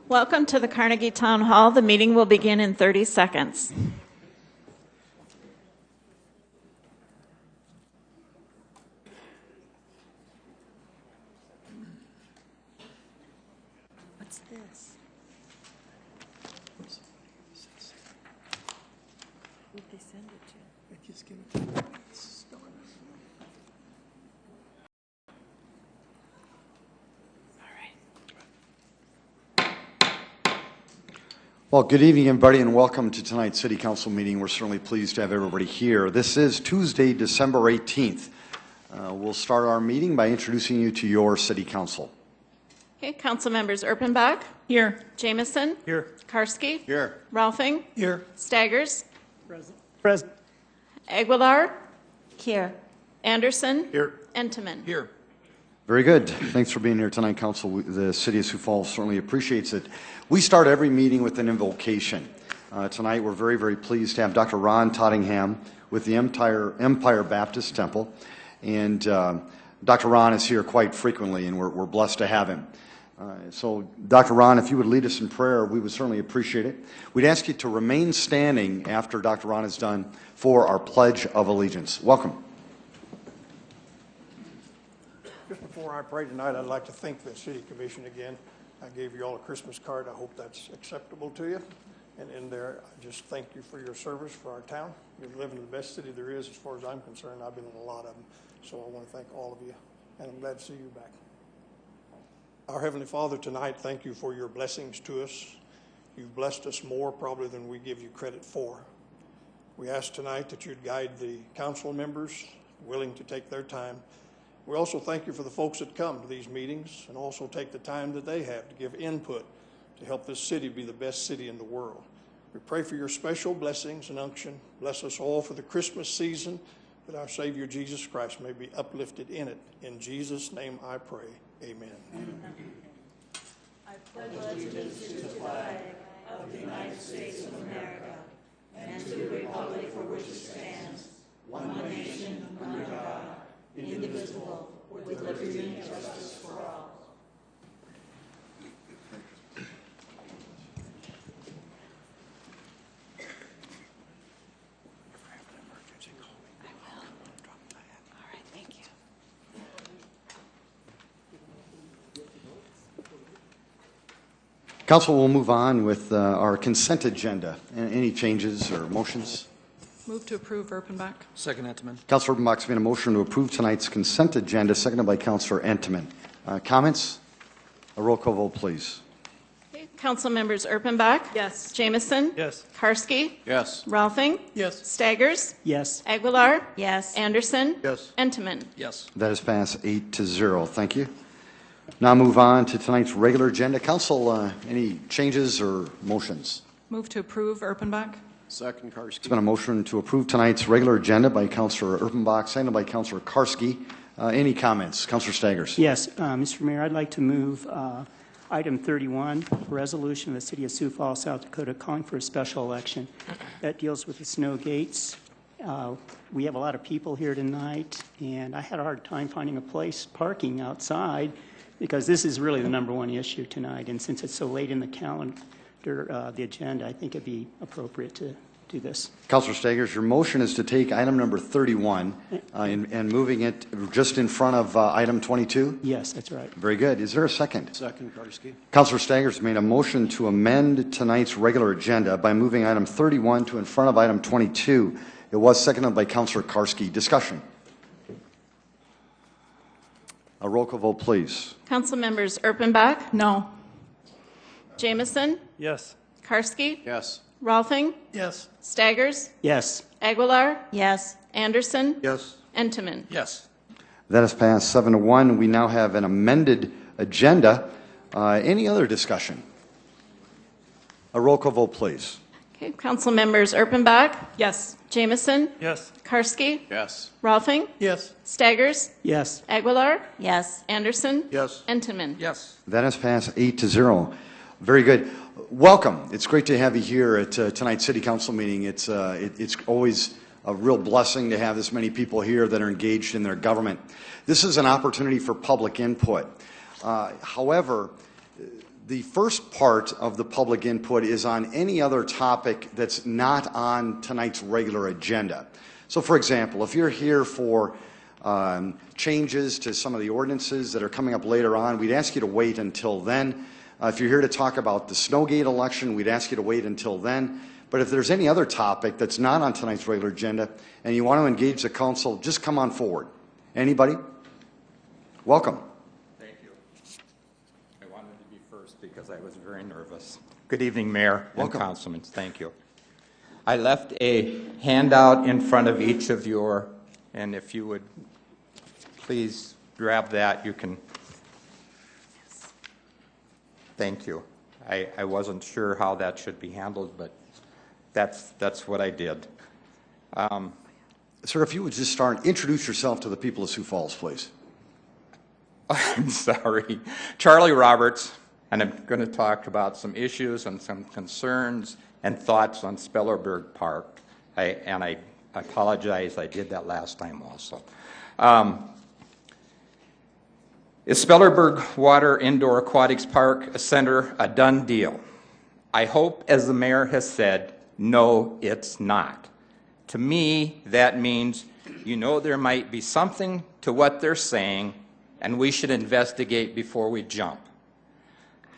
Welcome to the Carnegie Town Hall. The meeting will begin in 30 seconds. What's this? Who'd they send it to? They just give it to me. Well, good evening, everybody, and welcome to tonight's City Council meeting. We're certainly pleased to have everybody here. This is Tuesday, December 18th. We'll start our meeting by introducing you to your City Council. Okay, Council members Erpenbach. Here. Jamison. Here. Karski. Here. Rolfing. Here. Staggers. Present. Aguilar. Here. Anderson. Here. Entenmann. Here. Very good. Thanks for being here tonight, Council. The City of Sioux Falls certainly appreciates it. We start every meeting with an invocation. Tonight, we're very, very pleased to have Dr. Ron Tottingham with the Empire Baptist Temple. And Dr. Ron is here quite frequently, and we're blessed to have him. So, Dr. Ron, if you would lead us in prayer, we would certainly appreciate it. We'd ask you to remain standing after Dr. Ron is done for our Pledge of Allegiance. Welcome. Just before I pray tonight, I'd like to thank the City Commission again. I gave you all a Christmas card. I hope that's acceptable to you. And in there, I just thank you for your service for our town. You live in the best city there is as far as I'm concerned. I've been in a lot of them. So I want to thank all of you. And I'm glad to see you back. Our Heavenly Father, tonight, thank you for your blessings to us. You've blessed us more probably than we give you credit for. We ask tonight that you'd guide the council members willing to take their time. We also thank you for the folks that come to these meetings and also take the time that they have to give input to help this city be the best city in the world. We pray for your special blessings and unction. Bless us all for the Christmas season, that our Savior Jesus Christ may be uplifted in it. In Jesus' name I pray. Amen. I pledge allegiance to the flag of the United States of America and to the republic for which it stands, one nation, under God, indivisible, with liberty and justice for all. Council will move on with our consent agenda. Any changes or motions? Move to approve Erpenbach. Second, Entenmann. Councilor Erpenbach's made a motion to approve tonight's consent agenda, seconded by Councilor Entenmann. Comments? A roll call vote, please. Okay, Council members Erpenbach. Yes. Jamison. Yes. Karski. Yes. Rolfing. Yes. Staggers. Yes. Aguilar. Yes. Anderson. Yes. Entenmann. Yes. That is passed 8-0. Thank you. Now move on to tonight's regular agenda. Council, any changes or motions? Move to approve Erpenbach. Second, Karski. It's been a motion to approve tonight's regular agenda by Councilor Erpenbach, seconded by Councilor Karski. Any comments? Councilor Staggers. Yes, Mr. Mayor, I'd like to move item 31, resolution of the City of Sioux Falls, South Dakota, calling for a special election that deals with the snow gates. We have a lot of people here tonight, and I had a hard time finding a place parking outside, because this is really the number one issue tonight. And since it's so late in the calendar, the agenda, I think it'd be appropriate to do this. Councilor Staggers, your motion is to take item number 31 and moving it just in front of item 22? Yes, that's right. Very good. Is there a second? Second, Karski. Councilor Staggers made a motion to amend tonight's regular agenda by moving item 31 to in front of item 22. It was seconded by Councilor Karski. Discussion. A roll call vote, please. Council members Erpenbach. No. Jamison. Yes. Karski. Yes. Rolfing. Yes. Staggers. Yes. Aguilar. Yes. Anderson. Yes. Entenmann. Yes. That has passed 7-1. We now have an amended agenda. Any other discussion? A roll call vote, please. Okay, Council members Erpenbach. Yes. Jamison. Yes. Karski. Yes. Rolfing. Yes. Staggers. Yes. Aguilar. Yes. Anderson. Yes. Entenmann. Yes. That has passed 8-0. Very good. Welcome. It's great to have you here at tonight's City Council meeting. It's always a real blessing to have this many people here that are engaged in their government. This is an opportunity for public input. However, The first part of the public input is on any other topic that's not on tonight's regular agenda. So, for example, if you're here for changes to some of the ordinances that are coming up later on, we'd ask you to wait until then. If you're here to talk about the Snowgate election, we'd ask you to wait until then. But if there's any other topic that's not on tonight's regular agenda and you want to engage the council, just come on forward. Anybody? Welcome. Thank you. I wanted to be first because I was very nervous. Good evening, Mayor and Welcome. Councilmen. Thank you. I left a handout in front of each of you, and if you would please grab that, you can. Thank you. I wasn't sure how that should be handled, but that's what I did. Sir, if you would just start, introduce yourself to the people of Sioux Falls, please. I'm sorry. Charlie Roberts, and I'm going to talk about some issues and some concerns and thoughts on Spellerberg Park. I apologize, I did that last time also. Is Spellerberg Water Indoor Aquatics Park Center a done deal? I hope, as the mayor has said, no, it's not. To me, that means, there might be something to what they're saying, and we should investigate before we jump.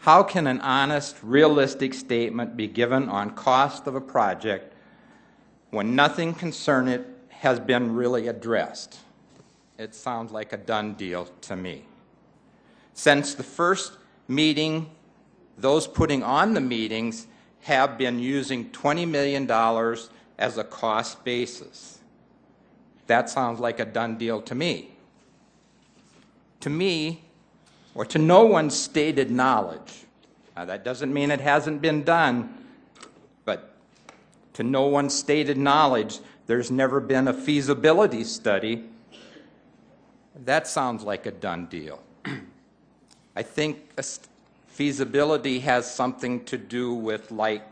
How can an honest, realistic statement be given on cost of a project when nothing concerning it has been really addressed? It sounds like a done deal to me. Since the first meeting, those putting on the meetings have been using $20 million as a cost basis. That sounds like a done deal to me. To me, or to no one's stated knowledge, now that doesn't mean it hasn't been done, but to no one's stated knowledge, there's never been a feasibility study. That sounds like a done deal. I think feasibility has something to do with, like,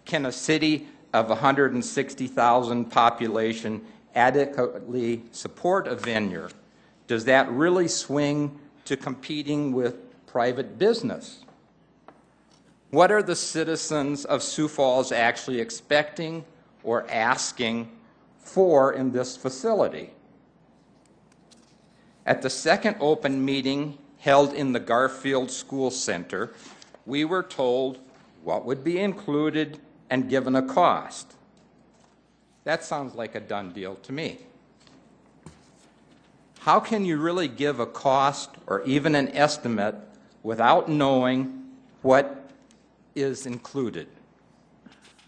can a city of 160,000 population adequately support a vineyard? Does that really swing to competing with private business? What are the citizens of Sioux Falls actually expecting or asking for in this facility? At the second open meeting held in the Garfield School Center, we were told what would be included and given a cost. That sounds like a done deal to me. How can you really give a cost or even an estimate without knowing what is included?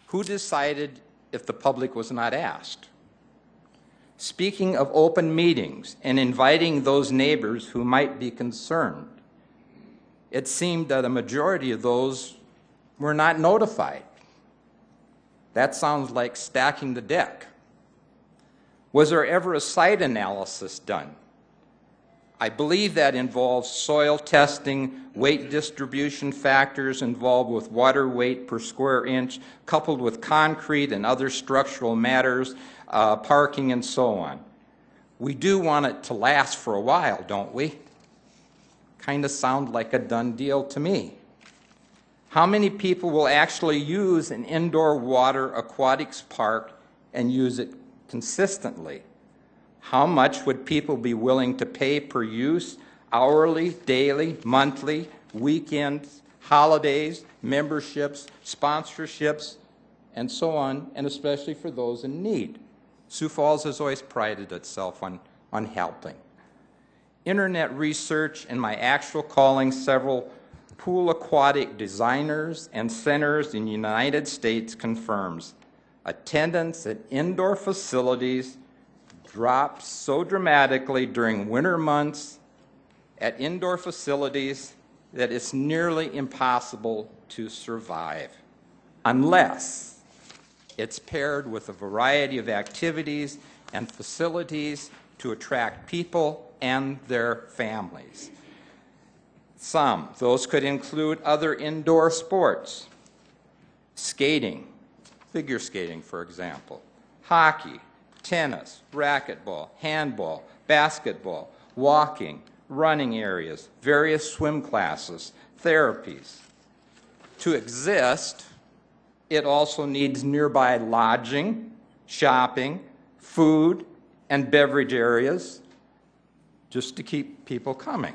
Who decided if the public was not asked? Speaking of open meetings and inviting those neighbors who might be concerned, it seemed that a majority of those were not notified. That sounds like stacking the deck. Was there ever a site analysis done? I believe that involves soil testing, weight distribution factors involved with water weight per square inch, coupled with concrete and other structural matters, parking and so on. We do want it to last for a while, don't we? Kind of sound like a done deal to me. How many people will actually use an indoor water aquatics park and use it consistently? How much would people be willing to pay per use, hourly, daily, monthly, weekends, holidays, memberships, sponsorships, and so on, and especially for those in need? Sioux Falls has always prided itself on helping. Internet research and my actual calling several pool aquatic designers and centers in the United States confirms attendance at indoor facilities drops so dramatically during winter months at indoor facilities that it's nearly impossible to survive unless it's paired with a variety of activities and facilities to attract people and their families. Those could include other indoor sports, skating, figure skating, for example, hockey, tennis, racquetball, handball, basketball, walking, running areas, various swim classes, therapies, To exist, it also needs nearby lodging, shopping, food, and beverage areas just to keep people coming.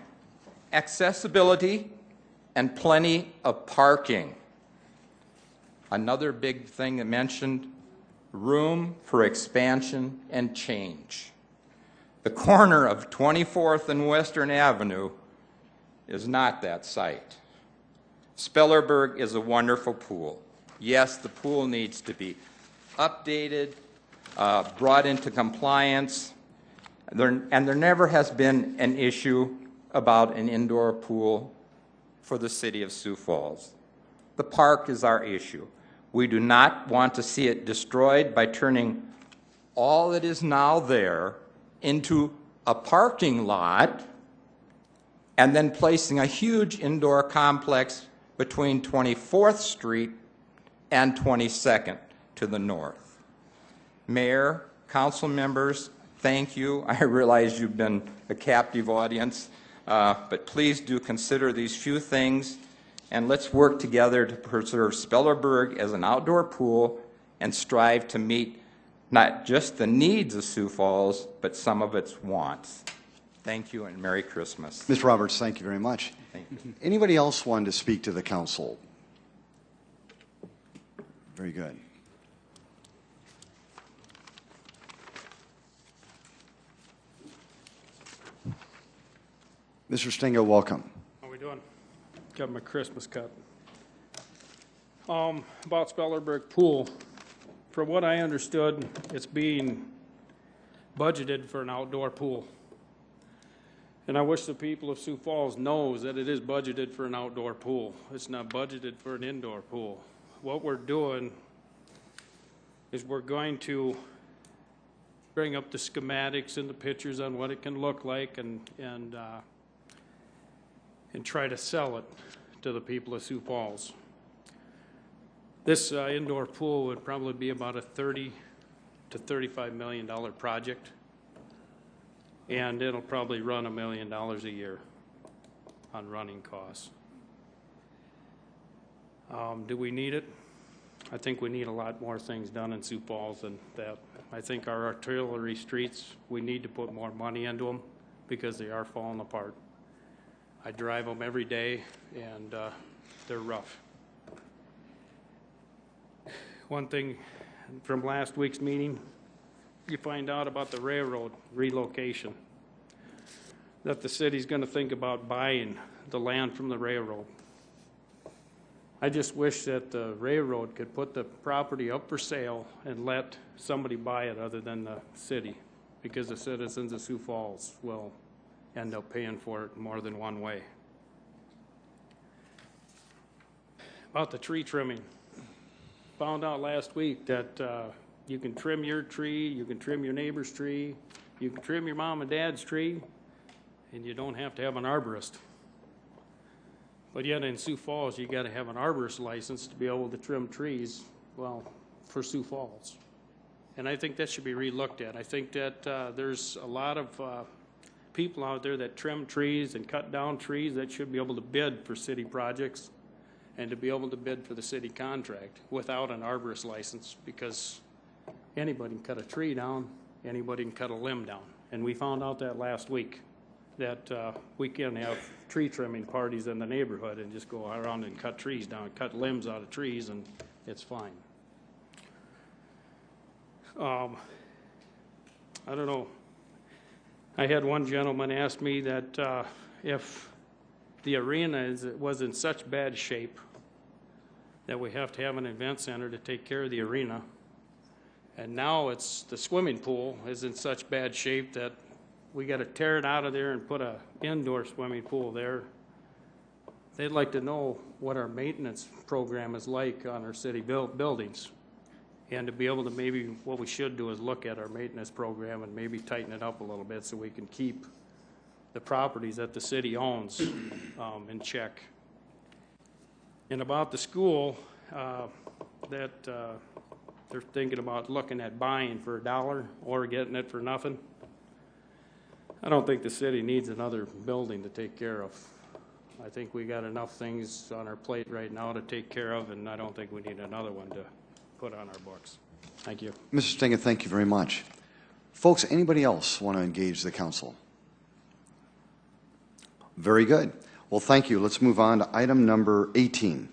Accessibility and plenty of parking. Another big thing I mentioned, room for expansion and change. The corner of 24th and Western Avenue is not that site. Spellerberg is a wonderful pool. Yes, the pool needs to be updated, brought into compliance, and there never has been an issue about an indoor pool for the city of Sioux Falls. The park is our issue. We do not want to see it destroyed by turning all that is now there into a parking lot and then placing a huge indoor complex between 24th Street and 22nd to the north. Mayor, council members, thank you. I realize you've been a captive audience, but please do consider these few things, and let's work together to preserve Spellerberg as an outdoor pool and strive to meet not just the needs of Sioux Falls, but some of its wants. Thank you, and Merry Christmas. Mr. Roberts, thank you very much. Thank you. Anybody else want to speak to the council? Very good. Mr. Stingo, welcome. How we doing? Got my Christmas cut. About Spellerberg Pool, from what I understood, it's being budgeted for an outdoor pool. And I wish the people of Sioux Falls knows that it is budgeted for an outdoor pool. It's not budgeted for an indoor pool. What we're doing is we're going to bring up the schematics and the pictures on what it can look like and try to sell it to the people of Sioux Falls. This indoor pool would probably be about a $30 to $35 million project, and it'll probably run $1 million a year on running costs. Do we need it? I think we need a lot more things done in Sioux Falls than that. I think our artillery streets, we need to put more money into them because they are falling apart. I drive them every day, and they're rough. One thing from last week's meeting, you find out about the railroad relocation, that the city's going to think about buying the land from the railroad. I just wish that the railroad could put the property up for sale and let somebody buy it other than the city, because the citizens of Sioux Falls will end up paying for it more than one way. About the tree trimming. Found out last week that you can trim your tree, you can trim your neighbor's tree, you can trim your mom and dad's tree, and you don't have to have an arborist. But yet in Sioux Falls, you got to have an arborist license to be able to trim trees, well, for Sioux Falls. And I think that should be re-looked at. I think that there's a lot of people out there that trim trees and cut down trees that should be able to bid for city projects and to be able to bid for the city contract without an arborist license, because anybody can cut a tree down, anybody can cut a limb down. And we found out that last week, that we can have tree trimming parties in the neighborhood and just go around and cut trees down, cut limbs out of trees, and it's fine. I don't know. I had one gentleman ask me that if the arena was in such bad shape that we have to have an event center to take care of the arena, and now it's the swimming pool is in such bad shape that we got to tear it out of there and put an indoor swimming pool there. They'd like to know what our maintenance program is like on our city buildings, and to be able to maybe what we should do is look at our maintenance program and maybe tighten it up a little bit so we can keep the properties that the city owns in check. And about the school, that they're thinking about looking at buying for $1 or getting it for nothing. I don't think the city needs another building to take care of I think we got enough things on our plate right now to take care of, and I don't think we need another one to put on our books. Thank you. Mr. Stinga, thank you very much. Folks, anybody else want to engage the council? Very good. Well, thank you. Let's move on to item number 18.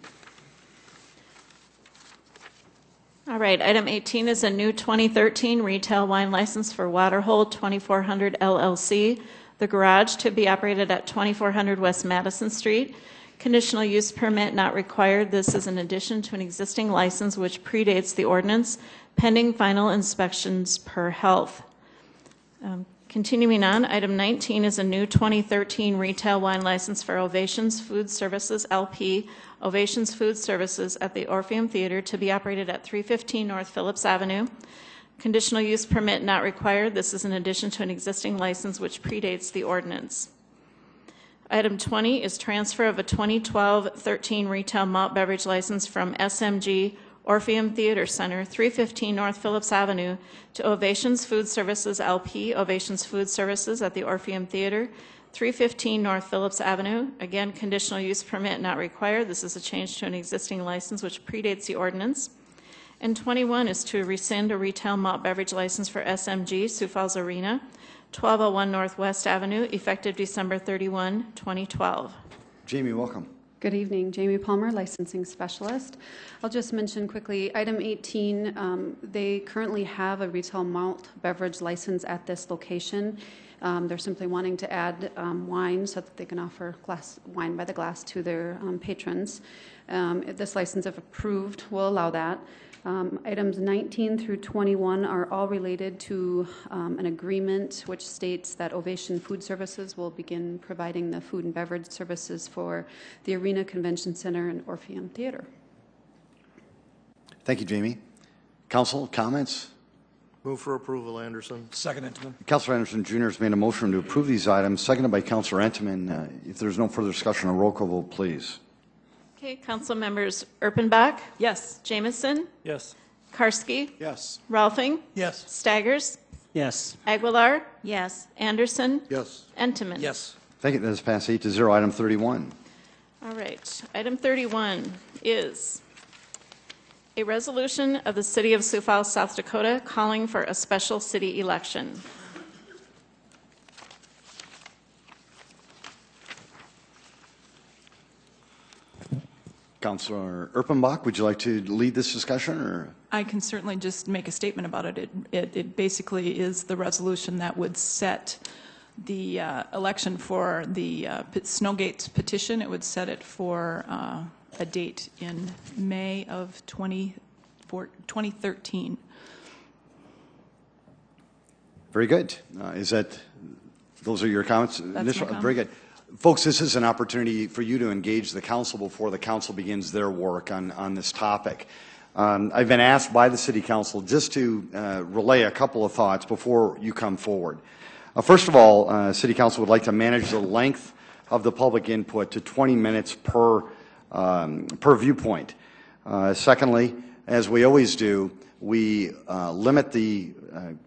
All right, item 18 is a new 2013 retail wine license for Waterhole 2400 LLC, the garage to be operated at 2400 West Madison Street. Conditional use permit not required. This is in addition to an existing license which predates the ordinance, pending final inspections per health. Continuing on, item 19 is a new 2013 retail wine license for Ovations Food Services LP, Ovations Food Services at the Orpheum Theater to be operated at 315 North Phillips Avenue. Conditional use permit not required. This is in addition to an existing license which predates the ordinance. Item 20 is transfer of a 2012-13 retail malt beverage license from SMG Orpheum Theater Center, 315 North Phillips Avenue, to Ovations Food Services LP, Ovations Food Services at the Orpheum Theater, 315 North Phillips Avenue. Again, conditional use permit not required. This is a change to an existing license which predates the ordinance. And 21 is to rescind a retail malt beverage license for SMG Sioux Falls Arena, 1201 Northwest Avenue, effective December 31, 2012. Jamie, welcome. Good evening. Jamie Palmer, licensing specialist. I'll just mention quickly, item 18, they currently have a retail malt beverage license at this location. They're simply wanting to add wine so that they can offer wine by the glass to their patrons. This license, if approved, will allow that. Items 19 through 21 are all related to an agreement which states that Ovation Food Services will begin providing the food and beverage services for the Arena Convention Center and Orpheum Theater. Thank you, Jamie. Council, comments? Move for approval, Anderson. Second, Entman. Councilor Anderson Jr. has made a motion to approve these items, seconded by Councilor Entman. If there's no further discussion, a roll call vote, please. Okay, council members Erpenbach, Yes. Jamison, Yes. Karski, Yes. Rolfing, Yes. Staggers, Yes. Aguilar, Yes. Anderson, Yes. Entenmann. Yes. Thank you. That is passed 8-0. Item 31. All right. Item 31 is a resolution of the City of Sioux Falls, South Dakota, calling for a special city election. Councilor Erpenbach, would you like to lead this discussion? Or? I can certainly just make a statement about it. It basically is the resolution that would set the election for the Snowgates petition. It would set it for a date in May of 2013. Very good. Those are your comments? That's my comment. Very good. Folks, this is an opportunity for you to engage the council before the council begins their work on this topic. I've been asked by the City Council just to relay a couple of thoughts before you come forward. First of all, City Council would like to manage the length of the public input to 20 minutes per viewpoint. Secondly, as we always do, we limit the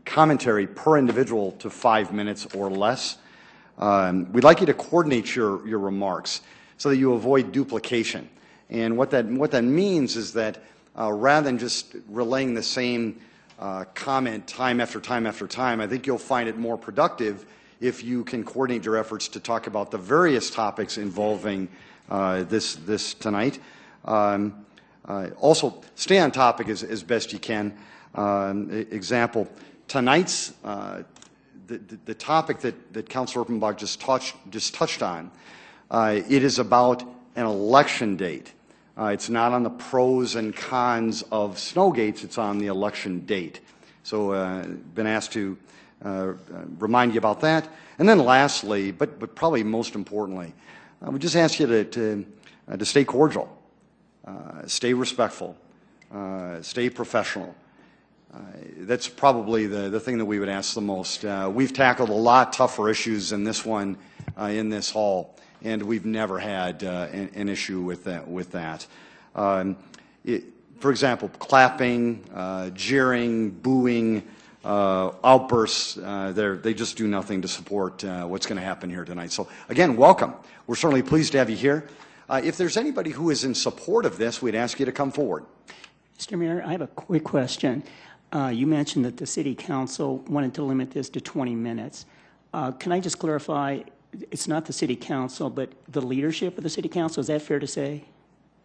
commentary per individual to 5 minutes or less. We'd like you to coordinate your remarks so that you avoid duplication. And what that means is that rather than just relaying the same comment time after time after time, I think you'll find it more productive if you can coordinate your efforts to talk about the various topics involving this tonight. Also, stay on topic as best you can. Example, tonight's the topic that Councilor Erpenbach just touched on, it is about an election date. It's not on the pros and cons of Snowgates, it's on the election date. So been asked to remind you about that. And then lastly, but probably most importantly, we just ask you to stay cordial, stay respectful, stay professional. That's probably the thing that we would ask the most. We've tackled a lot tougher issues than this one in this hall, and we've never had an issue with that. For example, clapping, jeering, booing, outbursts. They just do nothing to support what's going to happen here tonight. So again, welcome. We're certainly pleased to have you here. If there's anybody who is in support of this, we'd ask you to come forward. Mr. Mayor, I have a quick question. You mentioned that the City Council wanted to limit this to 20 minutes. Can I just clarify, it's not the City Council, but the leadership of the City Council? Is that fair to say?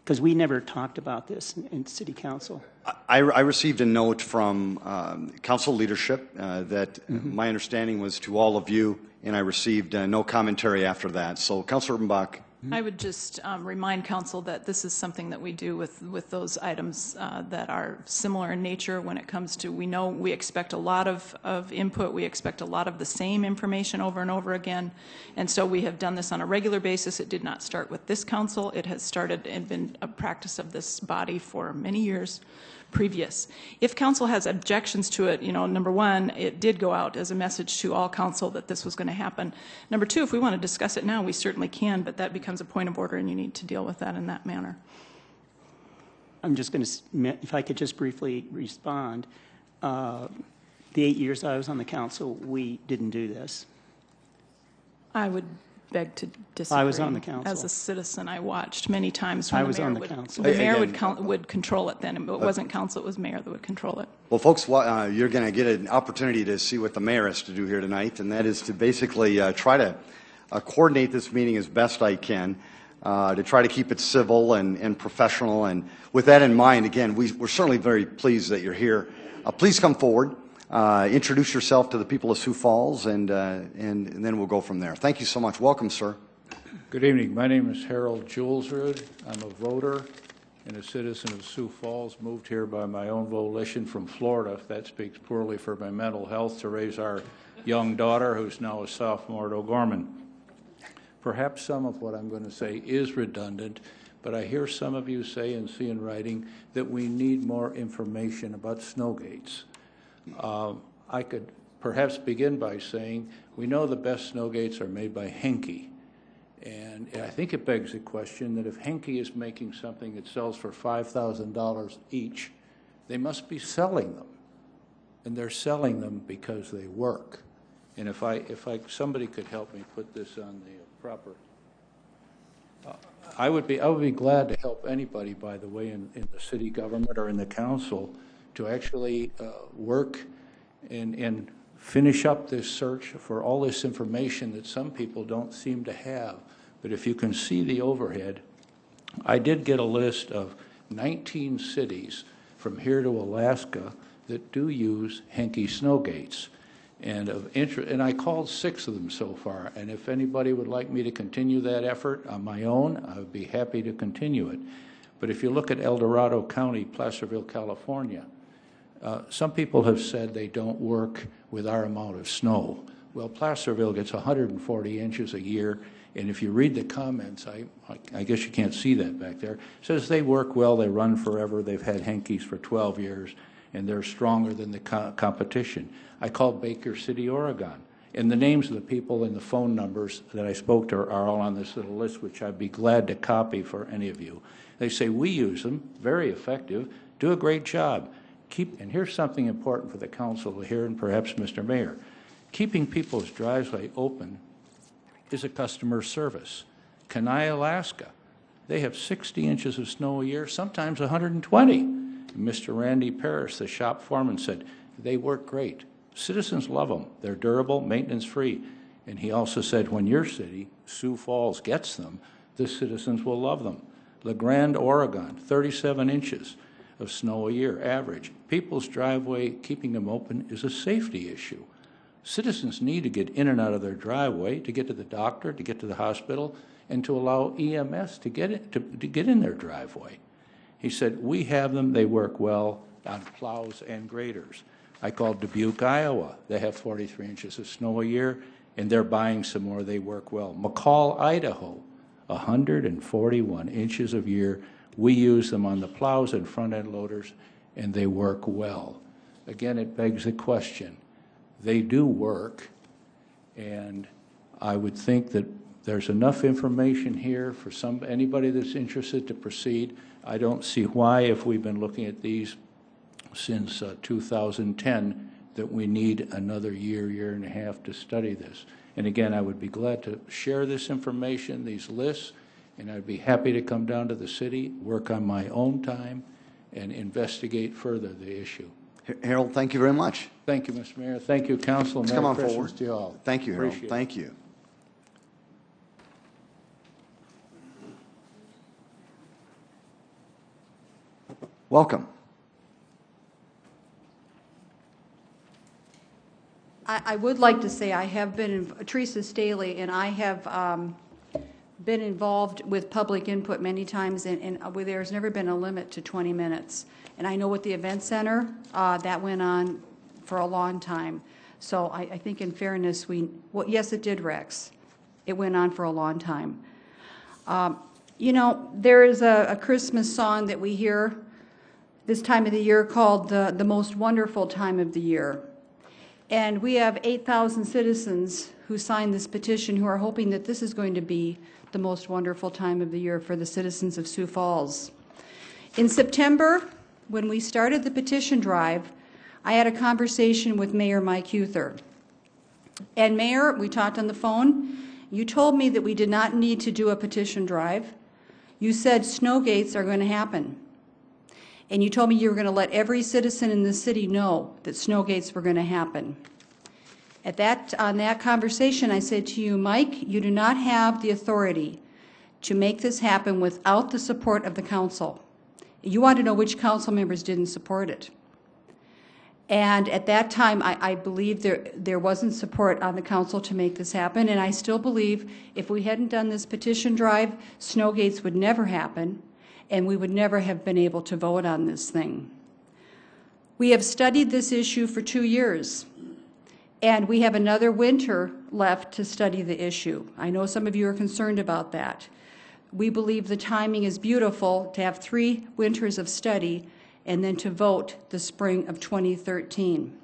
Because we never talked about this in City Council. I received a note from council leadership that my understanding was to all of you, and I received no commentary after that. So, Councilor Urbanbach. I would just remind council that this is something that we do with those items that are similar in nature when it comes to, we know we expect a lot of input, we expect a lot of the same information over and over again, and so we have done this on a regular basis. It did not start with this council. It has started and been a practice of this body for many years previous. If council has objections to it, number one, it did go out as a message to all council that this was going to happen. Number two, if we want to discuss it now, we certainly can, but that becomes a point of order and you need to deal with that in that manner. I'm just going to, if I could just briefly respond. The 8 years I was on the council, we didn't do this. I would beg to disagree. I was on the council. As a citizen, I watched many times when I was on the council. The mayor would control it then. It wasn't council, it was mayor that would control it. Well, folks, you're going to get an opportunity to see what the mayor has to do here tonight, and that is to basically try to coordinate this meeting as best I can, to try to keep it civil and professional. And with that in mind, again, we're certainly very pleased that you're here. Please come forward. Introduce yourself to the people of Sioux Falls, and then we'll go from there. Thank you so much. Welcome, sir. Good evening. My name is Harold Julesrud. I'm a voter and a citizen of Sioux Falls, moved here by my own volition from Florida. That speaks poorly for my mental health, to raise our young daughter, who's now a sophomore at O'Gorman. Perhaps some of what I'm going to say is redundant, but I hear some of you say and see in writing that we need more information about snowgates. I could perhaps begin by saying we know the best snowgates are made by Henke. And I think it begs the question that if Henke is making something that sells for $5,000 each, they must be selling them. And they're selling them because they work. And if somebody could help me put this on the proper, I would be glad to help anybody, by the way, in the city government or in the council, to actually work and finish up this search for all this information that some people don't seem to have. But if you can see the overhead, I did get a list of 19 cities from here to Alaska that do use Henke snowgates. And of interest, and I called 6 of them so far. And if anybody would like me to continue that effort on my own, I would be happy to continue it. But if you look at El Dorado County, Placerville, California, some people have said they don't work with our amount of snow. Well, Placerville gets 140 inches a year, and if you read the comments, I guess you can't see that back there, it says they work well, they run forever, they've had Henkes for 12 years, and they're stronger than the competition. I called Baker City, Oregon, and the names of the people and the phone numbers that I spoke to are all on this little list, which I'd be glad to copy for any of you. They say, we use them, very effective, do a great job. And here's something important for the council to hear, and perhaps Mr. Mayor. Keeping people's driveway open is a customer service. Kenai, Alaska, they have 60 inches of snow a year, sometimes 120. And Mr. Randy Parrish, the shop foreman, said, they work great. Citizens love them. They're durable, maintenance-free. And he also said, when your city, Sioux Falls, gets them, the citizens will love them. La Grande, Oregon, 37 inches of snow a year, average. People's driveway, keeping them open, is a safety issue. Citizens need to get in and out of their driveway, to get to the doctor, to get to the hospital, and to allow EMS to get in their driveway. He said, we have them, they work well on plows and graders. I called Dubuque, Iowa. They have 43 inches of snow a year, and they're buying some more, they work well. McCall, Idaho, 141 inches a year. We use them on the plows and front-end loaders, and they work well. Again, it begs the question. They do work, and I would think that there's enough information here for anybody that's interested to proceed. I don't see why, if we've been looking at these since 2010, that we need another year, year and a half to study this. And again, I would be glad to share this information, these lists, and I'd be happy to come down to the city, work on my own time, and investigate further the issue. Harold, thank you very much. Thank you, Mr. Mayor. Thank you, Council. Let's Merry come on Christmas forward. to you all. Thank you, Harold. Appreciate it. Thank you. Welcome. I would like to say I have been, Teresa Staley, and I have been involved with public input many times, and there's never been a limit to 20 minutes. And I know with the event center, that went on for a long time. So I think in fairness, well, yes, it did, Rex. It went on for a long time. You know, there is a Christmas song that we hear this time of the year called The Most Wonderful Time of the Year. And we have 8,000 citizens who signed this petition who are hoping that this is going to be the most wonderful time of the year for the citizens of Sioux Falls. In September, when we started the petition drive, I had a conversation with Mayor Mike Huther. And Mayor, we talked on the phone. You told me that we did not need to do a petition drive. You said snow gates are going to happen. And you told me you were going to let every citizen in the city know that snow gates were going to happen. On that conversation, I said to you, Mike, you do not have the authority to make this happen without the support of the council. You want to know which council members didn't support it. And at that time, I believe there wasn't support on the council to make this happen, and I still believe if we hadn't done this petition drive, snow gates would never happen, and we would never have been able to vote on this thing. We have studied this issue for 2 years, and we have another winter left to study the issue. I know some of you are concerned about that. We believe the timing is beautiful to have 3 winters of study and then to vote the spring of 2013.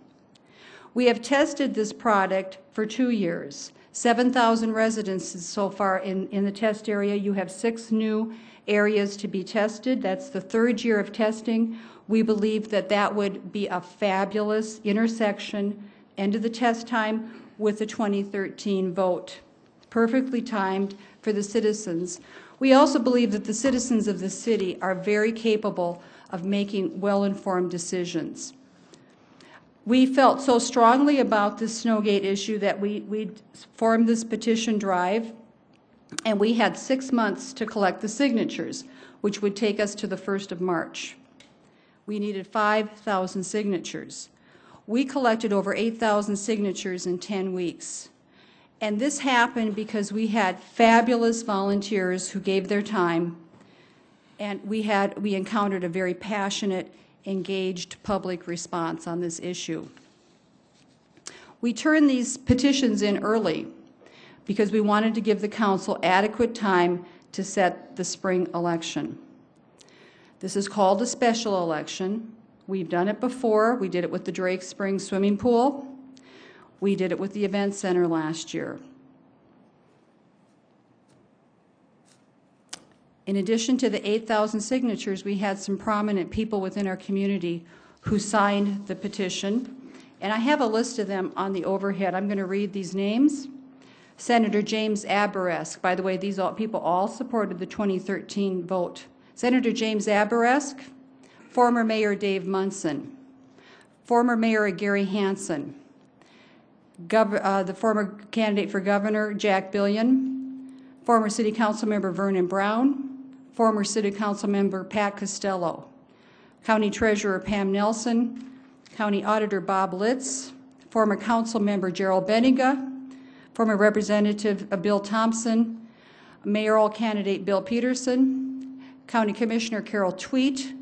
We have tested this product for 2 years. 7,000 residents so far in the test area. You have 6 new areas to be tested. That's the 3rd year of testing. We believe that that would be a fabulous intersection, end of the test time, with the 2013 vote. Perfectly timed for the citizens. We also believe that the citizens of the city are very capable of making well-informed decisions. We felt so strongly about this Snowgate issue that we formed this petition drive, and we had 6 months to collect the signatures, which would take us to the 1st of March. We needed 5,000 signatures. We collected over 8,000 signatures in 10 weeks. And this happened because we had fabulous volunteers who gave their time, and we encountered a very passionate, engaged public response on this issue. We turned these petitions in early because we wanted to give the council adequate time to set the spring election. This is called a special election. We've done it before. We did it with the Drake Springs swimming pool. We did it with the event center last year. In addition to the 8,000 signatures, we had some prominent people within our community who signed the petition. And I have a list of them on the overhead. I'm going to read these names. Senator James Aberesk. By the way, these people all supported the 2013 vote. Senator James Aberesk, former Mayor Dave Munson, former Mayor Gary Hansen, the former candidate for governor, Jack Billion, former City Council member Vernon Brown, former City Council member Pat Costello, County Treasurer Pam Nelson, County Auditor Bob Litz, former Council member Gerald Beniga, former Representative Bill Thompson, mayoral candidate Bill Peterson, County Commissioner Carol Tweet,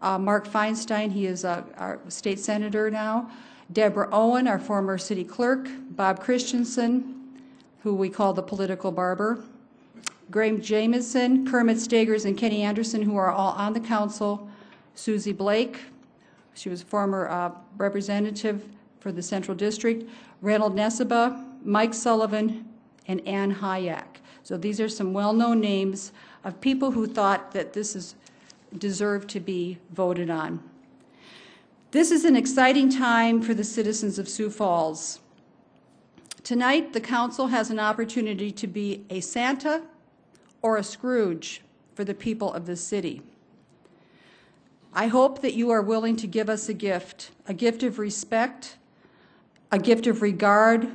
Mark Feinstein, he is our state senator now, Deborah Owen, our former city clerk, Bob Christensen, who we call the political barber, Graham Jamison, Kermit Stagers, and Kenny Anderson, who are all on the council, Susie Blake, she was former representative for the Central District, Reynold Neseba, Mike Sullivan, and Ann Hayek. So these are some well-known names of people who thought that this deserved to be voted on. This is an exciting time for the citizens of Sioux Falls. Tonight, the council has an opportunity to be a Santa or a Scrooge for the people of this city. I hope that you are willing to give us a gift of respect, a gift of regard,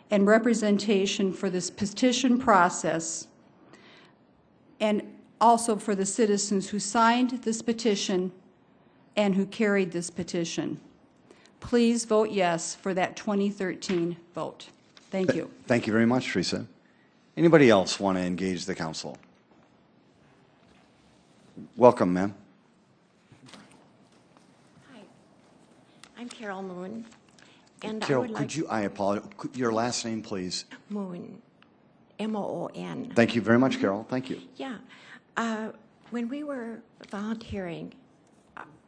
and representation for this petition process, and also for the citizens who signed this petition and who carried this petition. Please vote yes for that 2013 vote. Thank you. Thank you very much, Teresa. Anybody else want to engage the council? Welcome, ma'am. Hi, I'm Carol Moon, and Carol, I would could you, I apologize, your last name, please? Moon, M-O-O-N. Thank you very much, Carol. Thank you. Yeah. When we were volunteering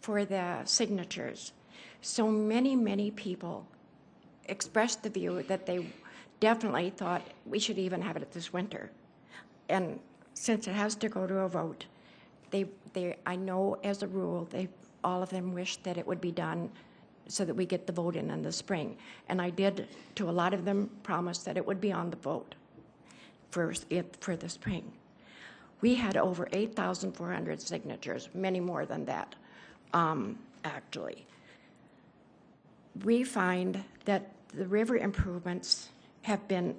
for the signatures, so many people expressed the view that they definitely thought we should even have it this winter. And since it has to go to a vote, I know as a rule, all of them wish that it would be done so that we get the vote in the spring. And I did, to a lot of them, promise that it would be on the vote for the spring. We had over 8,400 signatures, many more than that, actually. We find that the river improvements have been,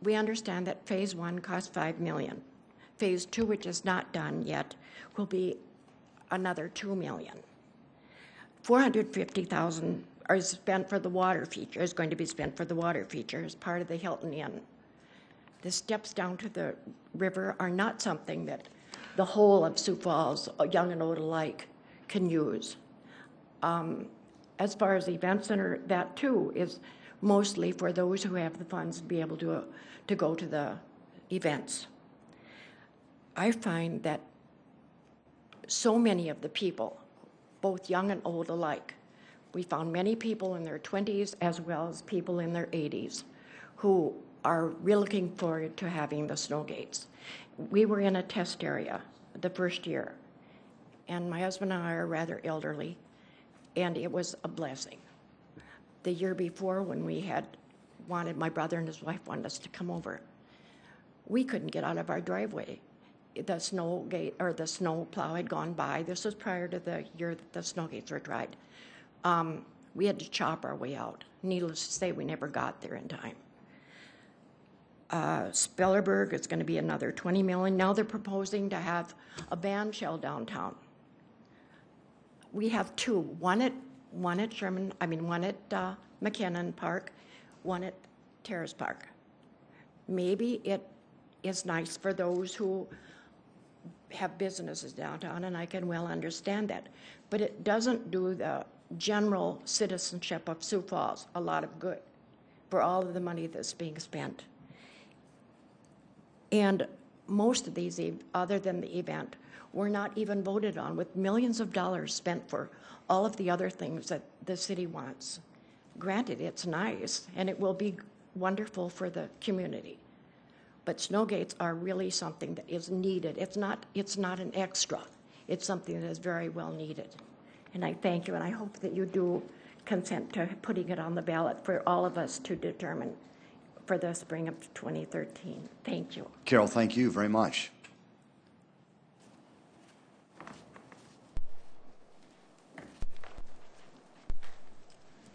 we understand that phase 1 cost $5 million. Phase 2, which is not done yet, will be another $2 million. $450,000 is spent for the water feature, is going to be spent for the water feature as part of the Hilton Inn. The steps down to the river are not something that the whole of Sioux Falls, young and old alike, can use. As far as the event center, that too is mostly for those who have the funds to be able to go to the events. I find that so many of the people, both young and old alike, we found many people in their 20s as well as people in their 80s who are really looking forward to having the snow gates. We were in a test area the first year, and my husband and I are rather elderly, and it was a blessing. The year before, when we had wanted, my brother and his wife wanted us to come over, we couldn't get out of our driveway. The snow gate, or the snow plow had gone by. This was prior to the year that the snow gates were tried. We had to chop our way out. Needless to say, we never got there in time. Spellerberg is going to be another $20 million. Now they're proposing to have a band shell downtown. We have two, one at McKinnon Park, one at Terrace Park. Maybe it is nice for those who have businesses downtown, and I can well understand that. But it doesn't do the general citizenship of Sioux Falls a lot of good for all of the money that's being spent. And most of these, other than the event, were not even voted on, with millions of dollars spent for all of the other things that the city wants. Granted, it's nice, and it will be wonderful for the community. But snow gates are really something that is needed. It's not an extra. It's something that is very well needed. And I thank you, and I hope that you do consent to putting it on the ballot for all of us to determine for the spring of 2013. Thank you. Carol, thank you very much.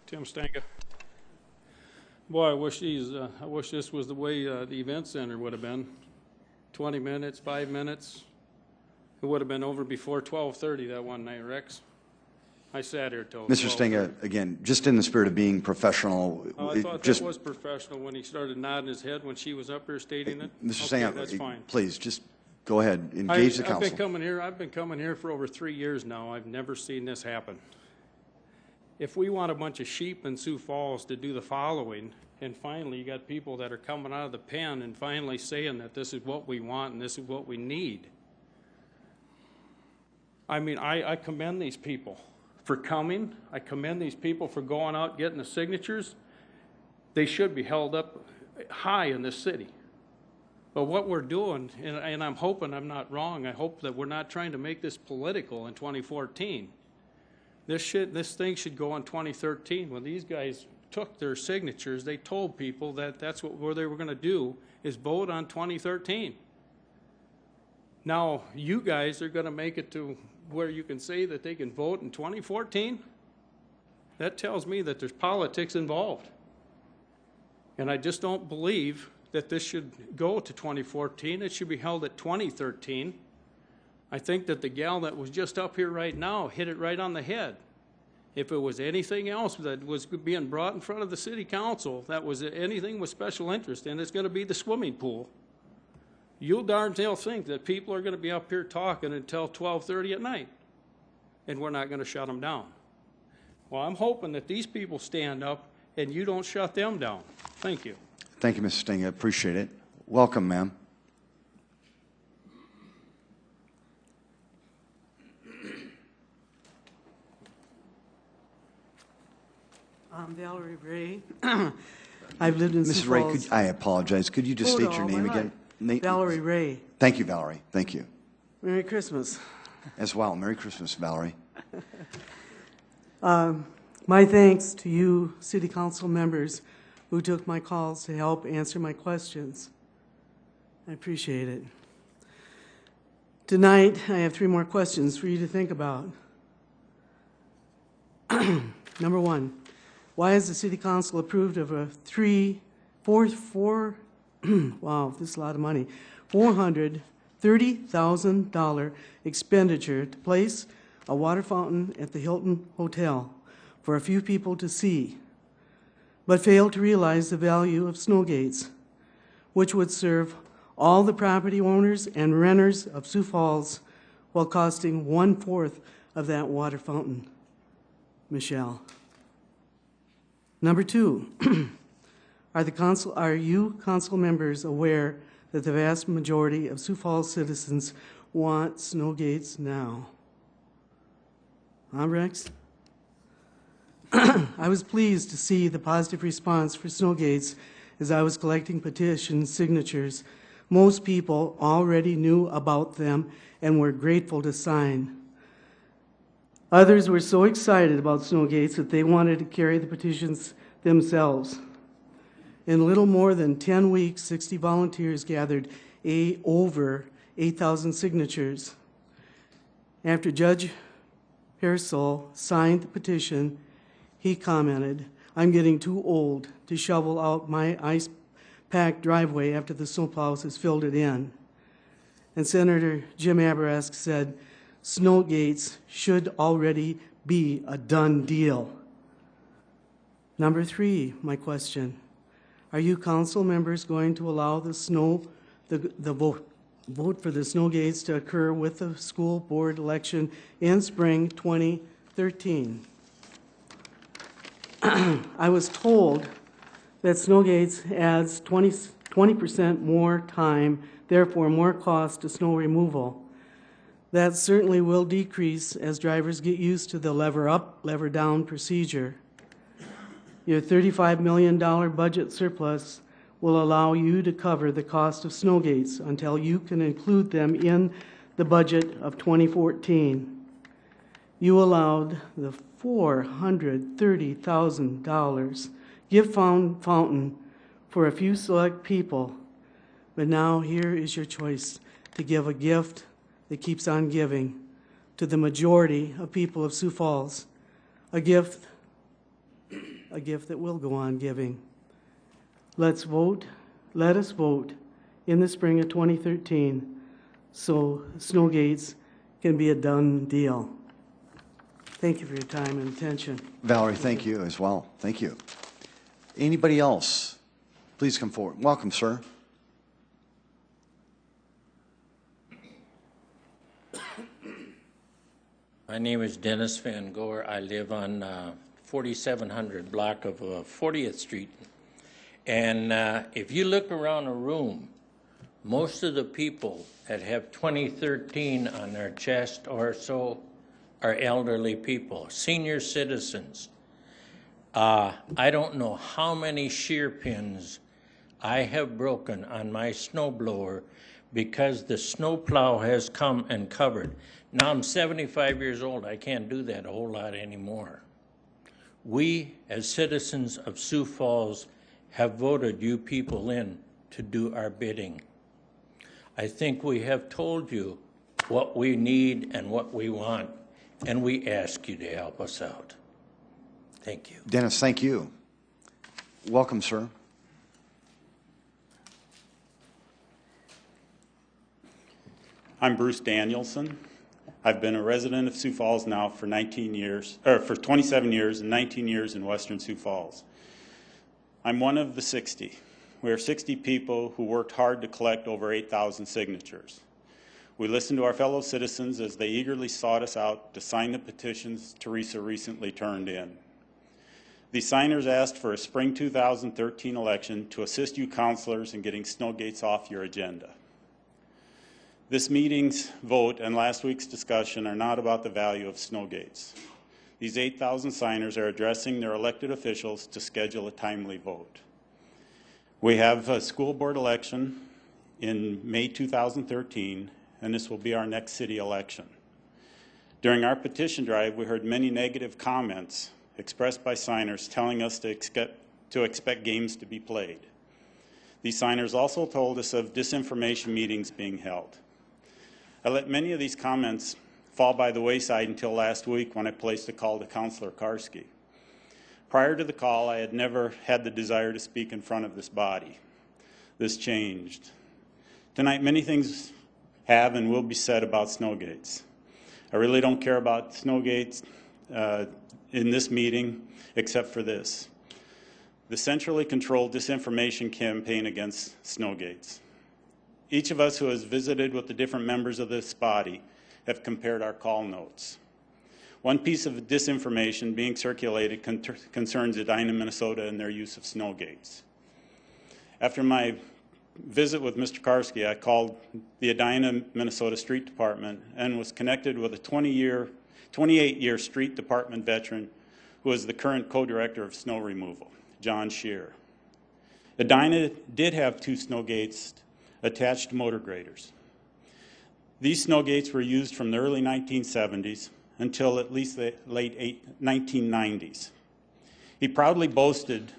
Tim Stanka. Boy, I wish this was the way the event center would have been. 20 minutes, 5 minutes. It would have been over before 12:30 that one night, Rex. I sat here till Mr. Stanka, again, just in the spirit of being professional. I thought that was professional when he started nodding his head when she was up there stating it. Mr. Okay, Stanka, that's fine. please, just go ahead, engage the council. I've been coming here for over 3 years now. I've never seen this happen. If we want a bunch of sheep in Sioux Falls to do the following, and finally you got people that are coming out of the pen and finally saying that this is what we want and this is what we need. I mean, I commend these people for coming. I commend these people for going out getting the signatures. They should be held up high in this city. But what we're doing, and I'm hoping I'm not wrong, I hope that we're not trying to make this political in 2014. This thing should go on 2013. When these guys took their signatures, they told people that that's what they were going to do, is vote on 2013. Now, you guys are going to make it to where you can say that they can vote in 2014? That tells me that there's politics involved. And I just don't believe that this should go to 2014. It should be held at 2013. I think that the gal that was just up here right now hit it right on the head. If it was anything else that was being brought in front of the city council, that was anything with special interest, and it's going to be the swimming pool, you'll darn well think that people are going to be up here talking until 12:30 at night, and we're not going to shut them down. Well, I'm hoping that these people stand up and you don't shut them down. Thank you. Thank you, Mr. Sting. I appreciate it. Welcome, ma'am. I'm Valerie Ray. I've lived in Mrs. Sioux Ray, Falls. I apologize. Could you just Hold state your on, name my again? Valerie Ray. Thank you, Valerie. Thank you. Merry Christmas. As well. Merry Christmas, Valerie. My thanks to you, City Council members, who took my calls to help answer my questions. I appreciate it. Tonight, I have 3 more questions for you to think about. Number 1, why has the City Council approved of a wow, this is a lot of money, $430,000 expenditure to place a water fountain at the Hilton Hotel for a few people to see, but failed to realize the value of snow gates, which would serve all the property owners and renters of Sioux Falls while costing 1/4 of that water fountain? Michelle. Number 2, are you council members aware that the vast majority of Sioux Falls citizens want snow gates now? Huh, Rex? I was pleased to see the positive response for snow gates as I was collecting petition signatures. Most people already knew about them and were grateful to sign. Others were so excited about snow gates that they wanted to carry the petitions themselves. In a little more than 10 weeks, 60 volunteers gathered over 8,000 signatures. After Judge Pearsall signed the petition, he commented, "I'm getting too old to shovel out my ice-packed driveway after the snowplows has filled it in." And Senator Jim Abrask said, "Snow gates should already be a done deal." Number 3, my question. Are you council members going to allow the vote for the snow gates to occur with the school board election in spring 2013? I was told that snow gates adds 20% more time, therefore more cost to snow removal. That certainly will decrease as drivers get used to the lever up, lever down procedure. Your $35 million budget surplus will allow you to cover the cost of snow gates until you can include them in the budget of 2014. You allowed the $430,000 gift fountain for a few select people, but now here is your choice to give a gift that keeps on giving to the majority of people of Sioux Falls, a gift that will go on giving. Let us vote in the spring of 2013 so snow gates can be a done deal. Thank you for your time and attention. Valerie, thank you as well. Thank you. Anybody else? Please come forward. Welcome, sir. My name is Dennis Van Goor. I live on 4700 block of 40th Street. And if you look around a room, most of the people that have 2013 on their chest or so are elderly people, senior citizens. I don't know how many shear pins I have broken on my snowblower because the snowplow has come and covered. Now I'm 75 years old. I can't do that a whole lot anymore. We, as citizens of Sioux Falls, have voted you people in to do our bidding. I think we have told you what we need and what we want, and we ask you to help us out. Thank you. Dennis, thank you. Welcome, sir. I'm Bruce Danielson. I've been a resident of Sioux Falls now for 19 years, or for 27 years and 19 years in western Sioux Falls. I'm one of the 60. We are 60 people who worked hard to collect over 8,000 signatures. We listened to our fellow citizens as they eagerly sought us out to sign the petitions Teresa recently turned in. These signers asked for a spring 2013 election to assist you councilors in getting snowgates off your agenda. This meeting's vote and last week's discussion are not about the value of snowgates. These 8,000 signers are addressing their elected officials to schedule a timely vote. We have a school board election in May 2013, and this will be our next city election. During our petition drive, we heard many negative comments expressed by signers telling us to expect games to be played. These signers also told us of disinformation meetings being held. I let many of these comments fall by the wayside until last week when I placed a call to Councilor Karski. Prior to the call, I had never had the desire to speak in front of this body. This changed. Tonight, many things have and will be said about snowgates. I really don't care about snowgates in this meeting, except for this: the centrally controlled disinformation campaign against snowgates. Each of us who has visited with the different members of this body have compared our call notes. One piece of disinformation being circulated concerns Edina, Minnesota, and their use of snowgates. After my visit with Mr. Karski, I called the Edina, Minnesota Street Department and was connected with a 28-year street department veteran who is the current co-director of snow removal, John Shear. Edina did have 2 snowgates attached to motor graders. These snowgates were used from the early 1970s until at least the late 1990s. He proudly boasted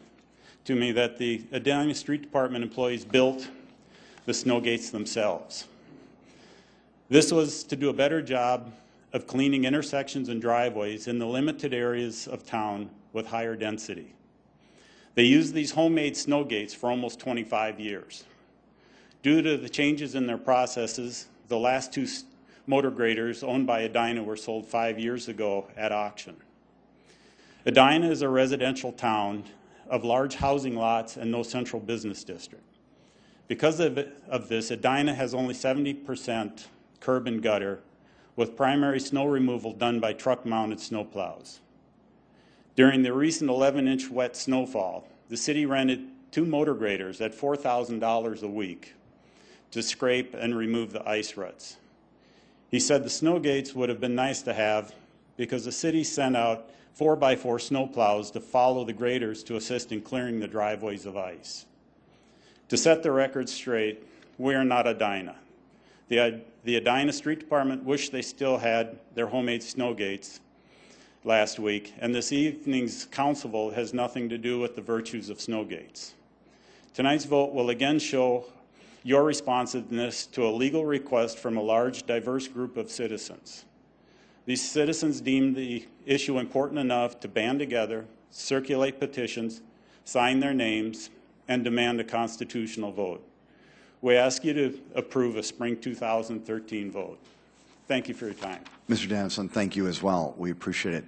to me that the Edina Street Department employees built the snowgates themselves. This was to do a better job of cleaning intersections and driveways in the limited areas of town with higher density. They used these homemade snowgates for almost 25 years. Due to the changes in their processes, the last 2 motor graders owned by Edina were sold 5 years ago at auction. Edina is a residential town of large housing lots and no central business district. Because of this, Edina has only 70% curb and gutter, with primary snow removal done by truck-mounted snowplows. During the recent 11-inch wet snowfall, the city rented 2 motor graders at $4,000 a week to scrape and remove the ice ruts. He said the snowgates would have been nice to have because the city sent out 4x4 snowplows to follow the graders to assist in clearing the driveways of ice. To set the record straight, we are not Edina. The Edina Street Department wished they still had their homemade snowgates last week, and this evening's council vote has nothing to do with the virtues of snowgates. Tonight's vote will again show your responsiveness to a legal request from a large, diverse group of citizens. These citizens deemed the issue important enough to band together, circulate petitions, sign their names, and demand a constitutional vote. We ask you to approve a spring 2013 vote. Thank you for your time. Mr. Danielson, thank you as well. We appreciate it.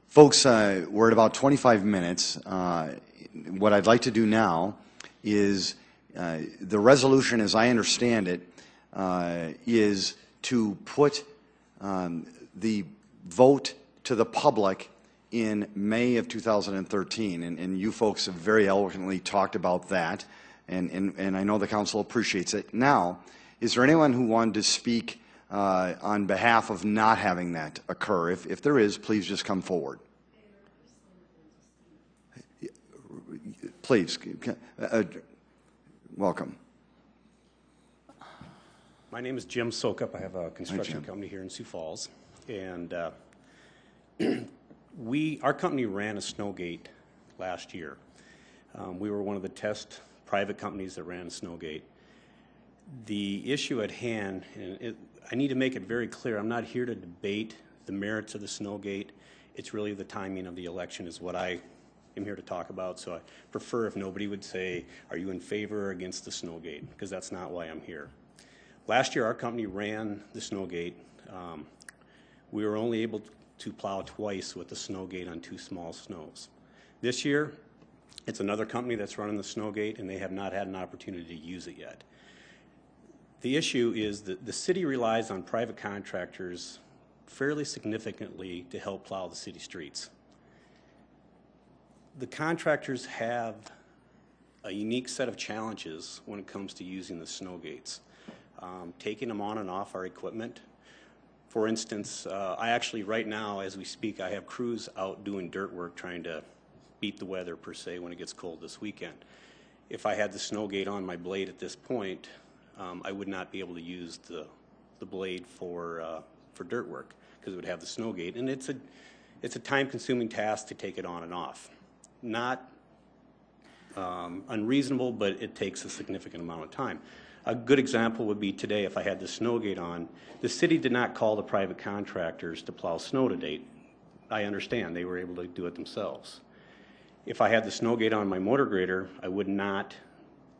Folks, we're at about 25 minutes. What I'd like to do now is the resolution, as I understand it, is to put the vote to the public in May of 2013, and you folks have very eloquently talked about that, and I know the council appreciates it. Now, is there anyone who wanted to speak on behalf of not having that occur? If there is, please just come forward. Please, welcome. My name is Jim Sokup. I have a construction company here in Sioux Falls. And our company ran a snow gate last year. We were one of the test private companies that ran a snow gate. The issue at hand, and I need to make it very clear, I'm not here to debate the merits of the snow gate. It's really the timing of the election is what I am here to talk about. So I prefer if nobody would say, are you in favor or against the snow gate? Because that's not why I'm here. Last year, our company ran the snow gate. We were only able to plow twice with the snow gate on 2 small snows. This year, it's another company that's running the snow gate, and they have not had an opportunity to use it yet. The issue is that the city relies on private contractors fairly significantly to help plow the city streets. The contractors have a unique set of challenges when it comes to using the snow gates. Taking them on and off our equipment. For instance, I actually right now, as we speak, I have crews out doing dirt work trying to beat the weather per se when it gets cold this weekend. If I had the snow gate on my blade at this point, I would not be able to use the blade for dirt work because it would have the snow gate, and it's a time-consuming task to take it on and off. Not unreasonable, but it takes a significant amount of time. A good example would be today if I had the snow gate on. The city did not call the private contractors to plow snow to date. I understand they were able to do it themselves. If I had the snow gate on my motor grader, I would not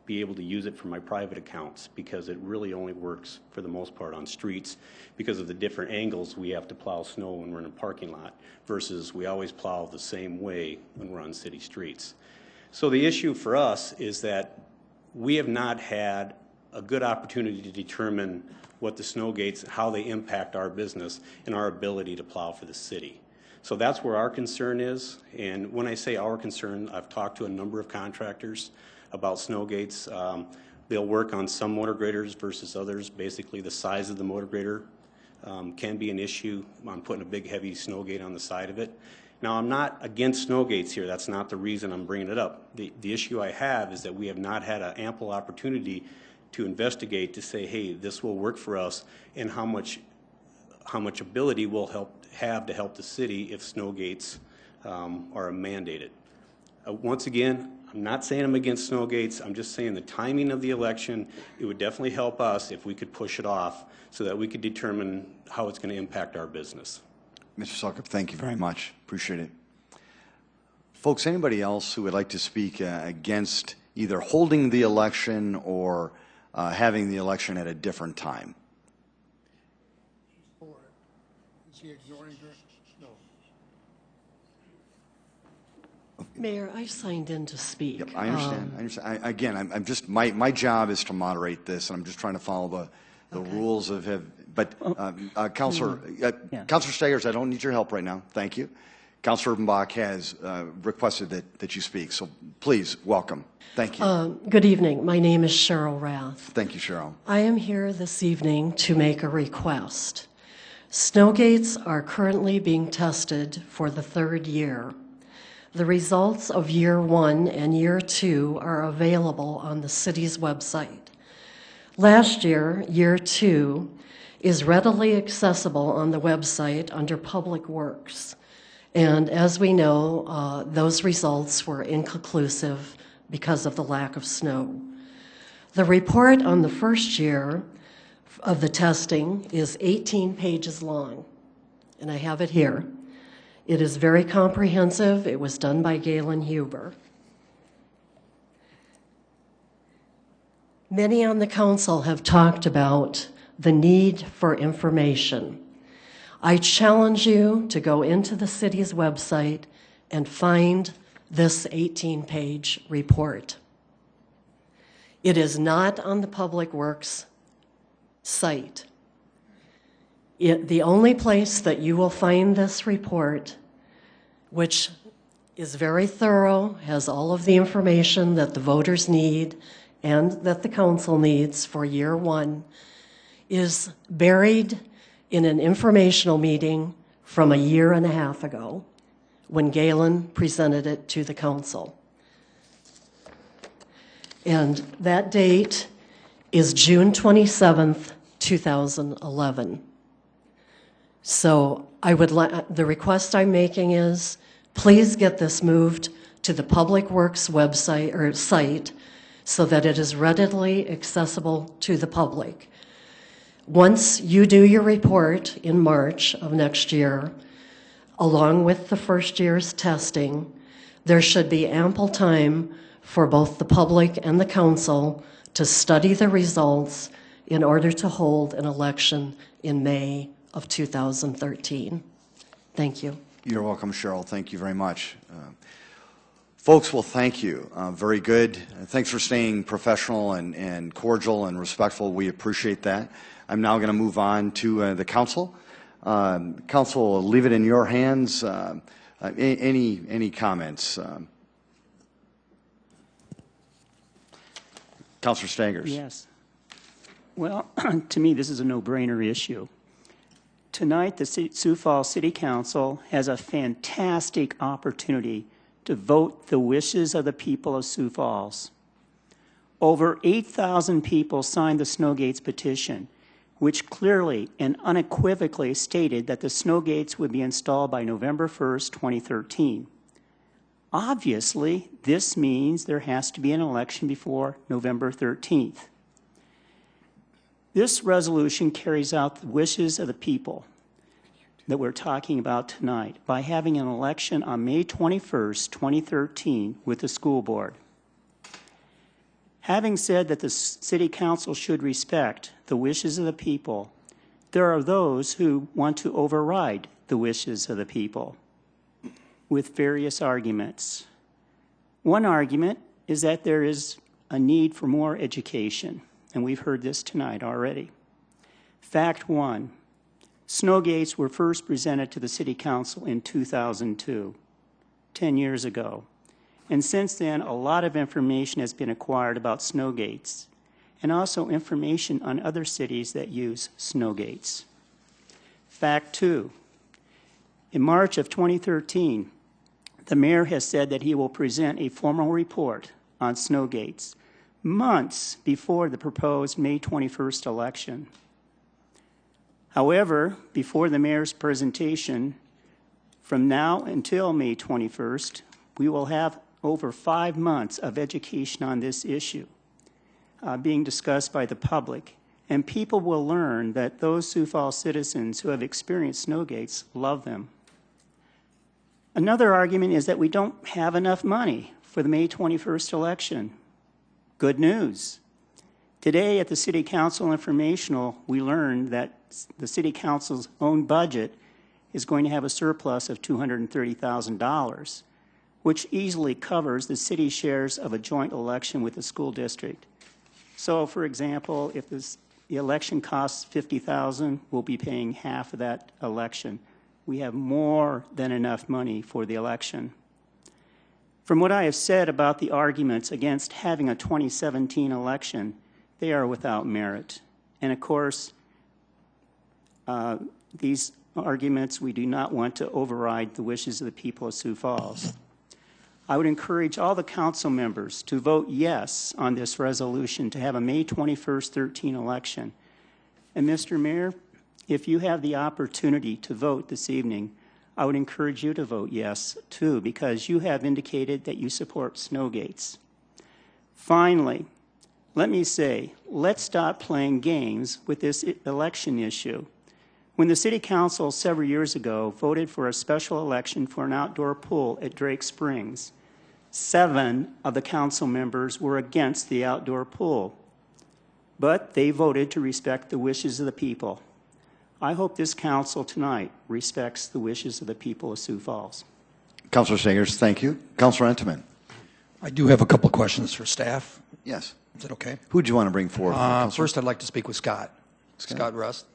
be able to use it for my private accounts because it really only works for the most part on streets because of the different angles we have to plow snow when we're in a parking lot versus we always plow the same way when we're on city streets. So the issue for us is that we have not had a good opportunity to determine what the snow gates, how they impact our business and our ability to plow for the city. So that's where our concern is. And when I say our concern, I've talked to a number of contractors about snow gates. They'll work on some motor graders versus others. Basically, the size of the motor grader can be an issue on putting a big, heavy snow gate on the side of it. Now, I'm not against snow gates here. That's not the reason I'm bringing it up. The issue I have is that we have not had an ample opportunity to investigate to say, hey, this will work for us, and how much ability we'll have to help the city if snow gates are mandated. Once again, I'm not saying I'm against snow gates. I'm just saying the timing of the election, it would definitely help us if we could push it off so that we could determine how it's going to impact our business. Mr. Sukup, thank you very much. Appreciate it. Folks, anybody else who would like to speak against either holding the election or having the election at a different time? Is he ignoring her? No. Mayor, I signed in to speak. Yep, I understand. Again, I'm just my job is to moderate this, and I'm just trying to follow the rules of have. But Councilor Steggers, I don't need your help right now. Thank you. Councilor Urbanbach has requested that you speak, so please welcome. Thank you. Good evening. My name is Cheryl Rath. Thank you, Cheryl. I am here this evening to make a request. Snow gates are currently being tested for the 3rd year. The results of year 1 and year 2 are available on the city's website. Last year, year 2, is readily accessible on the website under Public Works. And as we know, those results were inconclusive because of the lack of snow. The report on the first year of the testing is 18 pages long, and I have it here. It is very comprehensive. It was done by Galen Huber. Many on the council have talked about the need for information. I challenge you to go into the city's website and find this 18-page report. It is not on the Public Works site. The only place that you will find this report, which is very thorough, has all of the information that the voters need and that the council needs for year 1, is buried in an informational meeting from 1.5 years ago when Galen presented it to the council. And that date is June 27th, 2011. So the request I'm making is, please get this moved to the Public Works website or site so that it is readily accessible to the public. Once you do your report in March of next year, along with the first year's testing, there should be ample time for both the public and the council to study the results in order to hold an election in May of 2013. Thank you. You're welcome, Cheryl. Thank you very much. Folks, well, thank you. Very good. Thanks for staying professional and cordial and respectful. We appreciate that. I'm now going to move on to the council. Council, I'll leave it in your hands. Any comments? Councilor Staggers. Yes. Well, to me, this is a no-brainer issue. Tonight, the Sioux Falls City Council has a fantastic opportunity to vote the wishes of the people of Sioux Falls. Over 8,000 people signed the Snowgates petition, which clearly and unequivocally stated that the Snowgates would be installed by November 1st, 2013. Obviously, this means there has to be an election before November 13th. This resolution carries out the wishes of the people that we're talking about tonight by having an election on May 21st, 2013 with the school board. Having said that the City Council should respect the wishes of the people, there are those who want to override the wishes of the people with various arguments. One argument is that there is a need for more education, and we've heard this tonight already. Fact one, Snowgates were first presented to the City Council in 2002, 10 years ago. And since then, a lot of information has been acquired about Snowgates, and also information on other cities that use Snowgates. Fact two, in March of 2013, the mayor has said that he will present a formal report on Snowgates months before the proposed May 21st election. However, before the mayor's presentation, from now until May 21st, we will have over 5 months of education on this issue being discussed by the public, and people will learn that those Sioux Falls citizens who have experienced Snowgates love them. Another argument is that we don't have enough money for the May 21st election. Good news. Today at the City Council Informational, we learned that the City Council's own budget is going to have a surplus of $230,000, which easily covers the city's shares of a joint election with the school district. So, for example, if the election costs $50,000, we'll be paying half of that election. We have more than enough money for the election. From what I have said about the arguments against having a 2017 election, they are without merit. And of course, these arguments, we do not want to override the wishes of the people of Sioux Falls. I would encourage all the council members to vote yes on this resolution to have a May 21st, 13 election. And Mr. Mayor, if you have the opportunity to vote this evening, I would encourage you to vote yes, too, because you have indicated that you support Snowgates. Finally, let me say, let's stop playing games with this election issue. When the City Council several years ago voted for a special election for an outdoor pool at Drake Springs, 7 of the council members were against the outdoor pool, but they voted to respect the wishes of the people. I hope this council tonight respects the wishes of the people of Sioux Falls. Councilor Staggers, thank you. Councilor Entman. I do have a couple of questions for staff. Yes. Is that okay? Who do you want to bring forward? First, I'd like to speak with Scott. Scott Rust.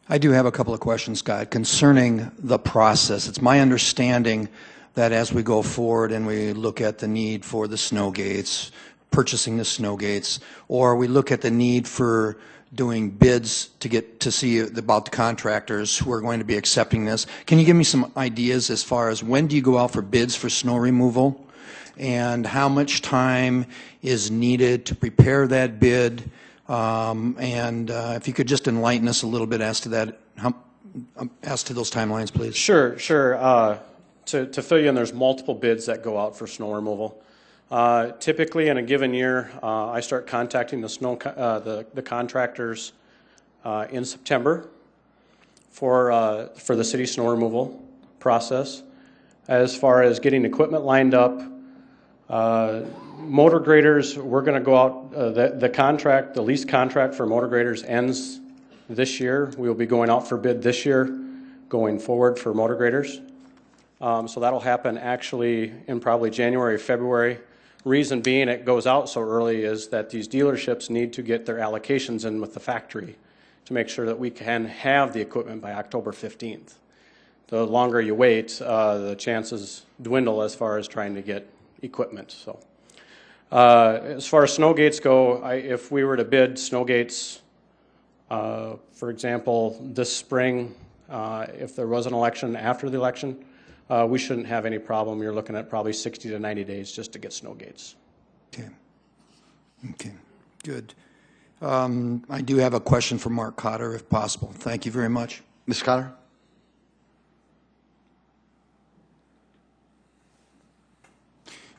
I do have a couple of questions, Scott, concerning the process. It's my understanding that as we go forward and we look at the need for the Snowgates, purchasing the Snowgates, or we look at the need for doing bids to get to see about the contractors who are going to be accepting this. Can you give me some ideas as far as when do you go out for bids for snow removal? and how much time is needed to prepare that bid? And if you could just enlighten us a little bit as to that, as to those timelines, please. Sure. To fill you in, there's multiple bids that go out for snow removal. Typically, in a given year, I start contacting the contractors in September for the city snow removal process. As far as getting equipment lined up, motor graders, we're going to go out. The lease contract for motor graders ends this year. We will be going out for bid this year, going forward for motor graders. So that'll happen actually in probably January, February. Reason being it goes out so early is that these dealerships need to get their allocations in with the factory to make sure that we can have the equipment by October 15th. The longer you wait, the chances dwindle as far as trying to get equipment. So, as far as snow gates go, if we were to bid snow gates, for example, this spring, if there was an election after the election, we shouldn't have any problem. You're looking at probably 60 to 90 days just to get snow gates. Okay, good. I do have a question for Mark Cotter, if possible. Thank you very much. Ms. Cotter?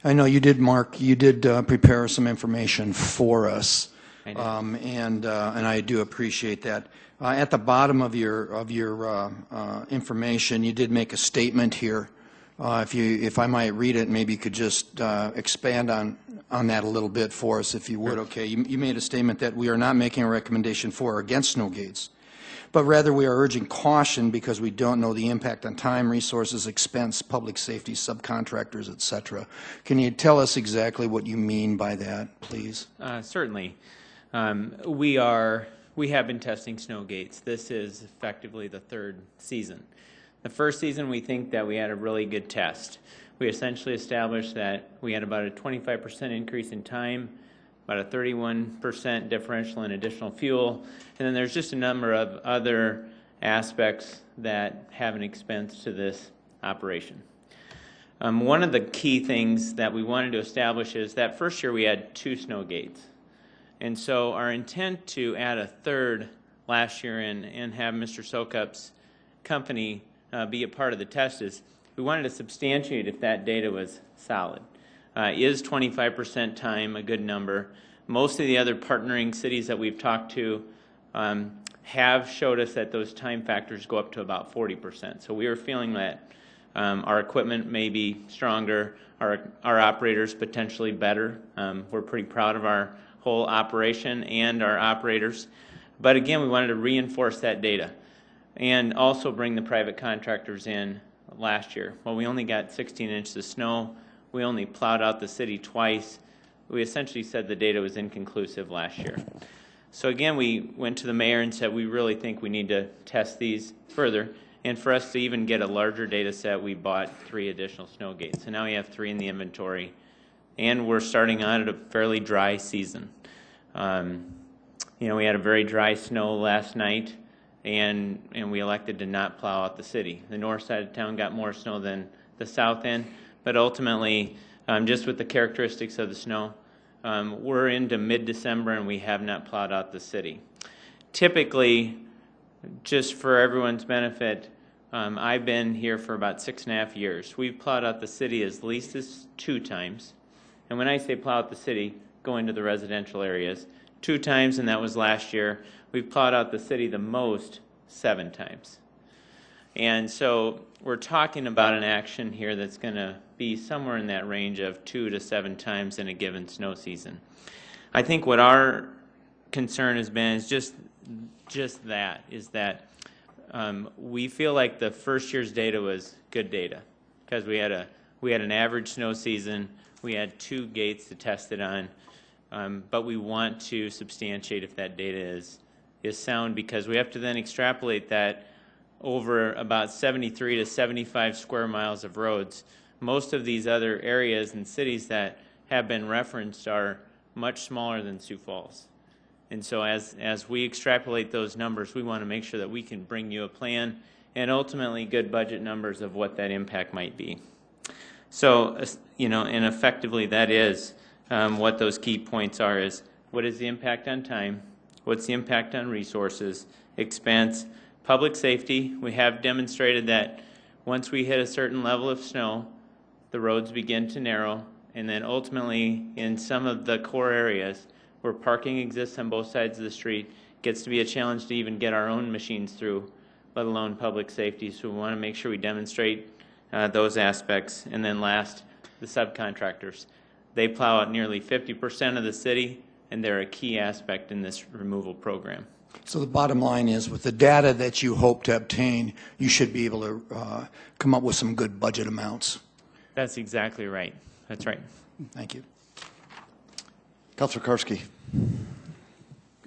I know you did, Mark. You did prepare some information for us, I did. and I do appreciate that. At the bottom of your information, you did make a statement here. If I might read it, maybe you could just expand on that a little bit for us, if you would. Okay. You made a statement that we are not making a recommendation for or against snow gates, but rather we are urging caution because we don't know the impact on time, resources, expense, public safety, subcontractors, et cetera. Can you tell us exactly what you mean by that, please? Certainly. We have been testing snow gates. This is effectively the third season. The first season, we think that we had a really good test. We essentially established that we had about a 25% increase in time, about a 31% differential in additional fuel, and then there's just a number of other aspects that have an expense to this operation. One of the key things that we wanted to establish is that first year we had 2 snow gates. And so our intent to add a third last year and have Mr. Sokup's company be a part of the test is we wanted to substantiate if that data was solid. Is 25% time a good number? Most of the other partnering cities that we've talked to have showed us that those time factors go up to about 40%. So we were feeling that our equipment may be stronger, our operators potentially better. We're pretty proud of our whole operation and our operators. But again, we wanted to reinforce that data and also bring the private contractors in last year. Well, we only got 16 inches of snow. We only plowed out the city twice. We essentially said the data was inconclusive last year. So again, we went to the mayor and said we really think we need to test these further. And for us to even get a larger data set, we bought 3 additional snow gates. So now we have 3 in the inventory. And we're starting on at a fairly dry season. We had a very dry snow last night, and we elected to not plow out the city. The north side of town got more snow than the south end, but ultimately, just with the characteristics of the snow, we're into mid-December and we have not plowed out the city. Typically, just for everyone's benefit, I've been here for about 6.5 years. We've plowed out the city at least 2 times. And when I say plow out the city, go into the residential areas 2 times, and that was last year. We've plowed out the city the most 7 times. And so we're talking about an action here that's going to be somewhere in that range of 2 to 7 times in a given snow season. I think what our concern has been is just that we feel like the first year's data was good data because we had an average snow season. We had 2 gates to test it on, but we want to substantiate if that data is sound because we have to then extrapolate that over about 73 to 75 square miles of roads. Most of these other areas and cities that have been referenced are much smaller than Sioux Falls. And so as we extrapolate those numbers, we want to make sure that we can bring you a plan and ultimately good budget numbers of what that impact might be. So, and effectively that is what those key points are, is what is the impact on time, what's the impact on resources, expense, public safety. We have demonstrated that once we hit a certain level of snow, the roads begin to narrow, and then ultimately in some of the core areas where parking exists on both sides of the street, gets to be a challenge to even get our own machines through, let alone public safety. So we want to make sure we demonstrate those aspects. And then last, the subcontractors. They plow out nearly 50% of the city, and they're a key aspect in this removal program. So the bottom line is, with the data that you hope to obtain, you should be able to come up with some good budget amounts. That's exactly right. That's right. Thank you. Councilor Karski.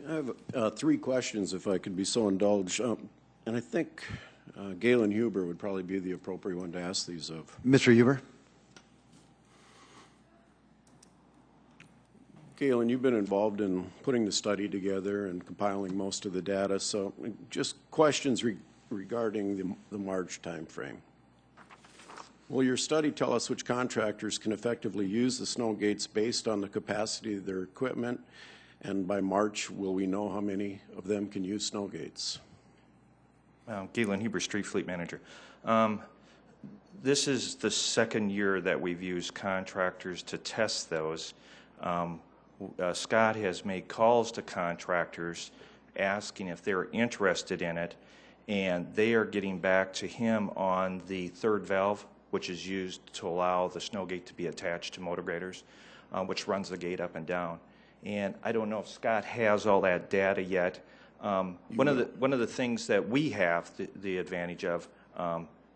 I have 3 questions, if I could be so indulged. And I think Galen Huber would probably be the appropriate one to ask these of. Mr. Huber. Galen, you've been involved in putting the study together and compiling most of the data. So just questions regarding the March timeframe. Will your study tell us which contractors can effectively use the snow gates based on the capacity of their equipment? And by March, will we know how many of them can use snow gates? Galen Huber, Street Fleet Manager. This is the second year that we've used contractors to test those. Scott has made calls to contractors asking if they're interested in it, and they are getting back to him on the third valve, which is used to allow the snow gate to be attached to motor graders, which runs the gate up and down. And I don't know if Scott has all that data yet. One of the things that we have the advantage of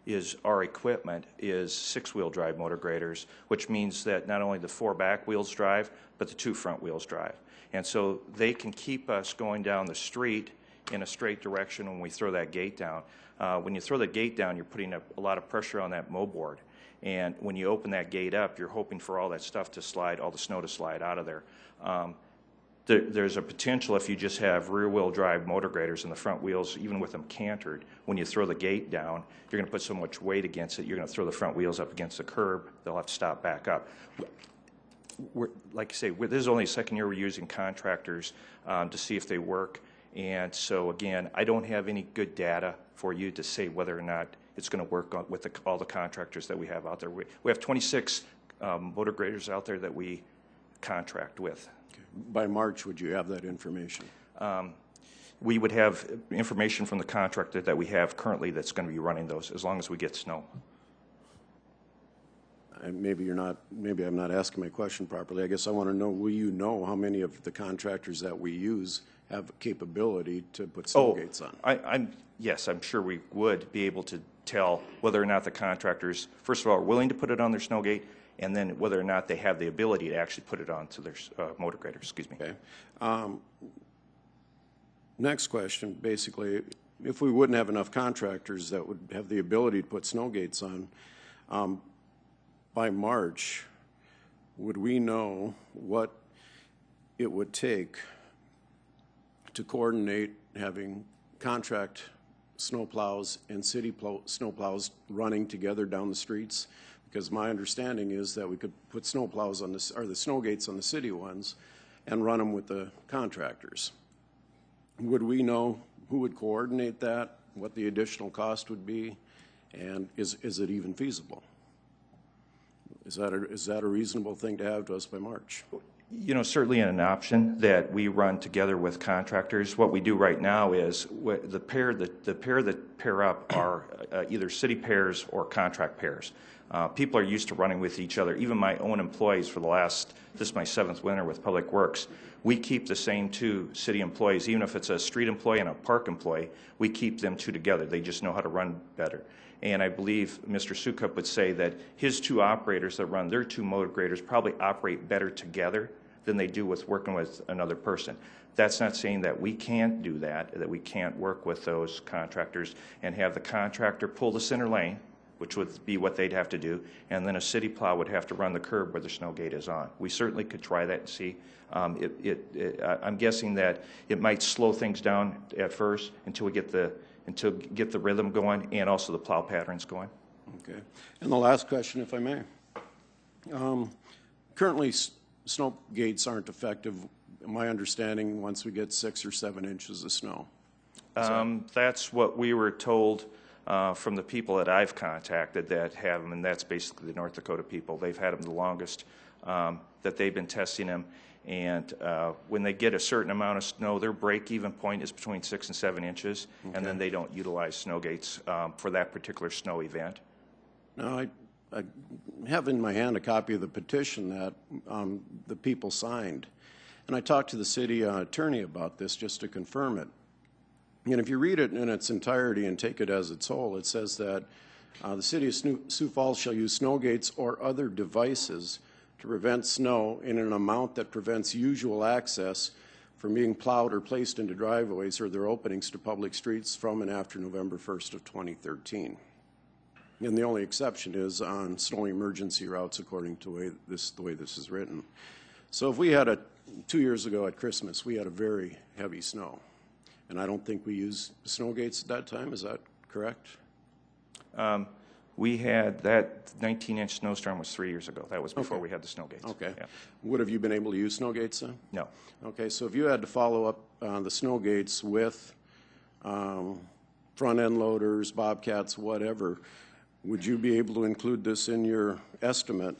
is our equipment is 6-wheel drive motor graders, which means that not only the 4 back wheels drive, but the 2 front wheels drive. And so they can keep us going down the street in a straight direction when we throw that gate down. When you throw the gate down, you're putting a lot of pressure on that mow board. And when you open that gate up, you're hoping for all that stuff to slide, all the snow to slide out of there. There's a potential, if you just have rear-wheel drive motor graders and the front wheels, even with them cantered, when you throw the gate down, you're going to put so much weight against it, you're going to throw the front wheels up against the curb, they'll have to stop back up. Like I say, this is only the second year we're using contractors to see if they work. And so, again, I don't have any good data for you to say whether or not it's going to work with all the contractors that we have out there. We have 26 motor graders out there that we contract with. By March, would you have that information? We would have information from the contractor that we have currently that's going to be running those, as long as we get snow. Maybe I'm not asking my question properly. I guess I want to know, will you know how many of the contractors that we use have capability to put snow gates on? Yes, I'm sure we would be able to tell whether or not the contractors, first of all, are willing to put it on their snow gate, and then whether or not they have the ability to actually put it onto their motor grader. Excuse me. Okay. Next question, basically, if we wouldn't have enough contractors that would have the ability to put snow gates on, by March, would we know what it would take to coordinate having contract snowplows and city snowplows running together down the streets? Because my understanding is that we could put snowplows on the snow gates on the city ones and run them with the contractors. Would we know who would coordinate that, what the additional cost would be, and is it even feasible? Is that a reasonable thing to have to us by March? You know, certainly an option that we run together with contractors. What we do right now is the pair that pair up are either city pairs or contract pairs. People are used to running with each other. Even my own employees for this is my 7th winter with Public Works. We keep the same 2 city employees, even if it's a street employee and a park employee, we keep them 2 together. They just know how to run better. And I believe Mr. Sukup would say that his 2 operators that run their 2 motor graders probably operate better together than they do with working with another person. That's not saying that we can't do that we can't work with those contractors and have the contractor pull the center lane, which would be what they'd have to do, and then a city plow would have to run the curb where the snow gate is on. We certainly could try that and see. I'm guessing that it might slow things down at first until get the rhythm going and also the plow patterns going. Okay. And the last question, if I may. Currently, snow gates aren't effective, my understanding, once we get 6 or 7 inches of snow. That's what we were told from the people that I've contacted that have them, and that's basically the North Dakota people. They've had them the longest that they've been testing them, and when they get a certain amount of snow, their break-even point is between 6 and 7 inches, Okay. and then they don't utilize snow gates for that particular snow event. Now, I have in my hand a copy of the petition that the people signed, and I talked to the city attorney about this just to confirm it. And if you read it in its entirety and take it as its whole, it says that the city of Sioux Falls shall use snow gates or other devices to prevent snow in an amount that prevents usual access from being plowed or placed into driveways or their openings to public streets from and after November 1st of 2013. And the only exception is on snow emergency routes according to the way this is written. So if we had 2 years ago at Christmas, we had a very heavy snow. And I don't think we used snow gates at that time. Is that correct? We had that 19-inch snowstorm was 3 years ago. That was before Okay. we had the snow gates. Okay. Yeah. Would have you been able to use snow gates then? No. Okay, so if you had to follow up the snow gates with front-end loaders, bobcats, whatever, would you be able to include this in your estimate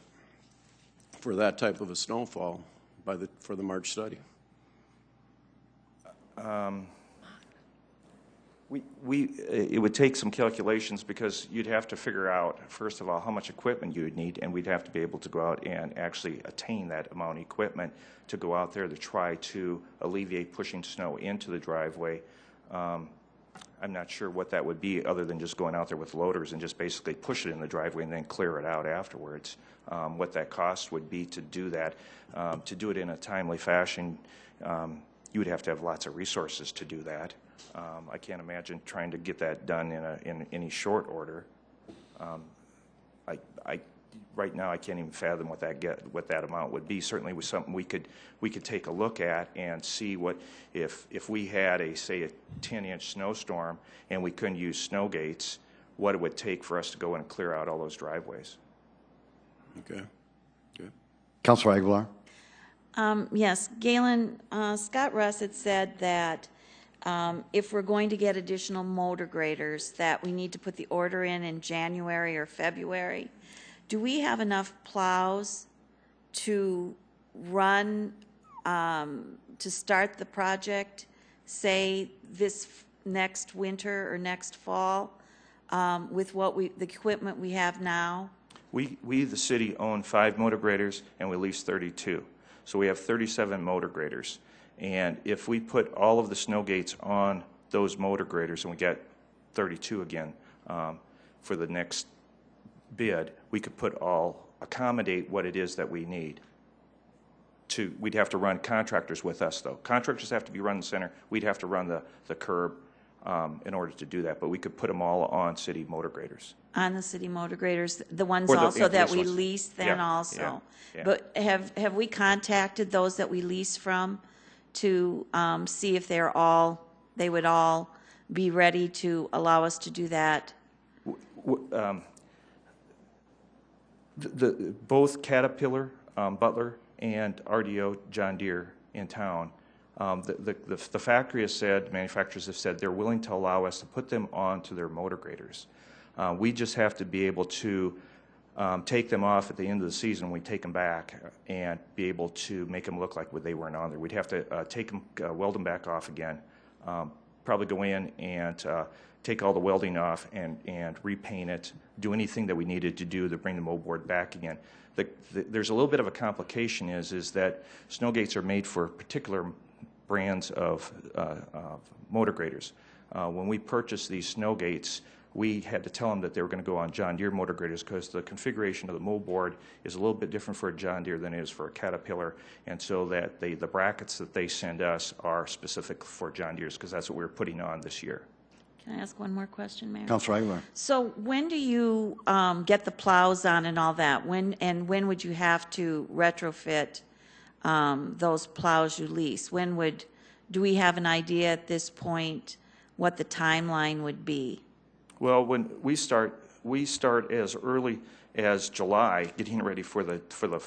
for that type of a snowfall for the March study? It would take some calculations because you'd have to figure out, first of all, how much equipment you would need, and we'd have to be able to go out and actually attain that amount of equipment to go out there to try to alleviate pushing snow into the driveway. I'm not sure what that would be other than just going out there with loaders and just basically push it in the driveway and then clear it out afterwards. What that cost would be to do that. To do it in a timely fashion, you would have to have lots of resources to do that. I can't imagine trying to get that done in any short order. Right now, I can't even fathom what that amount would be. Certainly, was something we could take a look at and see what if we had say a 10-inch snowstorm and we couldn't use snow gates, what it would take for us to go in and clear out all those driveways. Okay. Good. Councilor Aguilar. Yes, Galen, Scott Russ had said that if we're going to get additional motor graders, that we need to put the order in January or February. Do we have enough plows to run, to start the project, say this next winter or next fall, with the equipment we have now? We, the city, own 5 motor graders, and we lease 32. So we have 37 motor graders. And if we put all of the snow gates on those motor graders, and we get 32 again for the next bid, we could accommodate what it is that we need. We'd have to run contractors with us, though. Contractors have to be run the center. We'd have to run the curb in order to do that. But we could put them all on city motor graders. On the city motor graders, the ones Or the also that we ones. lease then Yeah, also. yeah. But have we contacted those that we lease from to see if they would all be ready to allow us to do that? Both Caterpillar, Butler, and RDO John Deere in town, the factory has said, manufacturers have said they're willing to allow us to put them onto their motor graders. We just have to be able to take them off at the end of the season when we take them back and be able to make them look like they weren't on there. We'd have to take them, weld them back off again, probably go in and take all the welding off and repaint it, do anything that we needed to do to bring the moldboard back again. There's a little bit of a complication is that snow gates are made for particular brands of motor graders. When we purchased these snow gates, we had to tell them that they were going to go on John Deere motor graders because the configuration of the moldboard is a little bit different for a John Deere than it is for a Caterpillar, and so that the brackets that they send us are specific for John Deere's because that's what we're putting on this year. Can I ask one more question, Mayor? Councilor Aguilar. So when do you get the plows on and all that? When would you have to retrofit those plows you lease? Do we have an idea at this point what the timeline would be? Well, when we start as early as July, getting ready for the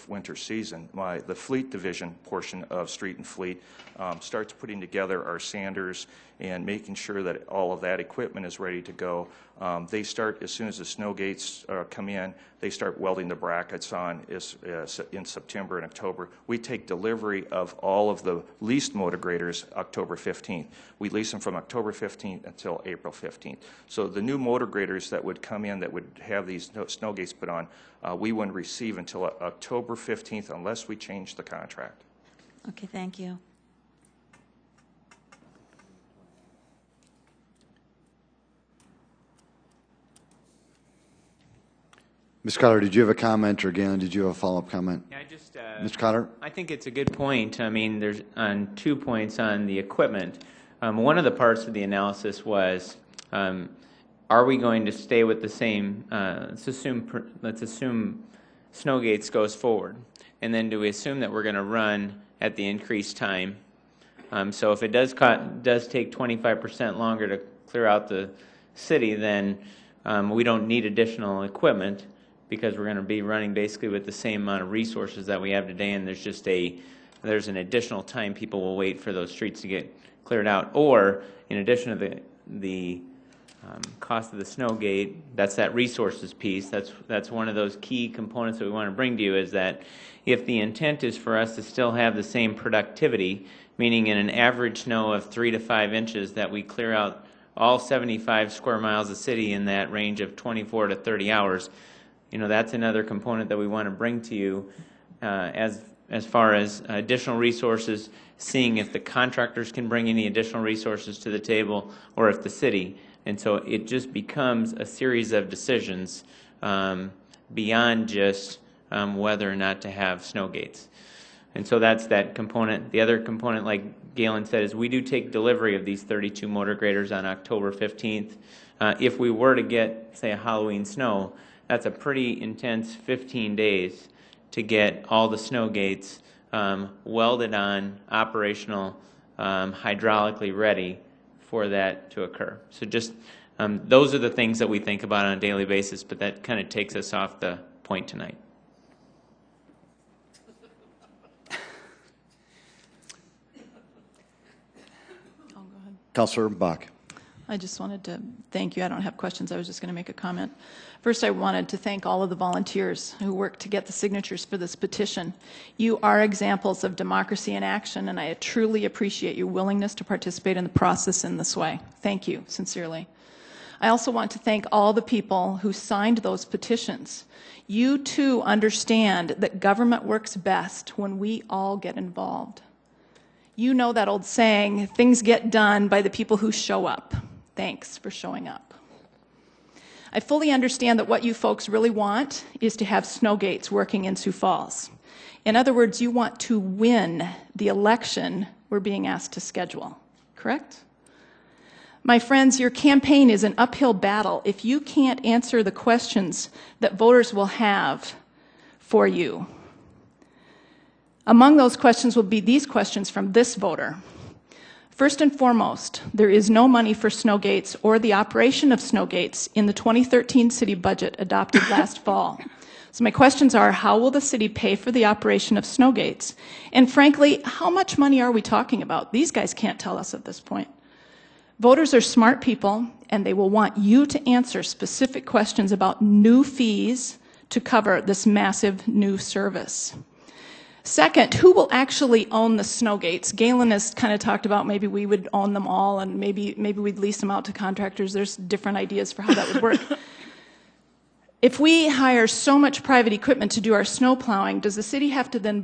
winter season, the fleet division portion of Street and Fleet starts putting together our sanders and making sure that all of that equipment is ready to go. They start, as soon as the snow gates come in, they start welding the brackets on in September and October. We take delivery of all of the leased motor graders October 15th. We lease them from October 15th until April 15th. So the new motor graders that would come in that would have these snow gates put on, we wouldn't receive until October 15th unless we change the contract. Okay, thank you. Ms. Cotter, did you have a comment, or Galen, did you have a follow-up comment? Yeah, I just, Mr. Cotter? I think it's a good point. I mean, there's on 2 points on the equipment. One of the parts of the analysis was, are we going to stay with the same, let's assume Snowgates goes forward, and then do we assume that we're going to run at the increased time? So if it does take 25% longer to clear out the city, then we don't need additional equipment, because we're going to be running basically with the same amount of resources that we have today, and there's an additional time people will wait for those streets to get cleared out. Or in addition to the cost of the snow gate, that's that resources piece. That's one of those key components that we want to bring to you, is that if the intent is for us to still have the same productivity, meaning in an average snow of 3 to 5 inches, that we clear out all 75 square miles of city in that range of 24 to 30 hours, that's another component that we want to bring to you as far as additional resources, seeing if the contractors can bring any additional resources to the table, or if the city. And so it just becomes a series of decisions beyond just whether or not to have snow gates. And so that's that component. The other component, like Galen said, is we do take delivery of these 32 motor graders on October 15th. If we were to get, say, a Halloween snow, that's a pretty intense 15 days to get all the snow gates welded on, operational, hydraulically ready for that to occur. So just those are the things that we think about on a daily basis, but that kind of takes us off the point tonight. Councilor Bach. I just wanted to thank you. I don't have questions. I was just going to make a comment. First, I wanted to thank all of the volunteers who worked to get the signatures for this petition. You are examples of democracy in action, and I truly appreciate your willingness to participate in the process in this way. Thank you, sincerely. I also want to thank all the people who signed those petitions. You, too, understand that government works best when we all get involved. You know that old saying, things get done by the people who show up. Thanks for showing up. I fully understand that what you folks really want is to have snow gates working in Sioux Falls. In other words, you want to win the election we're being asked to schedule, correct? My friends, your campaign is an uphill battle if you can't answer the questions that voters will have for you. Among those questions will be these questions from this voter. First and foremost, there is no money for snow gates or the operation of snow gates in the 2013 city budget adopted last fall. So my questions are, how will the city pay for the operation of snow gates? And frankly, how much money are we talking about? These guys can't tell us at this point. Voters are smart people, and they will want you to answer specific questions about new fees to cover this massive new service. Second, who will actually own the snow gates? Galen has kind of talked about maybe we would own them all, and maybe we'd lease them out to contractors. There's different ideas for how that would work. If we hire so much private equipment to do our snow plowing, does the city have to then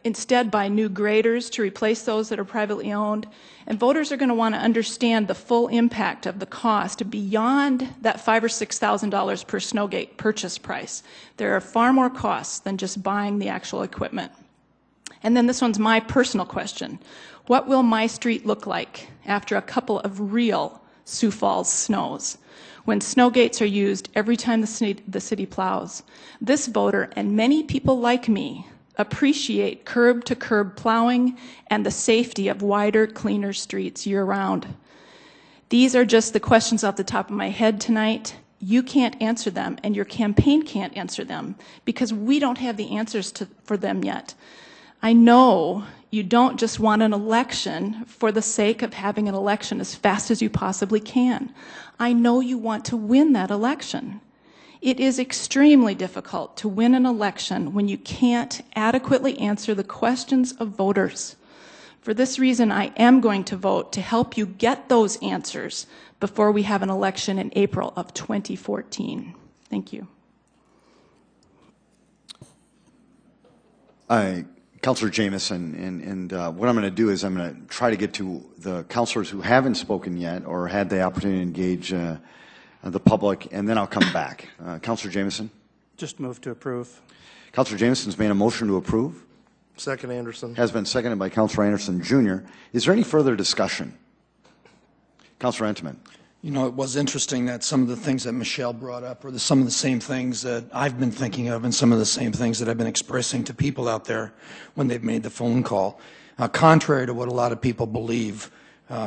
instead buy new graders to replace those that are privately owned? And voters are going to want to understand the full impact of the cost beyond that $5,000 or $6,000 per snow gate purchase price. There are far more costs than just buying the actual equipment. And then this one's my personal question. What will my street look like after a couple of real Sioux Falls snows, when snow gates are used every time the city plows? This voter, and many people like me, appreciate curb-to-curb plowing and the safety of wider, cleaner streets year-round. These are just the questions off the top of my head tonight. you can't answer them and your campaign can't answer them because we don't have the answers for them yet. I know you don't just want an election for the sake of having an election as fast as you possibly can. I know you want to win that election. It is extremely difficult to win an election when you can't adequately answer the questions of voters. For this reason, I am going to vote to help you get those answers before we have an election in April of 2014. Thank you. Councilor Jamieson, and what I'm going to do is I'm going to try to get to the councilors who haven't spoken yet or had the opportunity to engage the public, and then I'll come back. Councilor Jamieson? Just move to approve. Councilor Jamieson's made a motion to approve. Second, Anderson. Has been seconded by Councilor Anderson Jr. Is there any further discussion? Councilor Entman. You know, it was interesting that some of the things that Michelle brought up are some of the same things that I've been thinking of and some of the same things that I've been expressing to people out there when they've made the phone call. Contrary to what a lot of people believe,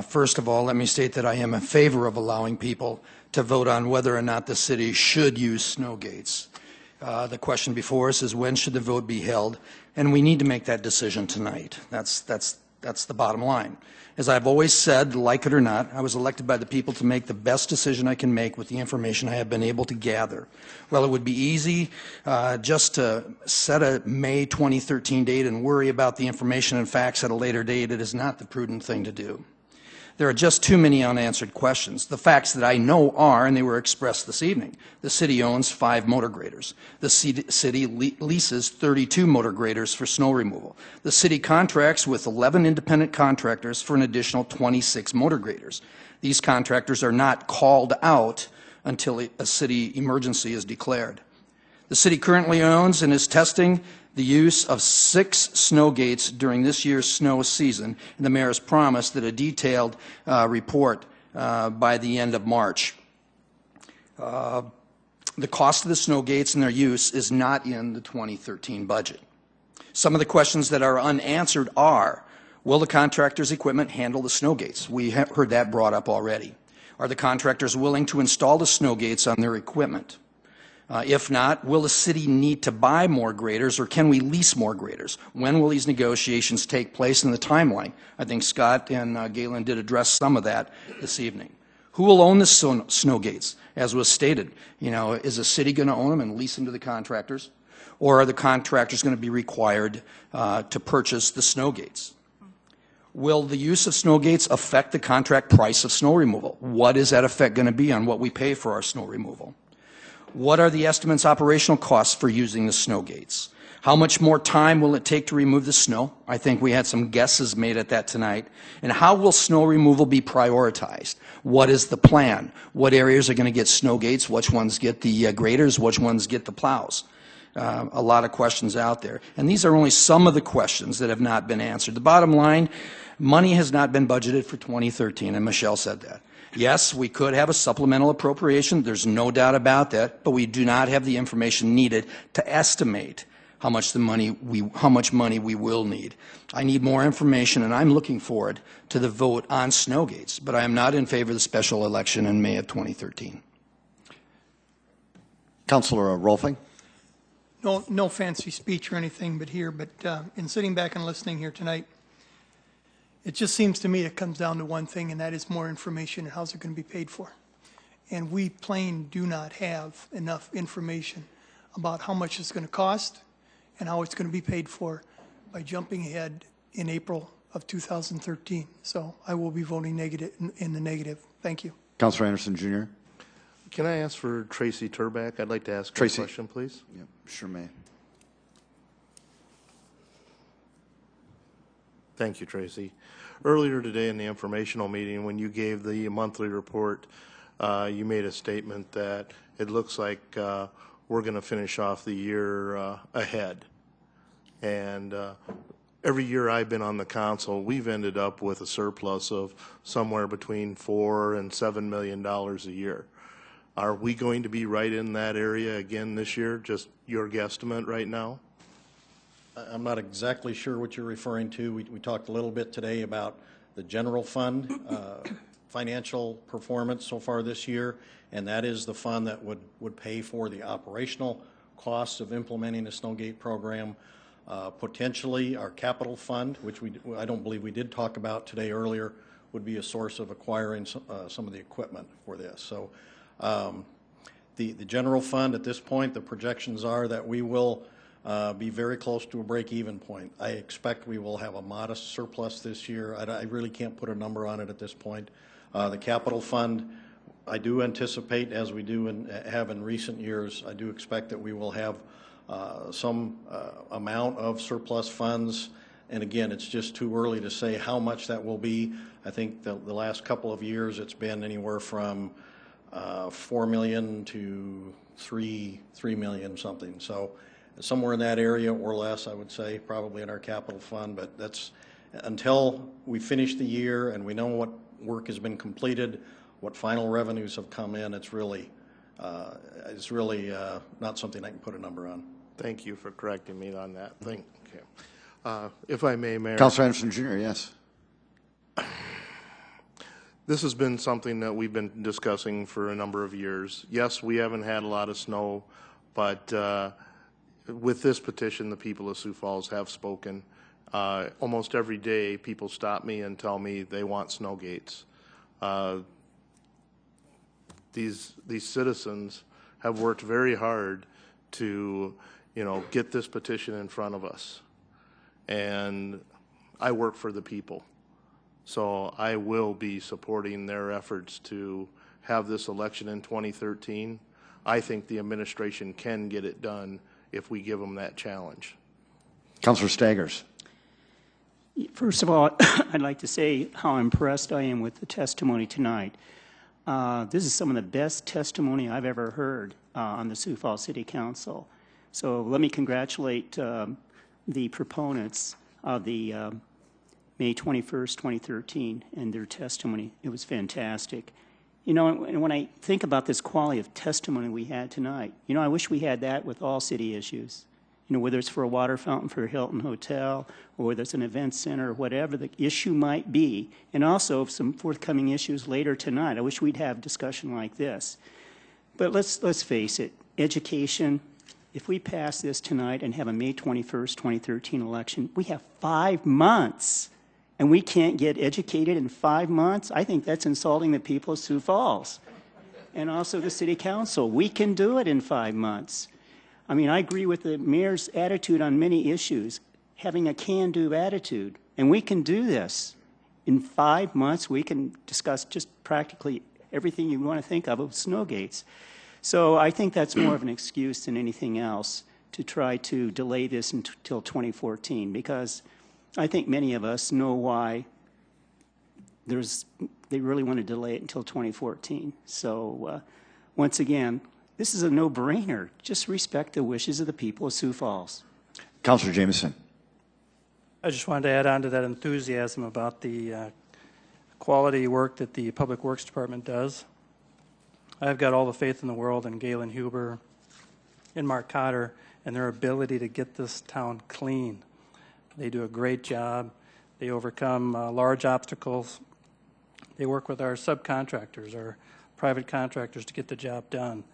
first of all, let me state that I am in favor of allowing people to vote on whether or not the city should use snow gates. The question before us is when should the vote be held, and we need to make that decision tonight. That's the bottom line. As I've always said, like it or not, I was elected by the people to make the best decision I can make with the information I have been able to gather. Well, it would be easy just to set a May 2013 date and worry about the information and facts at a later date. It is not the prudent thing to do. There are just too many unanswered questions. The facts that I know are, and they were expressed this evening, the city owns 5 motor graders. The city leases 32 motor graders for snow removal. The city contracts with 11 independent contractors for an additional 26 motor graders. These contractors are not called out until a city emergency is declared. The city currently owns and is testing the use of 6 snow gates during this year's snow season, and the mayor has promised that a detailed report by the end of March. The cost of the snow gates and their use is not in the 2013 budget. Some of the questions that are unanswered are, will the contractor's equipment handle the snow gates? We have heard that brought up already. Are the contractors willing to install the snow gates on their equipment? If not, will the city need to buy more graders, or can we lease more graders? When will these negotiations take place in the timeline? I think Scott and Galen did address some of that this evening. Who will own the snow gates? As was stated, you know, is the city going to own them and lease them to the contractors? Or are the contractors going to be required to purchase the snow gates? Will the use of snow gates affect the contract price of snow removal? What is that effect going to be on what we pay for our snow removal? What are the estimates operational costs for using the snow gates? How much more time will it take to remove the snow? I think we had some guesses made at that tonight. And how will snow removal be prioritized? What is the plan? What areas are going to get snow gates? Which ones get the graders? Which ones get the plows? A lot of questions out there. And these are only some of the questions that have not been answered. The bottom line, money has not been budgeted for 2013, and Michelle said that. Yes, we could have a supplemental appropriation. There's no doubt about that, but we do not have the information needed to estimate how much money we will need. I need more information, and I'm looking forward to the vote on snow gates, but I am not in favor of the special election in May of 2013. Councilor Rolfing. No fancy speech or anything but in sitting back and listening here tonight, it just seems to me it comes down to one thing, and that is more information and how's it going to be paid for. And we plain do not have enough information about how much it's going to cost and how it's going to be paid for by jumping ahead in April of 2013. So I will be voting negative in the negative. Thank you. Councilor Anderson Jr. Can I ask for Tracy Turback? I'd like to ask Tracy. a question, please. Yep, sure may. Thank you, Tracy. Earlier today in the informational meeting, when you gave the monthly report, you made a statement that it looks like we're going to finish off the year ahead. And every year I've been on the council, we've ended up with a surplus of somewhere between $4 and $7 million a year. Are we going to be right in that area again this year? Just your guesstimate right now? I'm not exactly sure what you're referring to. We talked a little bit today about the general fund, financial performance so far this year, and that is the fund that would pay for the operational costs of implementing the Snowgate program. Potentially, our capital fund, which I don't believe we did talk about today earlier, would be a source of acquiring some of the equipment for this. So the general fund at this point, the projections are that we will be very close to a break-even point. I expect we will have a modest surplus this year. I really can't put a number on it at this point. The capital fund, I do anticipate, as we have in recent years, I do expect that we will have some amount of surplus funds. And again, it's just too early to say how much that will be. I think the last couple of years it's been anywhere from $4 million to $3 million something. So somewhere in that area or less, I would say, probably in our capital fund. But that's until we finish the year and we know what work has been completed, what final revenues have come in. It's really not something I can put a number on. Thank you for correcting me on that thing. Okay. If I may, Mayor. Councilor Anderson Jr., yes. This has been something that we've been discussing for a number of years. Yes, we haven't had a lot of snow, but with this petition, the people of Sioux Falls have spoken. Almost every day, people stop me and tell me they want snow gates. These citizens have worked very hard to, get this petition in front of us. And I work for the people. So I will be supporting their efforts to have this election in 2013. I think the administration can get it done if we give them that challenge. Councilor Staggers. First of all, I'd like to say how impressed I am with the testimony tonight. This is some of the best testimony I've ever heard on the Sioux Falls City Council. So let me congratulate the proponents of the May 21st, 2013, and their testimony. It was fantastic. And when I think about this quality of testimony we had tonight, I wish we had that with all city issues. Whether it's for a water fountain for a Hilton Hotel, or whether it's an event center, or whatever the issue might be, and also some forthcoming issues later tonight. I wish we'd have discussion like this. But let's face it, education, if we pass this tonight and have a May 21st, 2013 election, we have 5 months, and we can't get educated in 5 months. I think that's insulting the people of Sioux Falls and also the City Council. We can do it in 5 months. I mean, I agree with the mayor's attitude on many issues, having a can-do attitude, and we can do this. In 5 months, we can discuss just practically everything you want to think of snow gates. So I think that's more of an excuse than anything else to try to delay this until 2014, because I think many of us know why they really want to delay it until 2014. So once again, this is a no-brainer. Just respect the wishes of the people of Sioux Falls. Councilor Jameson. I just wanted to add on to that enthusiasm about the quality work that the Public Works Department does. I've got all the faith in the world in Galen Huber and Mark Cotter and their ability to get this town clean. They do a great job. They overcome large obstacles. They work with our subcontractors, our private contractors, to get the job done.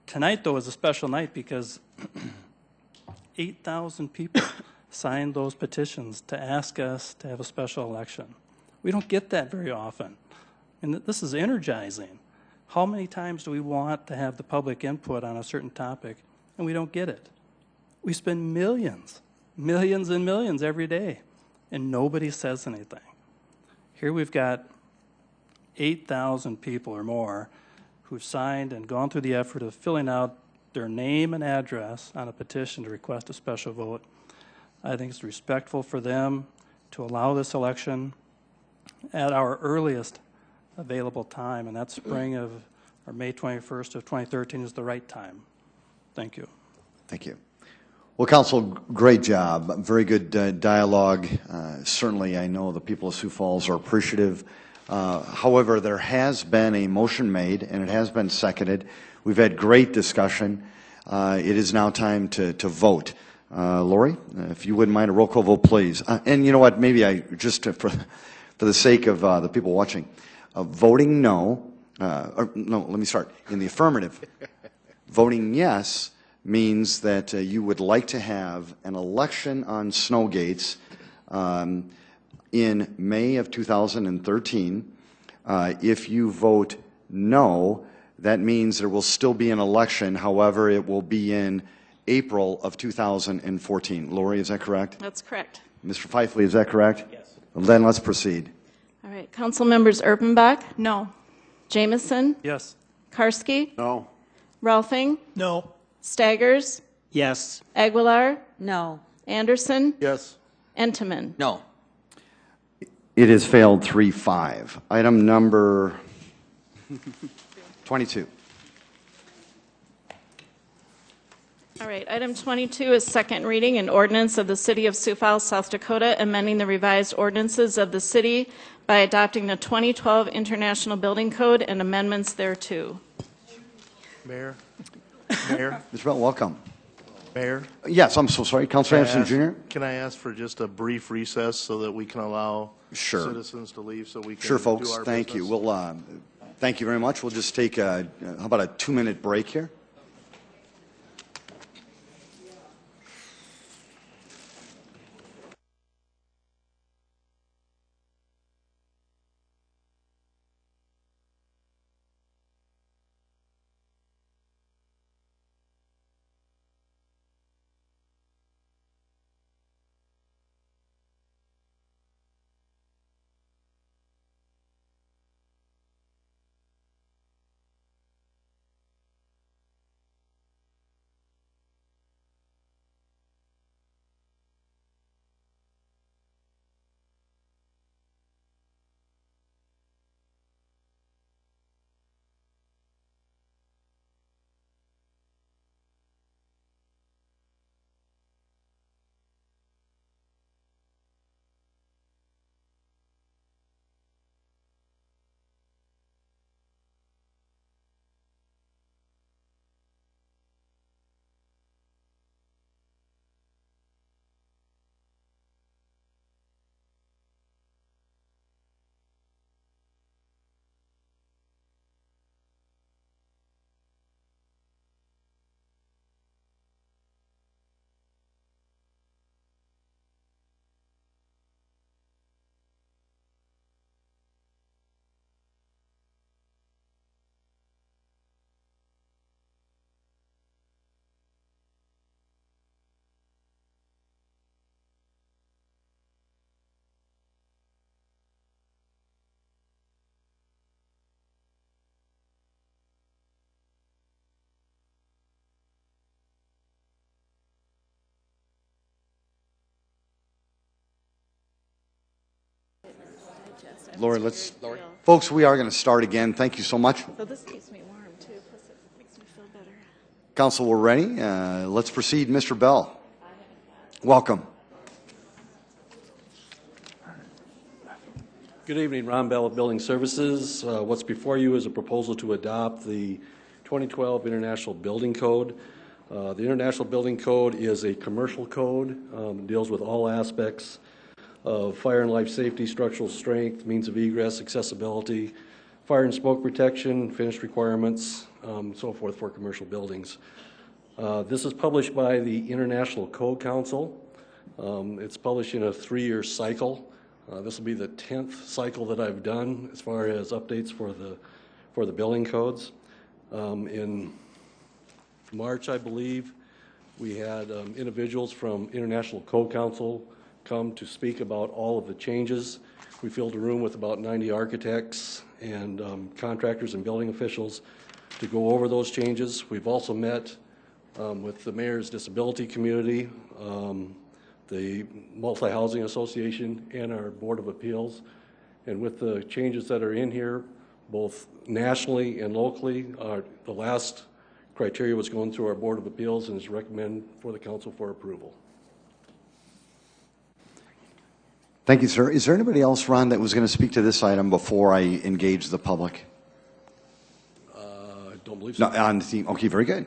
Tonight, though, is a special night because 8,000 people signed those petitions to ask us to have a special election. We don't get that very often, and this is energizing. How many times do we want to have the public input on a certain topic, and we don't get it? We spend millions and millions every day, and nobody says anything. Here we've got 8,000 people or more who've signed and gone through the effort of filling out their name and address on a petition to request a special vote. I think it's respectful for them to allow this election at our earliest available time, and that spring of or May 21st of 2013 is the right time. Thank you. Thank you. Well, Council, great job. Very good dialogue. Certainly, I know the people of Sioux Falls are appreciative. However, there has been a motion made, and it has been seconded. We've had great discussion. It is now time to vote. Lori, if you wouldn't mind a roll call vote, please. And you know what? Maybe I just for for the sake of the people watching, voting no, or no, let me start. In the affirmative, voting yes means that you would like to have an election on snowgates in May of 2013. If you vote no, that means there will still be an election. However, it will be in April of 2014. Lori, is that correct? That's correct. Mr. Fifley, is that correct? Yes. Well, then let's proceed. All right. Council members Erpenbach? No. Jamison? Yes. Karski? No. Ralphing? No. Staggers? Yes. Aguilar? No. Anderson? Yes. Entenmann? No. It has failed 3-5. Item number 22. All right, item 22 is second reading, an ordinance of the City of Sioux Falls, South Dakota, amending the revised ordinances of the city by adopting the 2012 International Building Code and amendments thereto. Mayor? Mr. Bell, welcome. Mayor? Yes, I'm so sorry. Councilor Anderson Jr.? Can I ask for just a brief recess so that we can allow citizens to leave so we can Sure, folks. do our Thank business? you. We'll, thank you very much. We'll just take, how about a 2-minute break here? Lori, folks, we are going to start again. Thank you so much. So this keeps me warm, too, plus it makes me feel better. Council, we're ready. Let's proceed. Mr. Bell, welcome. Good evening, Ron Bell of Building Services. What's before you is a proposal to adopt the 2012 International Building Code. The International Building Code is a commercial code. It deals with all aspects of fire and life safety, structural strength, means of egress, accessibility, fire and smoke protection, finished requirements, so forth for commercial buildings. This is published by the International Code Council. It's published in a 3-year cycle. This will be the 10th cycle that I've done as far as updates for the building codes. In March, I believe, we had individuals from International Code Council come to speak about all of the changes. We filled a room with about 90 architects and contractors and building officials to go over those changes. We've also met with the mayor's disability community, the Multi-Housing Association, and our Board of Appeals. And with the changes that are in here, both nationally and locally, the last criteria was going through our Board of Appeals and is recommended for the council for approval. Thank you, sir. Is there anybody else, Ron, that was going to speak to this item before I engage the public? I don't believe so. No, on the theme. Okay, very good.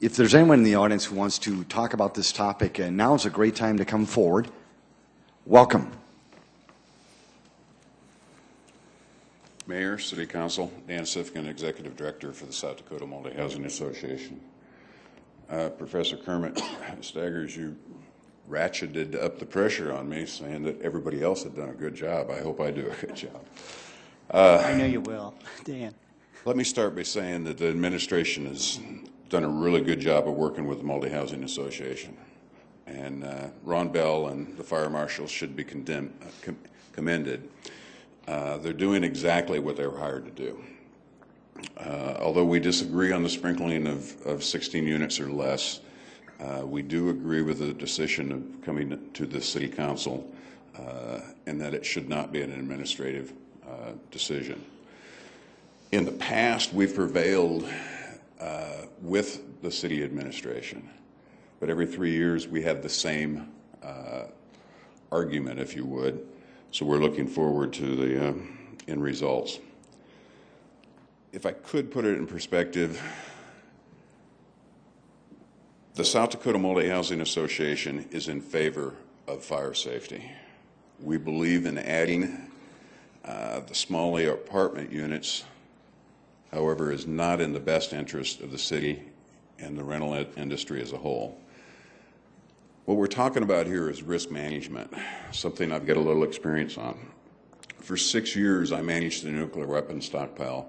If there's anyone in the audience who wants to talk about this topic, now is a great time to come forward. Welcome. Mayor, City Council, Dan Sifkin, Executive Director for the South Dakota Multi-Housing Association. Professor Kermit Staggers, you ratcheted up the pressure on me, saying that everybody else had done a good job. I hope I do a good job. I know you will, Dan. Let me start by saying that the administration has done a really good job of working with the Multi-Housing Association. And Ron Bell and the fire marshals should be commended. They're doing exactly what they were hired to do. Although we disagree on the sprinkling of 16 units or less, we do agree with the decision of coming to the City Council and that it should not be an administrative decision. In the past, we've prevailed with the city administration, but every 3 years we have the same argument, if you would. So we're looking forward to the end results. If I could put it in perspective, the South Dakota Multi-Housing Association is in favor of fire safety. We believe in adding the small apartment units, however, is not in the best interest of the city and the rental industry as a whole. What we're talking about here is risk management, something I've got a little experience on. For 6 years, I managed the nuclear weapons stockpile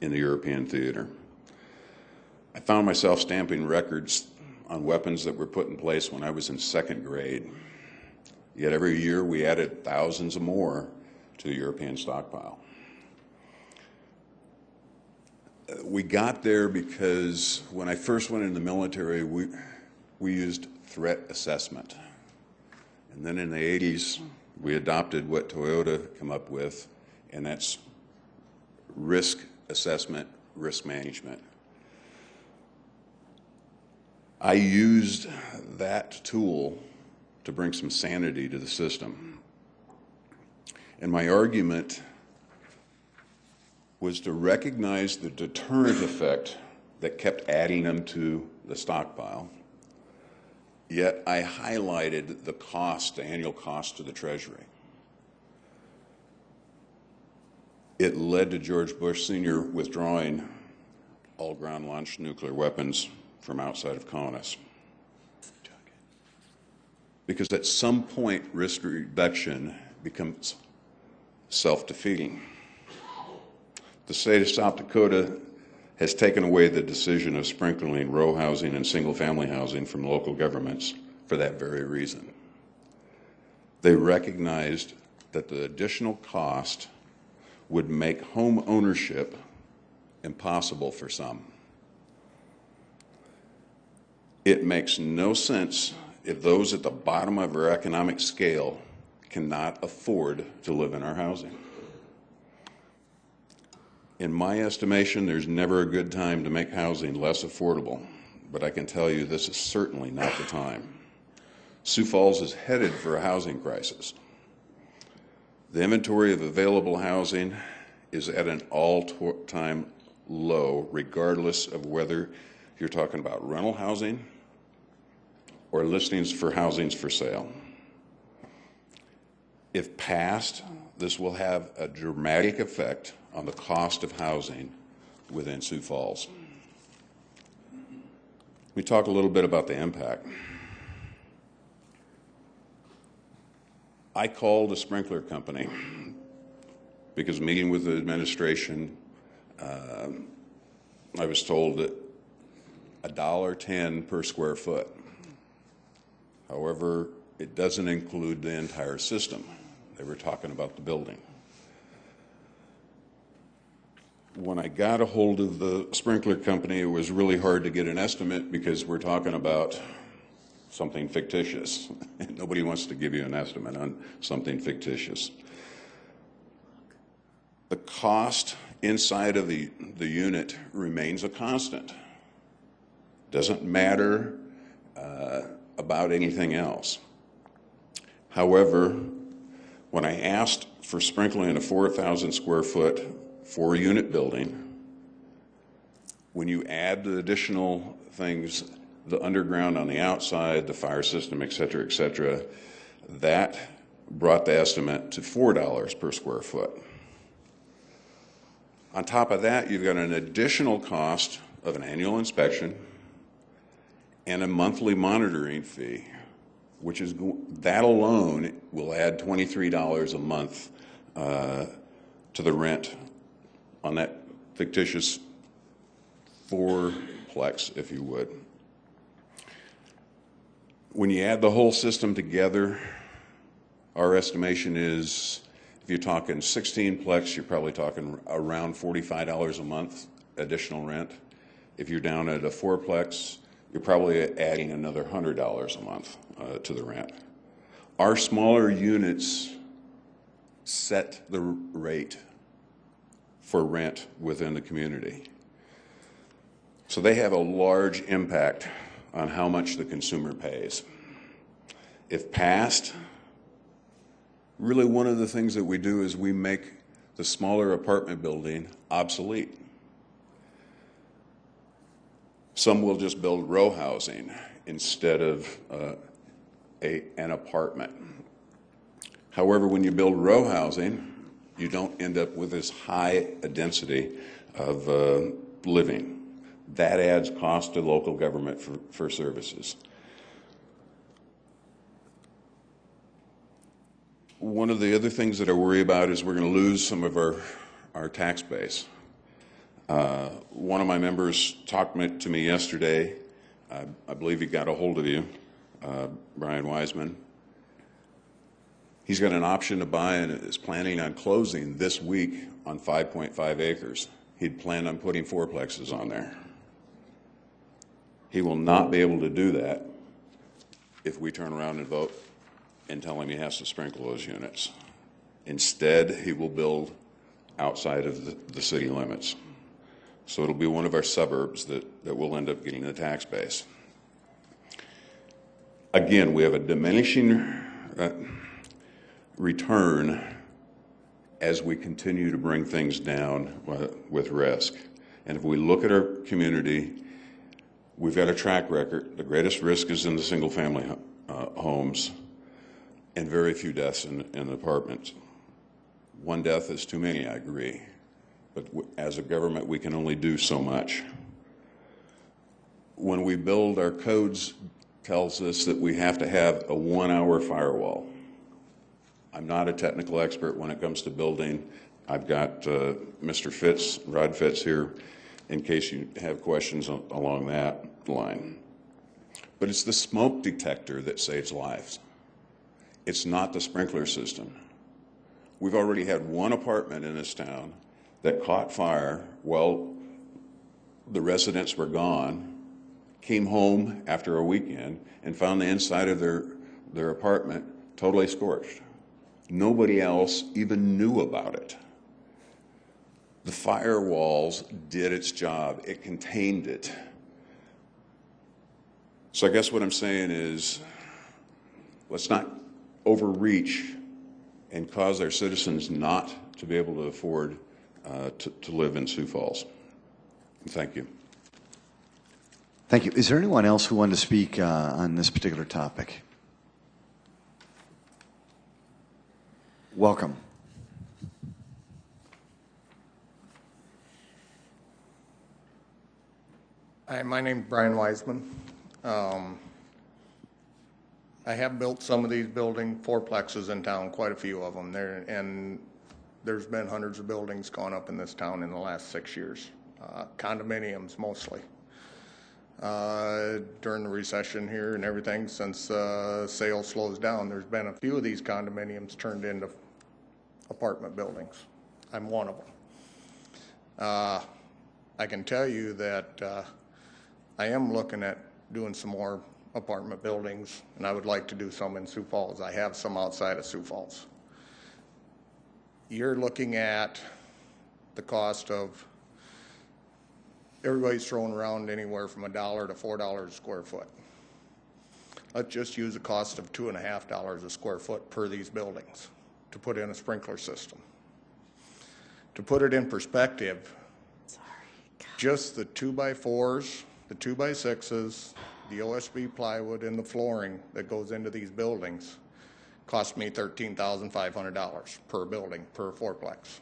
in the European theater. I found myself stamping records on weapons that were put in place when I was in 2nd grade. Yet every year we added thousands of more to the European stockpile. We got there because when I first went in the military, we used threat assessment. And then in the 80s, we adopted what Toyota came up with, and that's risk assessment, risk management. I used that tool to bring some sanity to the system. And my argument was to recognize the deterrent effect that kept adding them to the stockpile. Yet I highlighted the cost, the annual cost to the Treasury. It led to George Bush Sr. withdrawing all ground-launched nuclear weapons from outside of colonists. Because at some point, risk reduction becomes self-defeating. The state of South Dakota has taken away the decision of sprinkling row housing and single-family housing from local governments for that very reason. They recognized that the additional cost would make home ownership impossible for some. It makes no sense if those at the bottom of our economic scale cannot afford to live in our housing. In my estimation, there's never a good time to make housing less affordable, but I can tell you this is certainly not the time. Sioux Falls is headed for a housing crisis. The inventory of available housing is at an all-time low, regardless of whether you're talking about rental housing or listings for housings for sale. If passed, this will have a dramatic effect on the cost of housing within Sioux Falls. We talk a little bit about the impact. I called a sprinkler company because meeting with the administration, I was told that $1.10 per square foot. However, it doesn't include the entire system. They were talking about the building. When I got a hold of the sprinkler company, it was really hard to get an estimate because we're talking about something fictitious. Nobody wants to give you an estimate on something fictitious. The cost inside of the unit remains a constant. Doesn't matter about anything else. However, when I asked for sprinkling a 4,000 square foot 4-unit building, when you add the additional things, the underground on the outside, the fire system, et cetera, that brought the estimate to $4 per square foot. On top of that, you've got an additional cost of an annual inspection and a monthly monitoring fee, which is, that alone will add $23 a month to the rent on that fictitious fourplex, if you would. When you add the whole system together, our estimation is, if you're talking 16plex, you're probably talking around $45 a month additional rent. If you're down at a fourplex, you're probably adding another $100 a month to the rent. Our smaller units set the rate for rent within the community. So they have a large impact on how much the consumer pays. If passed, really one of the things that we do is we make the smaller apartment building obsolete. Some will just build row housing instead of an apartment. However, when you build row housing, you don't end up with this high a density of living. That adds cost to local government for services. One of the other things that I worry about is we're going to lose some of our tax base. One of my members talked to me yesterday. I believe he got a hold of you, Brian Wiseman. He's got an option to buy and is planning on closing this week on 5.5 acres. He'd planned on putting fourplexes on there. He will not be able to do that if we turn around and vote and tell him he has to sprinkle those units. Instead, he will build outside of the city limits. So it'll be one of our suburbs that will end up getting the tax base. Again, we have a diminishing return as we continue to bring things down with risk. And if we look at our community, we've got a track record. The greatest risk is in the single-family homes and very few deaths in apartments. One death is too many, I agree. But as a government, we can only do so much. When we build, our codes tells us that we have to have a 1-hour firewall. I'm not a technical expert when it comes to building. I've got Mr. Fitz, Rod Fitz here, in case you have questions along that line. But it's the smoke detector that saves lives. It's not the sprinkler system. We've already had one apartment in this town that caught fire while the residents were gone, came home after a weekend, and found the inside of their apartment totally scorched. Nobody else even knew about it. The firewalls did its job. It contained it. So I guess what I'm saying is, let's not overreach and cause our citizens not to be able to afford to live in Sioux Falls. Thank you. Thank you. Is there anyone else who wanted to speak on this particular topic? Welcome. Hi, my name's Brian Wiseman. I have built some of these building fourplexes in town, quite a few of them there, and there's been hundreds of buildings gone up in this town in the last 6 years, condominiums mostly. During the recession here and everything, since sales slows down, there's been a few of these condominiums turned into apartment buildings. I'm one of them. I can tell you that I am looking at doing some more apartment buildings, and I would like to do some in Sioux Falls. I have some outside of Sioux Falls. You're looking at the cost of, everybody's throwing around anywhere from $1 to $4 a square foot. Let's just use a cost of $2.50 a square foot per these buildings to put in a sprinkler system. To put it in perspective, just the 2x4s, the 2x6s, the OSB plywood, and the flooring that goes into these buildings cost me $13,500 per building, per fourplex.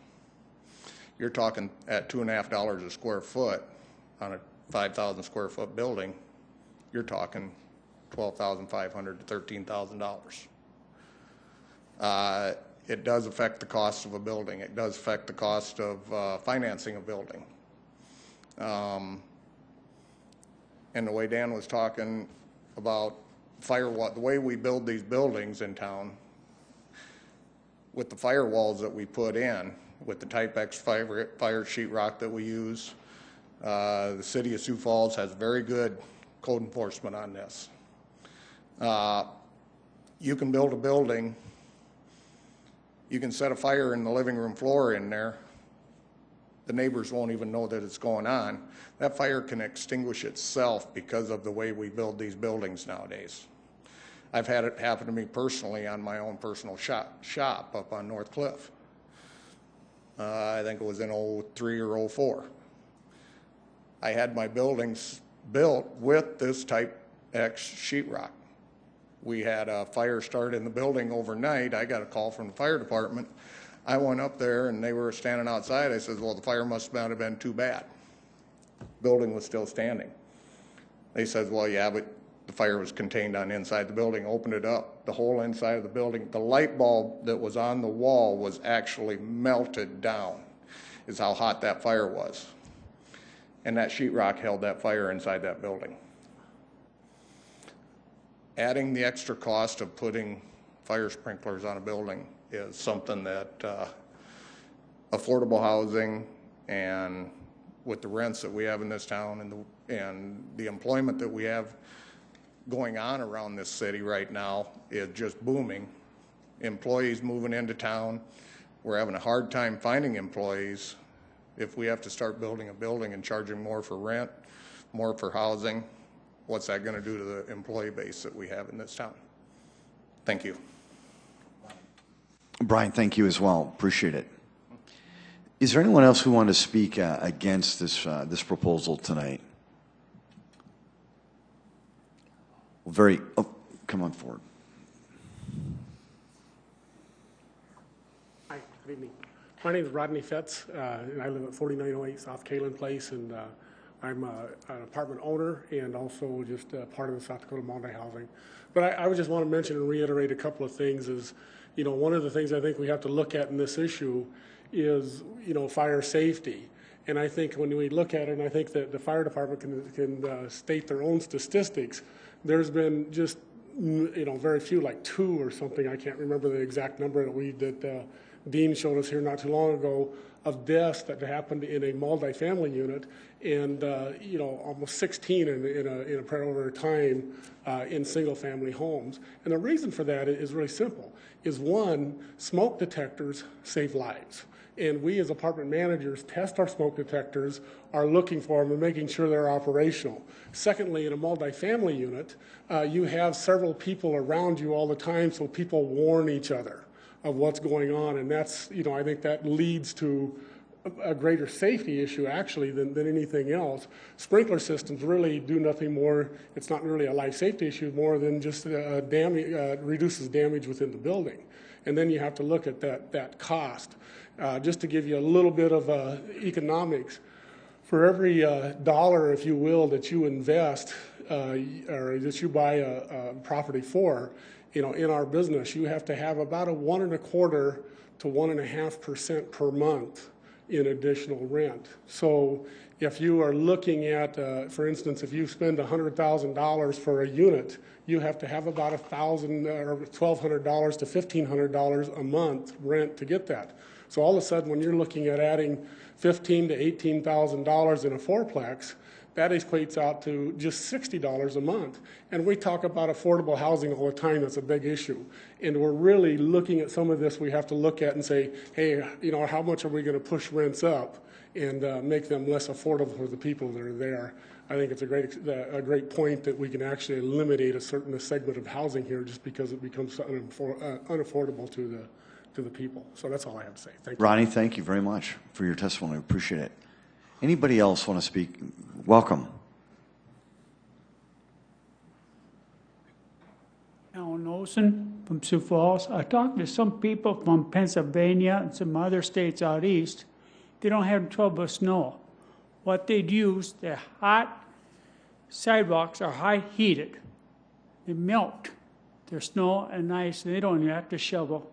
you're talking at $2.50 a square foot on a 5,000 square foot building, you're talking $12,500 to $13,000. It does affect the cost of a building. It does affect the cost of financing a building. And the way Dan was talking about the way we build these buildings in town, with the firewalls that we put in, with the Type X fire sheetrock that we use, the City of Sioux Falls has very good code enforcement on this. You can build a building, you can set a fire in the living room floor in there, the neighbors won't even know that it's going on. That fire can extinguish itself because of the way we build these buildings nowadays. I've had it happen to me personally on my own personal shop up on North Cliff. I think it was in 03 or 04. I had my buildings built with this Type X sheetrock. We had a fire start in the building overnight. I got a call from the fire department. I went up there and they were standing outside. I said, well, the fire must not have been too bad. Building was still standing. They said, well, yeah, but the fire was contained on inside the building. Opened it up, the whole inside of the building. The light bulb that was on the wall was actually melted down, is how hot that fire was. And that sheetrock held that fire inside that building. Adding the extra cost of putting fire sprinklers on a building is something that affordable housing, and with the rents that we have in this town and the employment that we have going on around this city right now is just booming. Employees moving into town. We're having a hard time finding employees. If we have to start building a building and charging more for rent, more for housing, what's that going to do to the employee base that we have in this town? Thank you. Brian, thank you as well. Appreciate it. Is there anyone else who wanted to speak against this proposal tonight? Come on forward. Hi, good evening. My name is Rodney Fetz, and I live at 4908 South Kalen Place, and I'm an apartment owner and also just part of the South Dakota multi-housing. But I would just want to mention and reiterate a couple of things is, you know, one of the things I think we have to look at in this issue is, you know, fire safety. And I think when we look at it, and I think that the fire department can state their own statistics, there's been just, you know, very few, like 2 or something, I can't remember the exact number that Dean showed us here not too long ago, of deaths that happened in a multifamily unit, and you know, almost 16 in a period of time in single-family homes. And the reason for that is really simple: is one, smoke detectors save lives, and we as apartment managers test our smoke detectors, are looking for them and making sure they're operational. Secondly, in a multifamily unit, you have several people around you all the time, so people warn each other of what's going on, and that's, you know, I think that leads to a greater safety issue actually than anything else. Sprinkler systems really do nothing more, it's not really a life safety issue, more than just reduces damage within the building. And then you have to look at that cost. Just to give you a little bit of economics, for every dollar, if you will, that you invest or that you buy a property for, you know, in our business, you have to have about a 1.25% to 1.5% per month in additional rent. So if you are looking at, for instance, if you spend $100,000 for a unit, you have to have about $1,000 or $1,200 to $1,500 a month rent to get that. So all of a sudden, when you're looking at adding $15,000 to $18,000 in a fourplex, that equates out to just $60 a month. And we talk about affordable housing all the time. That's a big issue. And we're really looking at some of this we have to look at and say, hey, you know, how much are we going to push rents up and make them less affordable for the people that are there? I think it's a great point that we can actually eliminate a certain segment of housing here just because it becomes unaffordable to the people. So that's all I have to say. Thank you. Ronnie, thank you very much for your testimony. Appreciate it. Anybody else want to speak? Welcome. Alan Olson from Sioux Falls. I talked to some people from Pennsylvania and some other states out east, they don't have trouble with snow. What they'd use, the hot sidewalks are high heated. They melt their snow and ice, and they don't even have to shovel.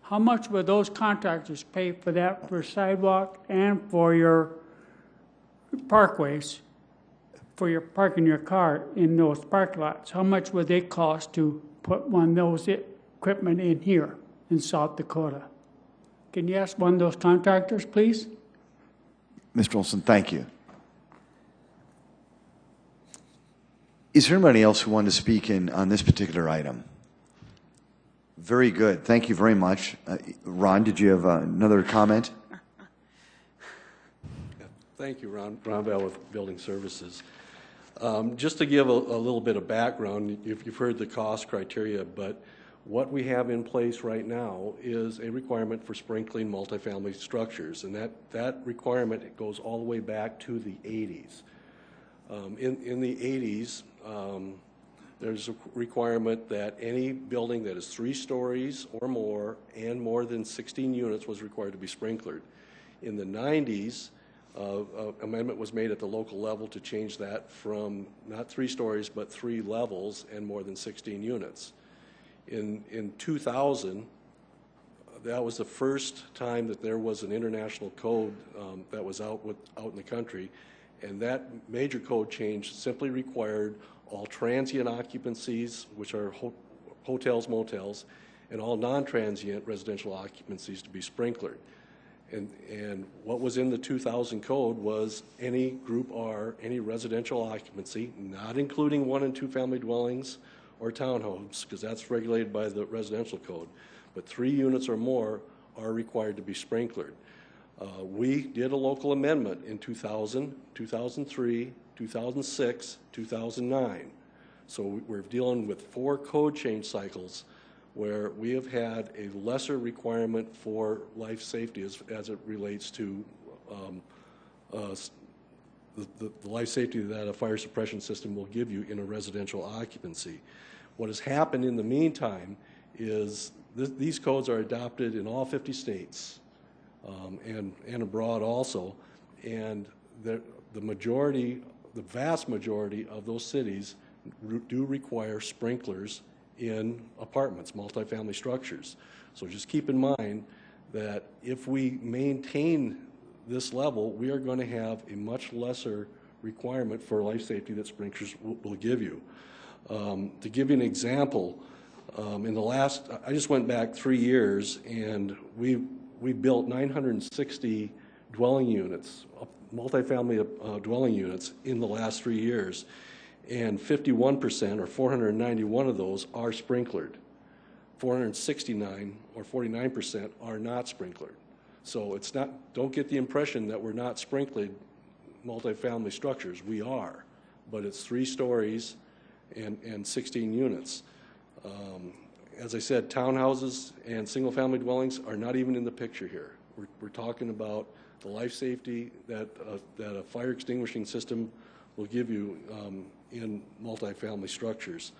How much would those contractors pay for that, for sidewalk and for your parkways, for your parking your car in those parking lots? How much would they cost to put one of those equipment in here in South Dakota? Can you ask one of those contractors, please? Mr. Olson, thank you. Is there anybody else who wanted to speak on this particular item? Very good. Thank you very much. Ron, did you have another comment? Thank you, Ron Bell with Building Services. Just to give a little bit of background, you've heard the cost criteria, but what we have in place right now is a requirement for sprinkling multifamily structures, and that requirement goes all the way back to the 80s. In the 80s, there's a requirement that any building that is 3 stories or more and more than 16 units was required to be sprinklered. In the 90s, amendment was made at the local level to change that from not 3 stories but 3 levels and more than 16 units. In 2000, that was the first time that there was an international code that was out in the country, and that major code change simply required all transient occupancies, which are hotels, motels, and all non-transient residential occupancies to be sprinklered. And what was in the 2000 code was any Group R, any residential occupancy, not including 1- and 2-family dwellings or townhomes, because that's regulated by the residential code, but 3 units or more are required to be sprinklered. We did a local amendment in 2000, 2003, 2006, 2009. So we're dealing with 4 code change cycles where we have had a lesser requirement for life safety as it relates to the life safety that a fire suppression system will give you in a residential occupancy. What has happened in the meantime is these codes are adopted in all 50 states and abroad also, and the vast majority of those cities do require sprinklers in apartments, multifamily structures. So just keep in mind that if we maintain this level, we are going to have a much lesser requirement for life safety that sprinklers will give you. To give you an example, I just went back 3 years, and we built 960 dwelling units, multifamily dwelling units in the last 3 years, and 51% or 491 of those are sprinklered. 469 or 49% are not sprinklered. So it's not, don't get the impression that we're not sprinkling multifamily structures. We are, but it's 3 stories and 16 units. As I said, townhouses and single-family dwellings are not even in the picture here. We're talking about the life safety that a fire extinguishing system will give you in multifamily structures.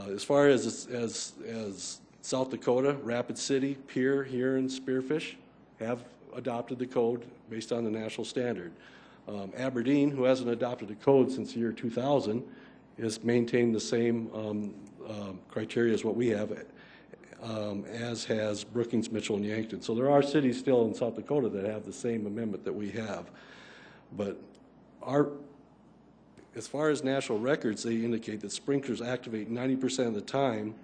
As far as South Dakota, Rapid City, Pierre, Huron, Spearfish have adopted the code based on the national standard. Aberdeen, who hasn't adopted a code since the year 2000, has maintained the same criteria as what we have, as has Brookings, Mitchell, and Yankton. So there are cities still in South Dakota that have the same amendment that we have. But as far as national records, they indicate that sprinklers activate 90% of the time,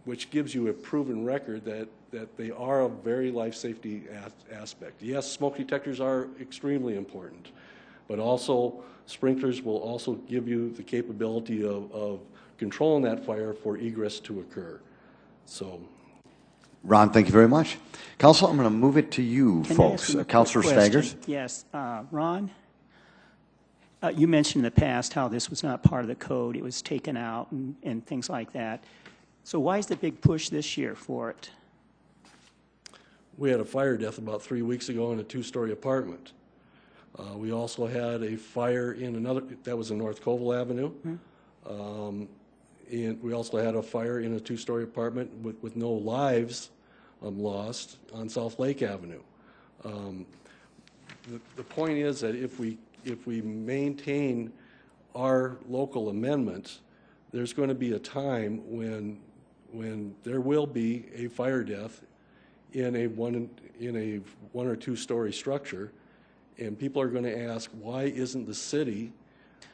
which gives you a proven record that they are a very life safety aspect. Yes, smoke detectors are extremely important, but also sprinklers will also give you the capability of controlling that fire for egress to occur. So, Ron, thank you very much. Council, I'm going to move it to you, folks. Councilor Staggers. Yes, Ron, you mentioned in the past how this was not part of the code. It was taken out and things like that. So why is the big push this year for it? we had a fire death about 3 weeks ago in a 2-story apartment. We also had a fire in another, that was in North Colville Avenue. And we also had a fire in a 2-story apartment with no lives lost on South Lake Avenue. The point is that if we maintain our local amendments, there's going to be a time when there will be a fire death in a one or two story structure, and people are going to ask, why isn't the city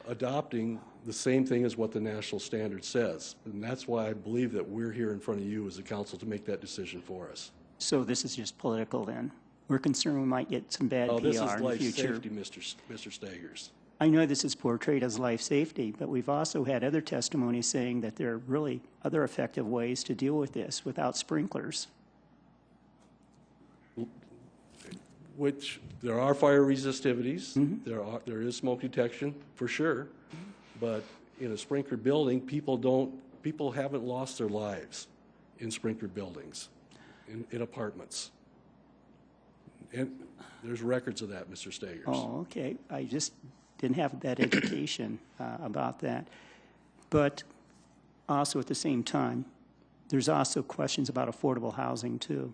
adopting the same thing as what the national standard says? And that's why I believe that we're here in front of you as a council to make that decision for us. So this is just political then? We're concerned we might get some bad PR in the future. This is life safety, Mr. Staggers. I know this is portrayed as life safety, but we've also had other testimony saying that there are really other effective ways to deal with this without sprinklers. Which there are fire resistivities, there is smoke detection for sure, but in a sprinkler building, people haven't lost their lives in sprinkler buildings, in apartments. And there's records of that, Mr. Staggers. Oh, okay. I just didn't have that education about that. But also at the same time, there's also questions about affordable housing too.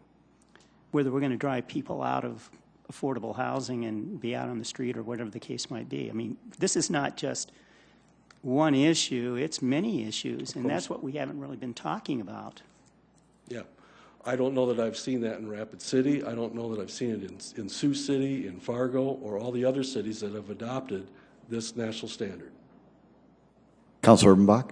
Whether we're going to drive people out of affordable housing and be out on the street or whatever the case might be. I mean, this is not just one issue, it's many issues, and that's what we haven't really been talking about. Yeah. I don't know that I've seen that in Rapid City. I don't know that I've seen it in Sioux City, in Fargo, or all the other cities that have adopted this national standard. Councilor Urbanbach?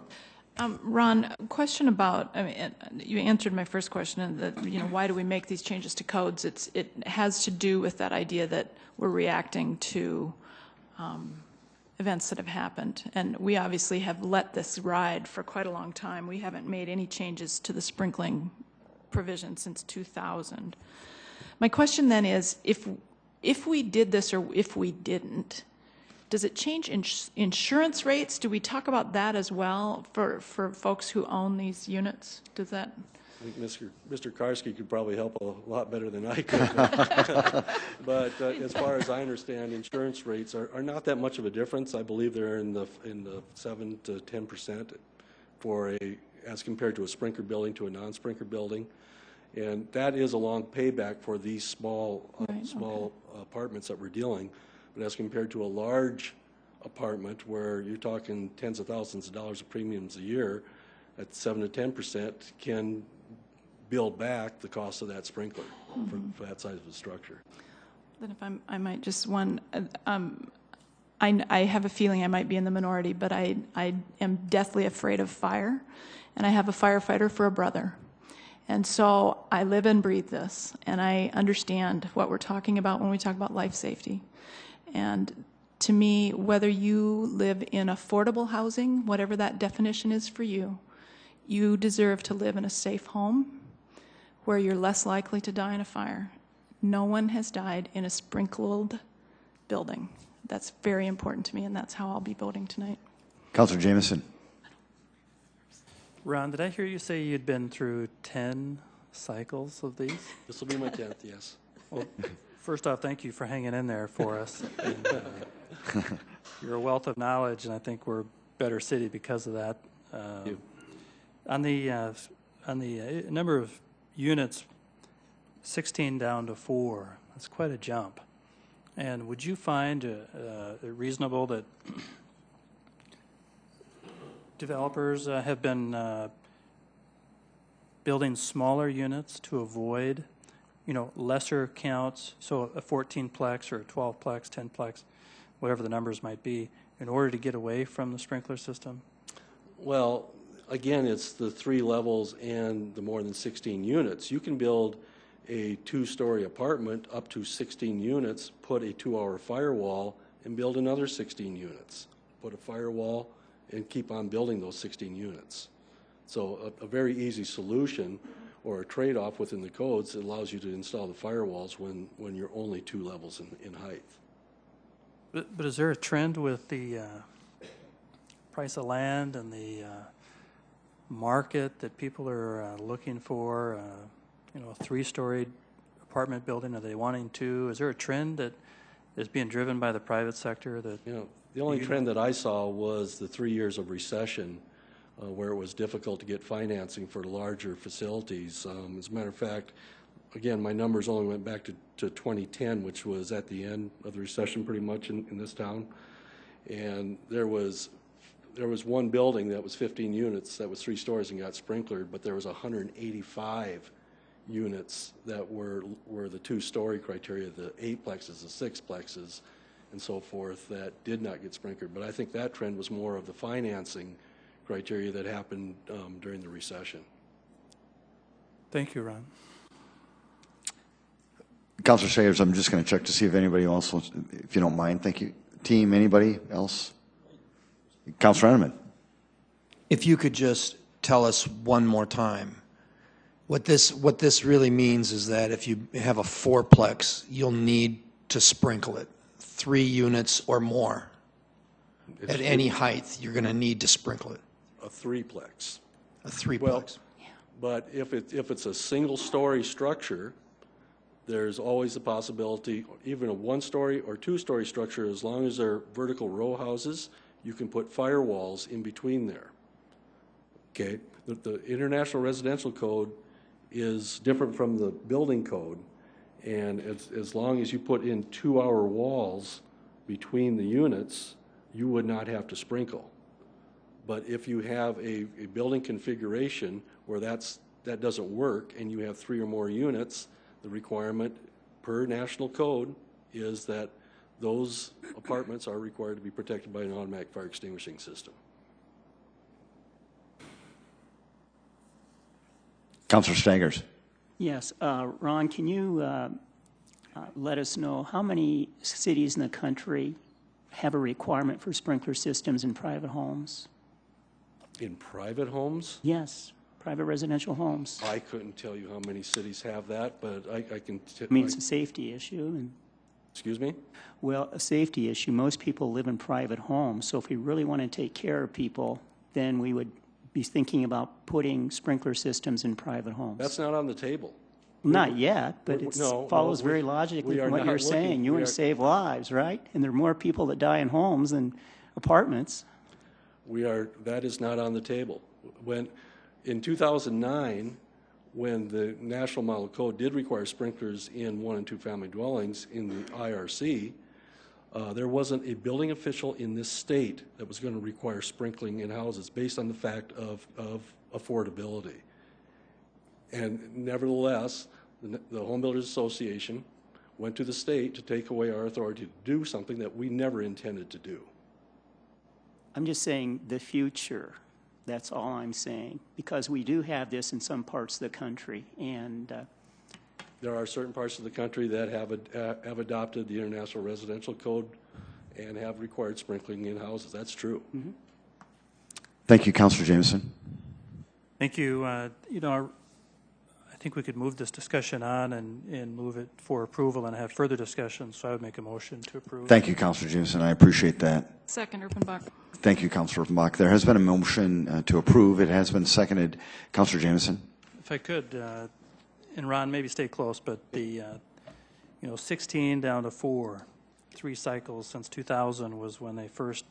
Ron, question about, I mean, you answered my first question, that, why do we make these changes to codes? It has to do with that idea that we're reacting to events that have happened. And we obviously have let this ride for quite a long time. We haven't made any changes to the sprinkling provision since 2000. My question then is, if we did this or if we didn't, does it change insurance rates? Do we talk about that as well for folks who own these units? Does that? I think Mr. Karski could probably help a lot better than I could. But as far as I understand, insurance rates are not that much of a difference. I believe they're in the 7 to 10% as compared to a sprinkler building to a non-sprinkler building. And that is a long payback for these small apartments that we're dealing. But as compared to a large apartment where you're talking tens of thousands of dollars of premiums a year, at 7 to 10% can build back the cost of that sprinkler for that size of a structure. Then if I might just I have a feeling I might be in the minority, but I am deathly afraid of fire, and I have a firefighter for a brother. And so I live and breathe this, and I understand what we're talking about when we talk about life safety. And to me, whether you live in affordable housing, whatever that definition is for you, you deserve to live in a safe home where you're less likely to die in a fire. No one has died in a sprinkled building. That's very important to me, and that's how I'll be voting tonight. Councilor Jamieson. Ron, did I hear you say you'd been through 10 cycles of these? This will be my 10th, yes. Well, first off, thank you for hanging in there for us. And, you're a wealth of knowledge, and I think we're a better city because of that. On the number of units, 16 down to 4, that's quite a jump. And would you find it reasonable that developers have been building smaller units to avoid, lesser counts, so a 14-plex or a 12-plex, 10-plex, whatever the numbers might be, in order to get away from the sprinkler system? Well, again, it's the 3 levels and the more than 16 units. You can build a 2-story apartment up to 16 units, put a 2-hour firewall, and build another 16 units. Put a firewall and keep on building those 16 units. So a very easy solution or a trade-off within the codes that allows you to install the firewalls when you're only 2 levels in height. But is there a trend with the price of land and the market that people are looking for, a 3-story apartment building? Are they wanting 2? Is there a trend that is being driven by the private sector? The only trend that I saw was the 3 years of recession where it was difficult to get financing for larger facilities. As a matter of fact, again, my numbers only went back to to 2010, which was at the end of the recession pretty much in this town. And there was one building that was 15 units that was 3 stories and got sprinklered, but there was 185 units that were the 2-story criteria, the 8-plexes, the 6-plexes, and so forth, that did not get sprinkled. But I think that trend was more of the financing criteria that happened during the recession. Thank you, Ron. Councilor Sayers, I'm just going to check to see if anybody else wants, if you don't mind. Thank you. Team, anybody else? Councilor Enneman. If you could just tell us one more time, what this really means is that if you have a 4-plex, you'll need to sprinkle it. 3 units or more. At any height, you're going to need to sprinkle it. A 3-plex. A 3-plex. Well, but if it's a single-story structure, there's always the possibility, even a 1-story or 2-story structure, as long as they're vertical row houses, you can put firewalls in between there. Okay, the International Residential Code is different from the building code, and as long as you put in 2-hour walls between the units, you would not have to sprinkle. But if you have a building configuration where that doesn't work and you have 3 or more units, the requirement per national code is that those apartments are required to be protected by an automatic fire extinguishing system. Councilor Staggers. Yes. Ron, can you let us know how many cities in the country have a requirement for sprinkler systems in private homes? In private homes? Yes, private residential homes. I couldn't tell you how many cities have that, but I can... I mean, it's a safety issue. Excuse me? Well, a safety issue. Most people live in private homes, so if we really want to take care of people, then we would be thinking about putting sprinkler systems in private homes. That's not on the table. Not yet, but it follows very logically from what you're saying. You want to save lives, right? And there are more people that die in homes than apartments. That is not on the table. In 2009, when the National Model Code did require sprinklers in 1- and 2-family dwellings in the IRC, there wasn't a building official in this state that was going to require sprinkling in houses based on the fact of affordability. And nevertheless, the Home Builders Association went to the state to take away our authority to do something that we never intended to do. I'm just saying the future. That's all I'm saying, because we do have this in some parts of the country, and there are certain parts of the country that have adopted the International Residential Code and have required sprinkling in houses. That's true. Mm-hmm. Thank you, Councilor Jameson. Thank you. I think we could move this discussion on and move it for approval and have further discussion, so I would make a motion to approve. Thank you, Councilor Jameson. I appreciate that. Second, Erpenbach. Thank you, Councilor Erpenbach. There has been a motion to approve. It has been seconded. Councilor Jameson. If I could, and Ron, maybe stay close, but the 16 down to 4, 3 cycles since 2000 was when they first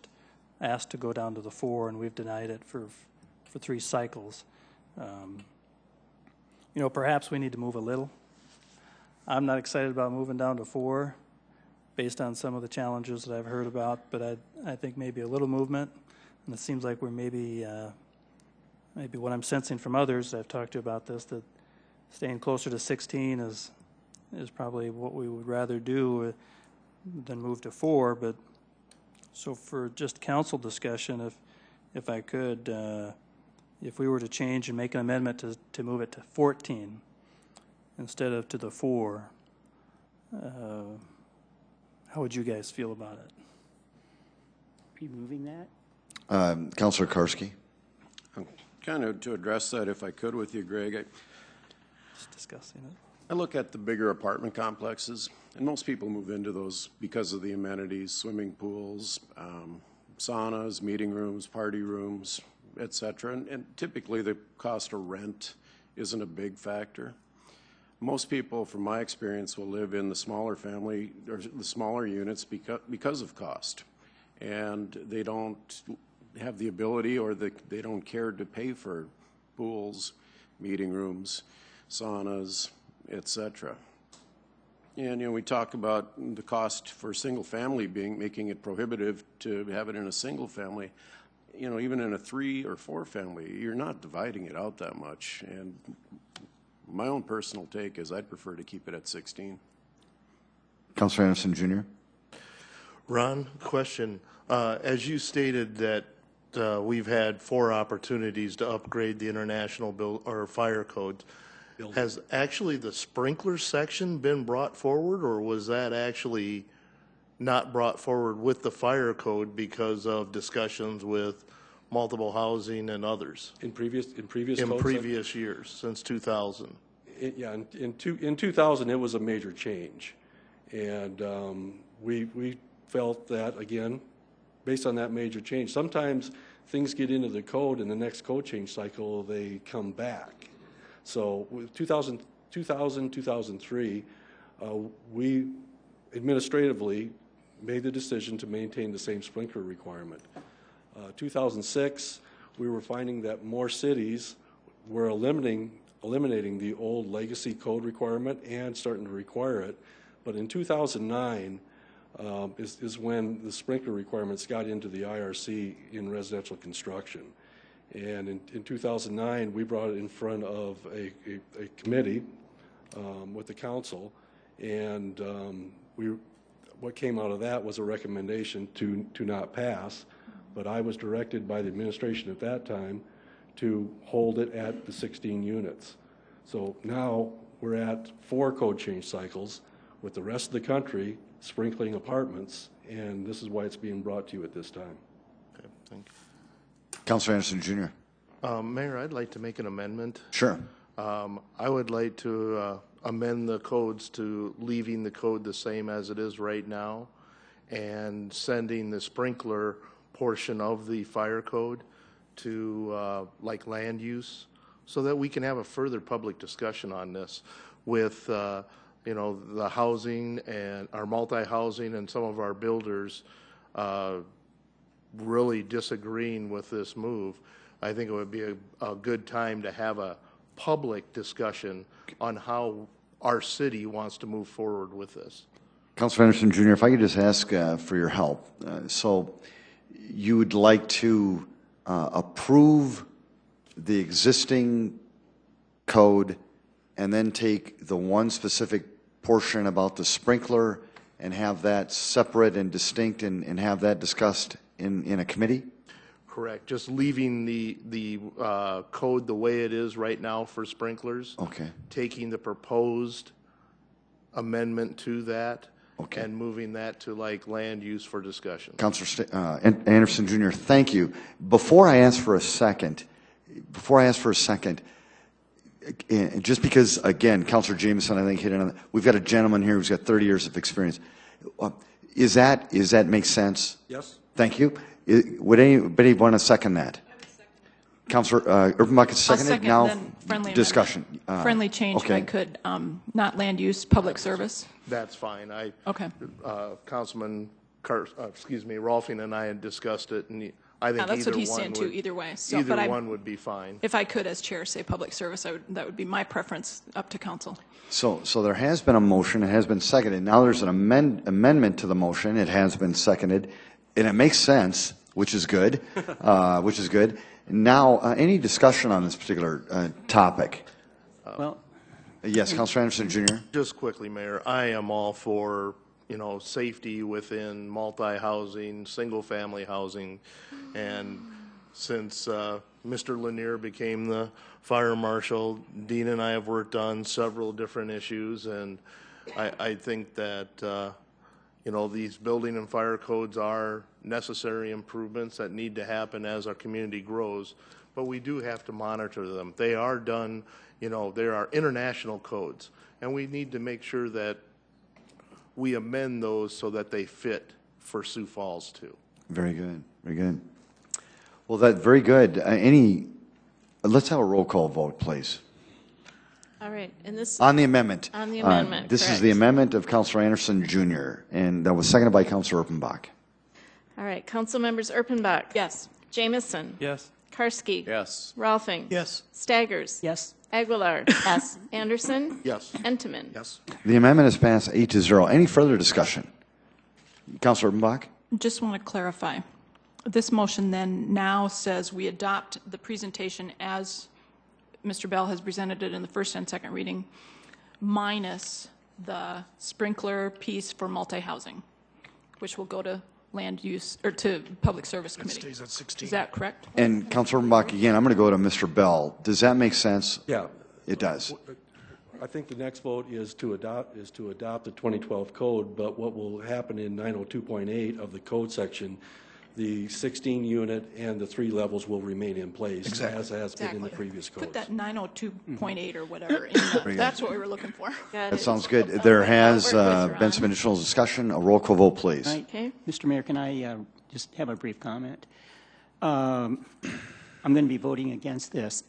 asked to go down to the 4, and we've denied it for 3 cycles. Perhaps we need to move a little. I'm not excited about moving down to 4 based on some of the challenges that I've heard about, but I think maybe a little movement, and it seems like we're maybe what I'm sensing from others I've talked to about this, that staying closer to 16 is probably what we would rather do than move to 4. But so for just council discussion, if I could, if we were to change and make an amendment to move it to 14 instead of to the 4, how would you guys feel about it? Are you moving that? Councilor Karski. Kind of to address that, if I could, with you, Greg. Just discussing it. I look at the bigger apartment complexes, and most people move into those because of the amenities, swimming pools, saunas, meeting rooms, party rooms, etc. And typically the cost of rent isn't a big factor. Most people, from my experience, will live in the smaller family or the smaller units because of cost, and they don't have the ability or they don't care to pay for pools, meeting rooms, saunas, etc. And, we talk about the cost for single family making it prohibitive to have it in a single family. Even in a 3 or 4 family, you're not dividing it out that much. And my own personal take is I'd prefer to keep it at 16. Councilor Anderson, Jr. Ron, question. As you stated that we've had 4 opportunities to upgrade the international fire codes, has actually the sprinkler section been brought forward, or was that actually not brought forward with the fire code because of discussions with multiple housing and others? In previous years, since 2000. In 2000, it was a major change. And we felt that, again, based on that major change, sometimes things get into the code and the next code change cycle, they come back. So with 2003, we administratively made the decision to maintain the same sprinkler requirement. 2006, we were finding that more cities were eliminating the old legacy code requirement and starting to require it. But in 2009 is when the sprinkler requirements got into the IRC in residential construction. And in 2009, we brought it in front of a committee with the council, and what came out of that was a recommendation to not pass, but I was directed by the administration at that time to hold it at the 16 units. So now we're at 4 code change cycles with the rest of the country sprinkling apartments, and this is why it's being brought to you at this time. Okay, thank you. Councilor Anderson, Jr. Mayor, I'd like to make an amendment. Sure. I would like to amend the codes to leaving the code the same as it is right now and sending the sprinkler portion of the fire code to like land use, so that we can have a further public discussion on this with the housing and our multi-housing and some of our builders really disagreeing with this move. I think it would be a good time to have a public discussion on how our city wants to move forward with this. Councilor Anderson, Jr., if I could just ask for your help. So you would like to approve the existing code and then take the one specific portion about the sprinkler and have that separate and distinct and have that discussed in a committee? Correct. Just leaving the code the way it is right now for sprinklers. Okay. Taking the proposed amendment to that. Okay. And moving that to like land use for discussion. Councilor Anderson, Jr., thank you. Before I ask for a second, just because, again, Councilor Jameson, I think, hit it on, we've got a gentleman here who's got 30 years of experience. Is that make sense? Yes. Thank you. Would anybody want to second that? Councilor Urbanbach is seconded. Second, now then friendly discussion. Friendly change, okay. if I could, not land use, public service. That's fine. Okay. Councilman Rolfing and I had discussed it, and I think that's either what he's one saying too, either way. So, either but one would be fine. If I could, as chair, say public service, that would be my preference, up to council. So there has been a motion. It has been seconded. Now there's an amendment to the motion. It has been seconded, and it makes sense, which is good. Which is good. Now, any discussion on this particular topic? Well, yes, Councilor Anderson, Jr. Just quickly, Mayor, I am all for safety within multi-housing, single-family housing, and since Mr. Lanier became the fire marshal, Dean and I have worked on several different issues, and I think that these building and fire codes are necessary improvements that need to happen as our community grows, but we do have to monitor them. They are done, there are international codes, and we need to make sure that we amend those so that they fit for Sioux Falls too. Very good. Very good. Well, very good. Let's have a roll call vote, please. All right, and this on the amendment. On the amendment. This correct. is the amendment of Councilor Anderson Jr., and that was seconded by Councilor Urbanbach. All right, council members Erpenbach. Yes. Jameson. Yes. Karski. Yes. Rolfing. Yes. Staggers. Yes. Aguilar. Yes. Anderson. Yes. Entenmann. Yes. The amendment is passed 8-0. Any further discussion? Councilor Urbanbach? Just want to clarify. This motion then now says we adopt the presentation as Mr. Bell has presented it in the first and second reading, minus the sprinkler piece for multi-housing, which will go to land use, or to Public Service Committee. It stays at 16. Is that correct? And Councilor Urbanbach, again, I'm going to go to Mr. Bell. Does that make sense? Yeah. It does. I think the next vote is to adopt the 2012 code, but what will happen in 902.8 of the code section, the 16 unit and the 3 levels will remain in place as has been in the previous code. Put that 902.8 or whatever in the, that's what we were looking for. That sounds good. There has been some additional discussion. A roll call vote, please. Okay. Mr. Mayor, can I just have a brief comment? I'm going to be voting against this,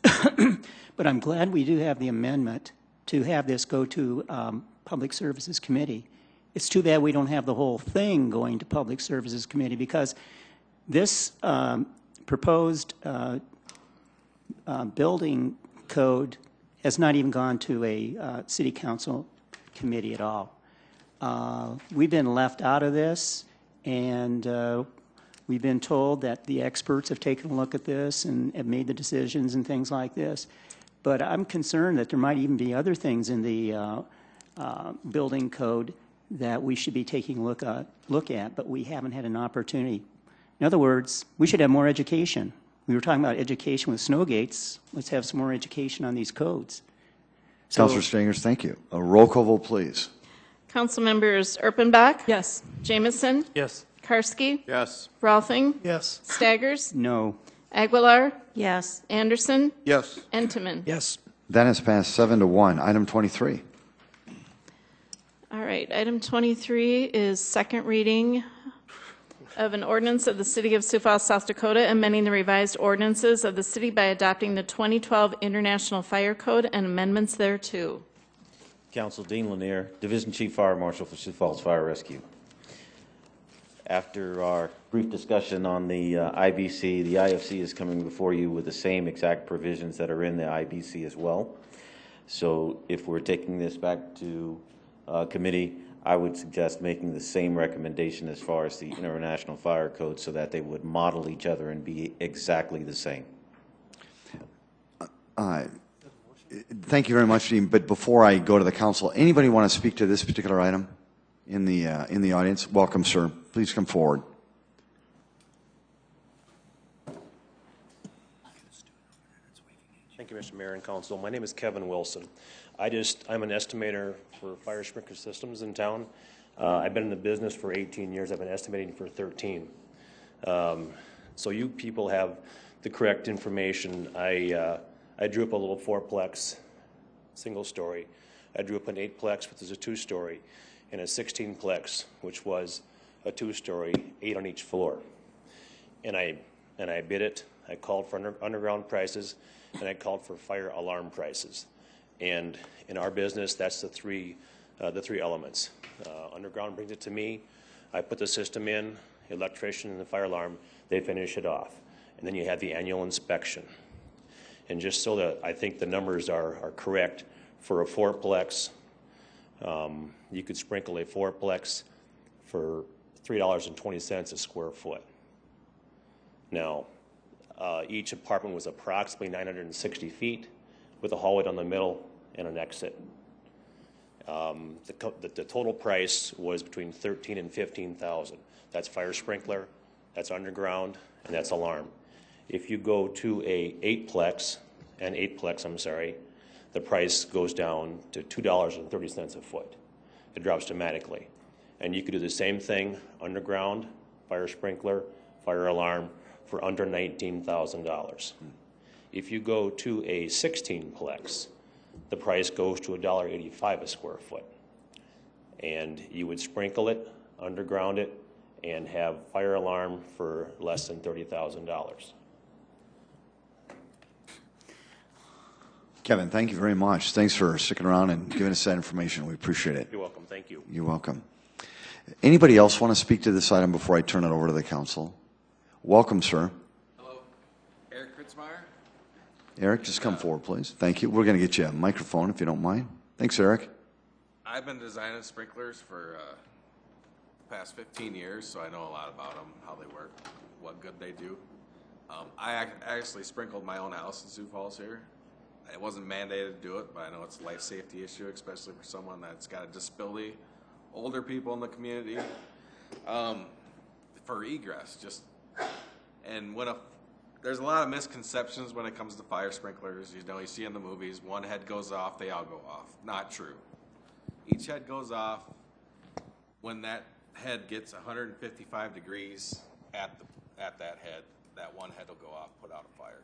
but I'm glad we do have the amendment to have this go to Public Services Committee. It's too bad we don't have the whole thing going to Public Services Committee, because this proposed building code has not even gone to a city council committee at all. We've been left out of this, and we've been told that the experts have taken a look at this and have made the decisions and things like this. But I'm concerned that there might even be other things in the building code that we should be taking a look at, but we haven't had an opportunity. In other words, we should have more education. We were talking about education with snow gates. Let's have some more education on these codes. Councilor Stangers, thank you. A roll call vote, please. Council members Erpenbach. Yes. Jamison. Yes. Karski. Yes. Rolfing. Yes. Staggers. No. Aguilar. Yes. Anderson. Yes. Entenmann. Yes. That has passed 7-1. Item 23. All right, item 23 is second reading of an ordinance of the City of Sioux Falls, South Dakota, amending the revised ordinances of the city by adopting the 2012 International Fire Code and amendments thereto. Council Dean Lanier, Division Chief Fire Marshal for Sioux Falls Fire Rescue. After our brief discussion on the IBC, the IFC is coming before you with the same exact provisions that are in the IBC as well. So if we're taking this back to committee, I would suggest making the same recommendation as far as the International Fire Code, so that they would model each other and be exactly the same. Thank you very much, Dean. But before I go to the council, anybody want to speak to this particular item in the audience? Welcome, sir. Please come forward. Thank you, Mr. Mayor and Council. My name is Kevin Wilson. I'm an estimator for fire sprinkler systems in town. I've been in the business for 18 years. I've been estimating for 13. So you people have the correct information. I drew up a little 4-plex single story. I drew up an 8-plex, which is a 2-story, and a 16-plex, which was a 2-story, 8 on each floor. And I bid it. I called for underground prices, and I called for fire alarm prices. And in our business, that's the three elements. Underground brings it to me. I put the system in, electrician and the fire alarm, they finish it off. And then you have the annual inspection. And just so that I think the numbers are correct, for a 4-plex, you could sprinkle a 4-plex for $3.20 a square foot. Now, each apartment was approximately 960 feet with a hallway down the middle and an exit. The total price was between $13,000 and $15,000. That's fire sprinkler, that's underground, and that's alarm. If you go to an 8-plex, the price goes down to $2.30 a foot. It drops dramatically. And you could do the same thing, underground, fire sprinkler, fire alarm, for under $19,000. If you go to a 16-plex, the price goes to $1.85 a square foot. And you would sprinkle it, underground it, and have fire alarm for less than $30,000. Kevin, thank you very much. Thanks for sticking around and giving us that information. We appreciate it. You're welcome. Thank you. You're welcome. Anybody else want to speak to this item before I turn it over to the council? Welcome, sir. Hello. Eric Kritzmeyer. Eric, just come forward, please. Thank you. We're going to get you a microphone if you don't mind. Thanks, Eric. I've been designing sprinklers for the past 15 years, so I know a lot about them, how they work, what good they do. I actually sprinkled my own house in Sioux Falls here. It wasn't mandated to do it, but I know it's a life safety issue, especially for someone that's got a disability, older people in the community, for egress. And there's a lot of misconceptions when it comes to fire sprinklers. You know, you see in the movies, one head goes off, they all go off. Not true. Each head goes off when that head gets 155 degrees at that head. That one head will go off, put out a fire.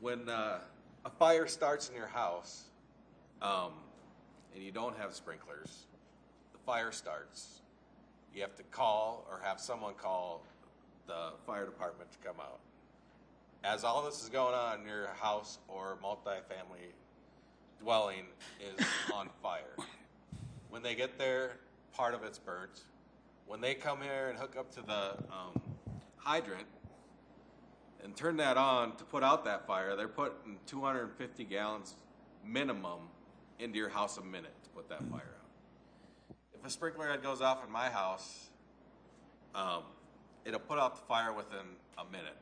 When a fire starts in your house and you don't have sprinklers, the fire starts. You have to call or have someone call the fire department to come out. As all this is going on, your house or multifamily dwelling is on fire. When they get there, part of it's burnt. When they come here and hook up to the hydrant and turn that on to put out that fire, they're putting 250 gallons minimum into your house a minute to put that fire out. If a sprinkler head goes off in my house, it'll put out the fire within a minute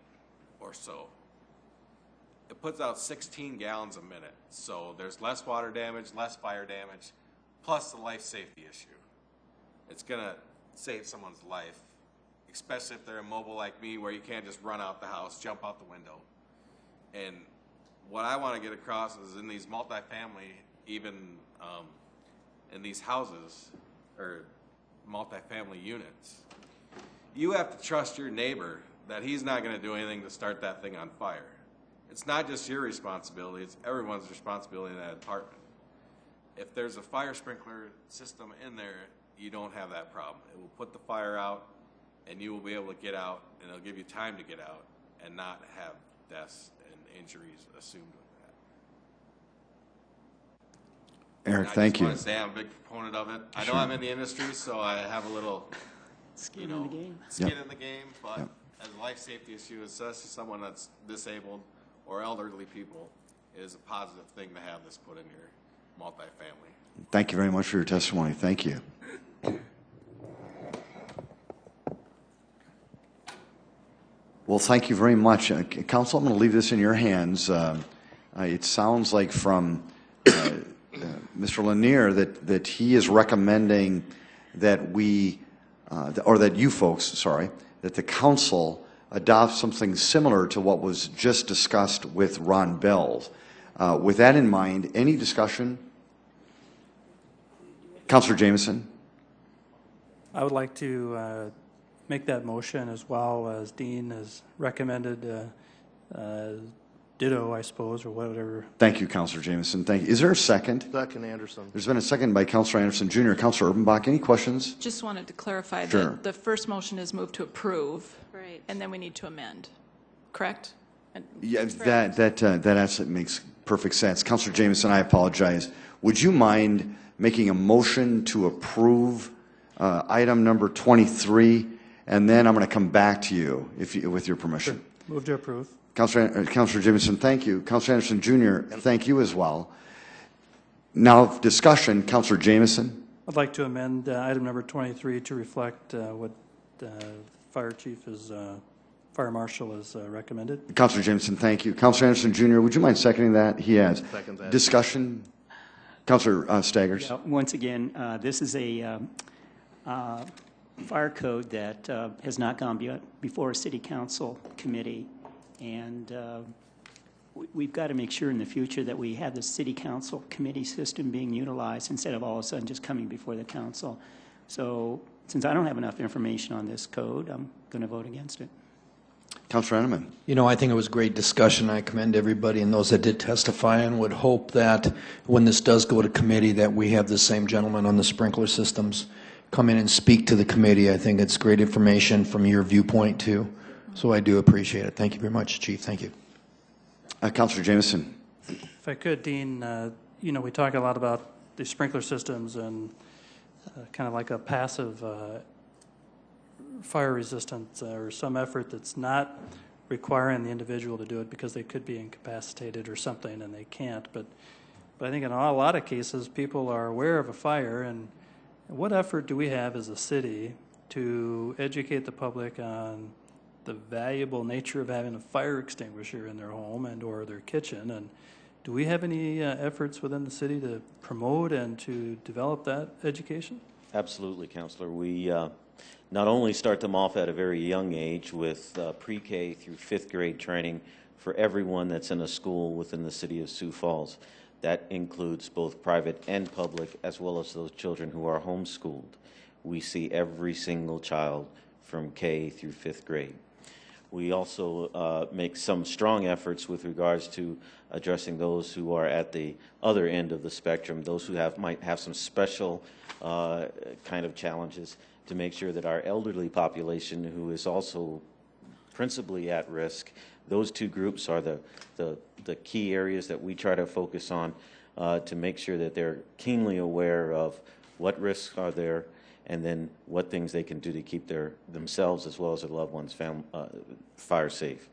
or so. It puts out 16 gallons a minute, so there's less water damage, less fire damage, plus the life safety issue. It's gonna save someone's life, especially if they're immobile like me, where you can't just run out the house, jump out the window. And what I want to get across is in these multifamily, even in these houses or multifamily units, you have to trust your neighbor that he's not going to do anything to start that thing on fire. It's not just your responsibility, it's everyone's responsibility in that apartment. If there's a fire sprinkler system in there, you don't have that problem. It will put the fire out, and you will be able to get out, and it'll give you time to get out and not have deaths and injuries assumed with that. Eric, thank you. I just want to say I'm a big proponent of it. I know I'm in the industry, so I have a little skin in the game, but as a life safety issue, especially someone that's disabled or elderly people, it is a positive thing to have this put in your multifamily. Thank you very much for your testimony. Thank you. Well, thank you very much. Council, I'm going to leave this in your hands. It sounds like from Mr. Lanier that he is recommending that we, or that you folks, sorry, that the council adopt something similar to what was just discussed with Ron Bell. With that in mind, any discussion? Councilor Jameson. I would like to make that motion as well as Dean has recommended, ditto, I suppose, or whatever. Thank you, Councilor Jameson. Thank you. Is there a second? Second, Anderson. There's been a second by Councilor Anderson Jr. Councilor Urbanbach, any questions? Just wanted to clarify Sure. that the first motion is moved to approve. Right. And then we need to amend, correct? Yeah, that actually makes perfect sense. Councilor Jameson, I apologize. Would you mind making a motion to approve item number 23, and then I'm going to come back to you, with your permission. Sure. Move to approve. Councilor Jameson, thank you. Councilor Anderson Jr., thank you as well. Now, discussion. Councilor Jameson. I'd like to amend item number 23 to reflect what Fire Chief is, Fire Marshal has recommended. Councilor Jameson, thank you. Councilor Anderson Jr., would you mind seconding that? He has. Second that. Discussion. Councilor Staggers. Yeah, once again, this is a fire code that has not gone before a city council committee, and we've got to make sure in the future that we have the city council committee system being utilized instead of all of a sudden just coming before the council. So since I don't have enough information on this code, I'm going to vote against it. Councilor Enneman. You know, I think it was great discussion. I commend everybody and those that did testify, and would hope that when this does go to committee that we have the same gentleman on the sprinkler systems come in and speak to the committee. I think it's great information from your viewpoint too. So I do appreciate it. Thank you very much, Chief. Thank you. Councilor Jameson. If I could, Dean, you know, we talk a lot about the sprinkler systems and kind of like a passive fire resistance or some effort that's not requiring the individual to do it because they could be incapacitated or something and they can't. But I think in a lot of cases, people are aware of a fire, and what effort do we have as a city to educate the public on the valuable nature of having a fire extinguisher in their home and or their kitchen? And do we have any efforts within the city to promote and to develop that education? Absolutely, Councilor. We not only start them off at a very young age with pre-K through 5th grade training for everyone that's in a school within the city of Sioux Falls. That includes both private and public, as well as those children who are homeschooled. We see every single child from K through 5th grade. We also make some strong efforts with regards to addressing those who are at the other end of the spectrum, those who might have some special kind of challenges, to make sure that our elderly population, who is also principally at risk, those two groups are the key areas that we try to focus on to make sure that they're keenly aware of what risks are there, and then what things they can do to keep themselves as well as their loved ones fire safe.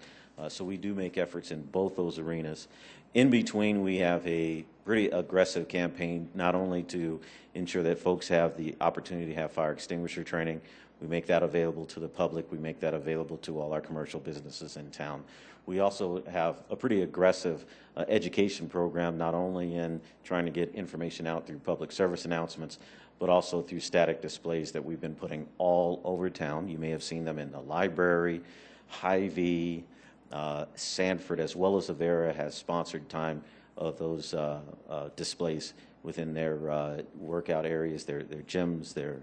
So we do make efforts in both those arenas. In between, we have a pretty aggressive campaign, not only to ensure that folks have the opportunity to have fire extinguisher training. We make that available to the public. We make that available to all our commercial businesses in town. We also have a pretty aggressive education program, not only in trying to get information out through public service announcements, but also through static displays that we've been putting all over town. You may have seen them in the library, Hy-Vee, Sanford, as well as Avera has sponsored time of those displays within their workout areas, their gyms, their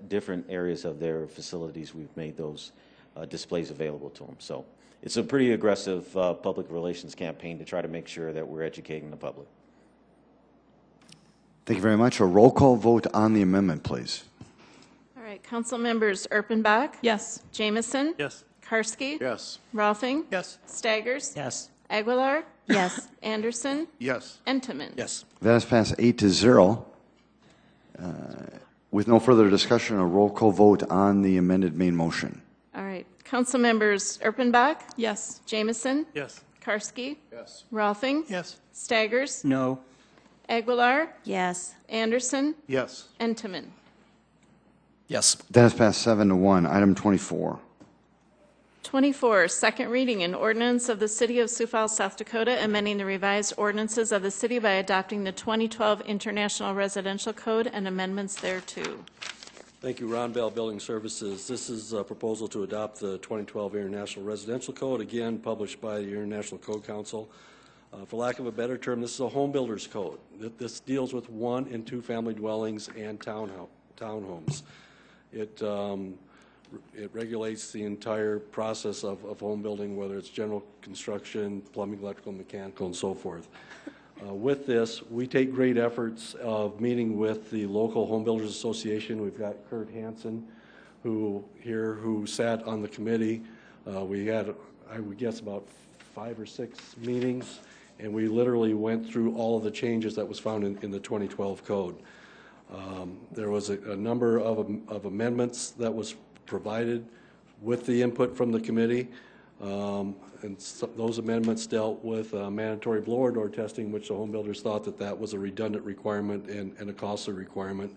different areas of their facilities. We've made those displays available to them. So it's a pretty aggressive public relations campaign to try to make sure that we're educating the public. Thank you very much. A roll call vote on the amendment, please. All right, council members Erpenbach? Yes. Jamison? Yes. Karski? Yes. Rolfing? Yes. Staggers? Yes. Aguilar? Yes. Anderson? Yes. Entenmann? Yes. That is passed 8-0. With no further discussion, a roll call vote on the amended main motion. All right, council members Erpenbach? Yes. Jamison? Yes. Karski? Yes. Rolfing? Yes. Staggers? No. Aguilar? Yes. Anderson? Yes. Entenmann? Yes. That is passed 7-1. Item 24. 24, second reading, an ordinance of the City of Sioux Falls, South Dakota, amending the revised ordinances of the city by adopting the 2012 International Residential Code and amendments thereto. Thank you, Ron Bell, Building Services. This is a proposal to adopt the 2012 International Residential Code, again published by the International Code Council. For lack of a better term, this is a home builder's code. This deals with 1- and 2-family dwellings and townhomes. It regulates the entire process of home building, whether it's general construction, plumbing, electrical, mechanical, and so forth. With this, we take great efforts of meeting with the local Home Builders Association. We've got Kurt Hansen, who sat on the committee. We had, I would guess, about 5 or 6 meetings, and we literally went through all of the changes that was found in the 2012 code. There was a number of amendments that was provided with the input from the committee, and those amendments dealt with mandatory blower door testing, which the home builders thought that was a redundant requirement and a costly requirement,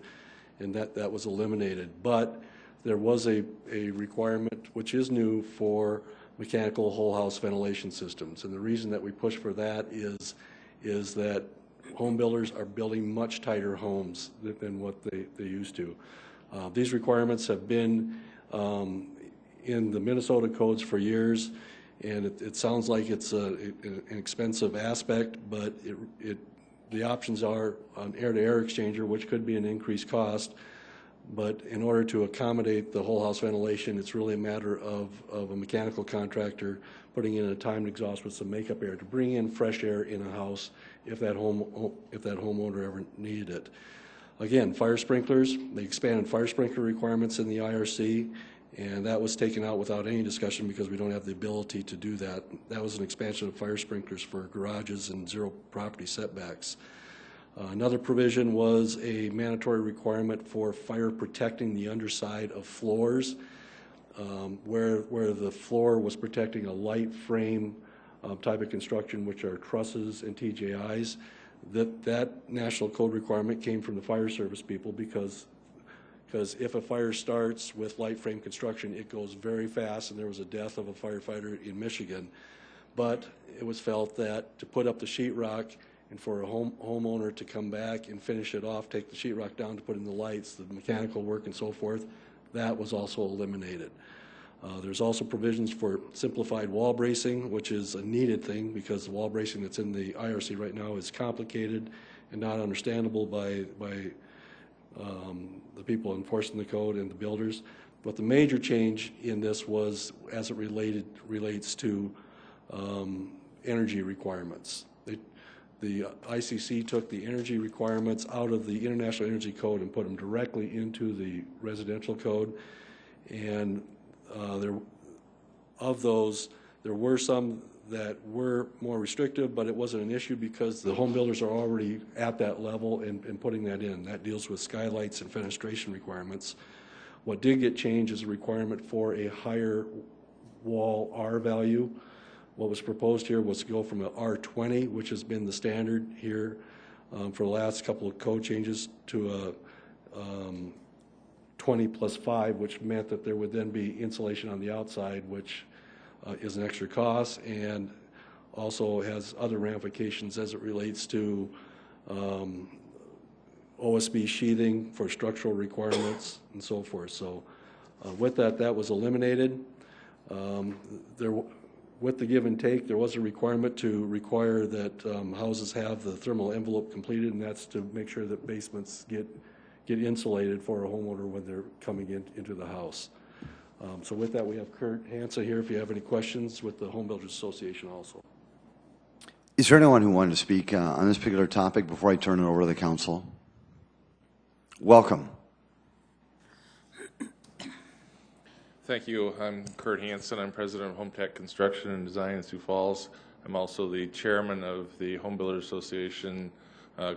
and that was eliminated. But there was a requirement, which is new, for mechanical whole house ventilation systems, and the reason that we push for that is that home builders are building much tighter homes than what they used to. These requirements have been in the Minnesota codes for years, and it sounds like it's an expensive aspect, but the options are an air-to-air exchanger, which could be an increased cost, but in order to accommodate the whole house ventilation, it's really a matter of a mechanical contractor putting in a timed exhaust with some makeup air to bring in fresh air in a house if that homeowner ever needed it. Again, fire sprinklers, they expanded fire sprinkler requirements in the IRC, and that was taken out without any discussion because we don't have the ability to do that. That was an expansion of fire sprinklers for garages and zero property setbacks. Another provision was a mandatory requirement for fire protecting the underside of floors. where the floor was protecting a light frame type of construction, which are trusses and TJIs. That national code requirement came from the fire service people because if a fire starts with light frame construction, it goes very fast, and there was a death of a firefighter in Michigan. But it was felt that to put up the sheetrock and for a homeowner to come back and finish it off, take the sheetrock down to put in the lights, the mechanical work and so forth, that was also eliminated. There's also provisions for simplified wall bracing, which is a needed thing because the wall bracing that's in the IRC right now is complicated and not understandable by the people enforcing the code and the builders. But the major change in this was as it relates to energy requirements. The ICC took the energy requirements out of the International Energy Code and put them directly into the residential code. And of those, there were some that were more restrictive, but it wasn't an issue because the home builders are already at that level and putting that in. That deals with skylights and fenestration requirements. What did get changed is a requirement for a higher wall R value. What was proposed here was to go from an R20, which has been the standard here for the last couple of code changes, to a 20 plus 5, which meant that there would then be insulation on the outside, which is an extra cost and also has other ramifications as it relates to OSB sheathing for structural requirements and so forth. So with that was eliminated. With the give and take, there was a requirement to require that houses have the thermal envelope completed, and that's to make sure that basements get insulated for a homeowner when they're coming into the house. So with that, we have Kurt Hansa here if you have any questions with the Home Builders Association also. Is there anyone who wanted to speak on this particular topic before I turn it over to the council? Welcome. Thank you. I'm Kurt Hansen. I'm president of Home Tech Construction and Design in Sioux Falls. I'm also the chairman of the Home Builders Association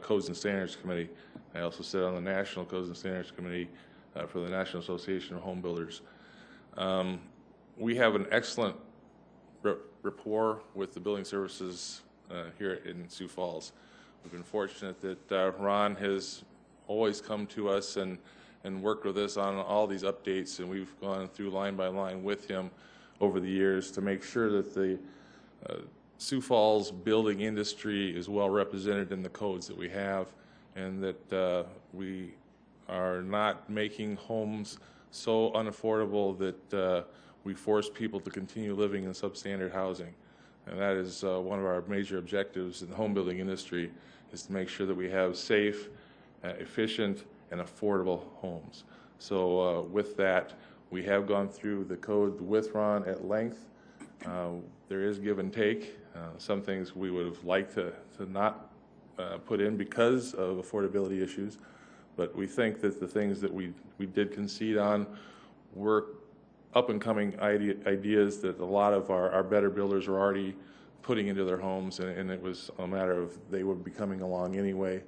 Codes and Standards Committee. I also sit on the National Codes and Standards Committee for the National Association of Home Builders. We have an excellent rapport with the building services here in Sioux Falls. We've been fortunate that Ron has always come to us and worked with us on all these updates, and we've gone through line by line with him over the years to make sure that the Sioux Falls building industry is well represented in the codes that we have, and that we are not making homes so unaffordable that we force people to continue living in substandard housing. And that is one of our major objectives in the home building industry, is to make sure that we have safe, efficient, and affordable homes. So with that, we have gone through the code with Ron at length. There is give and take. Some things we would have liked to not put in because of affordability issues, but we think that the things that we did concede on were up-and-coming ideas that a lot of our better builders are already putting into their homes, and it was a matter of they would be coming along anyway,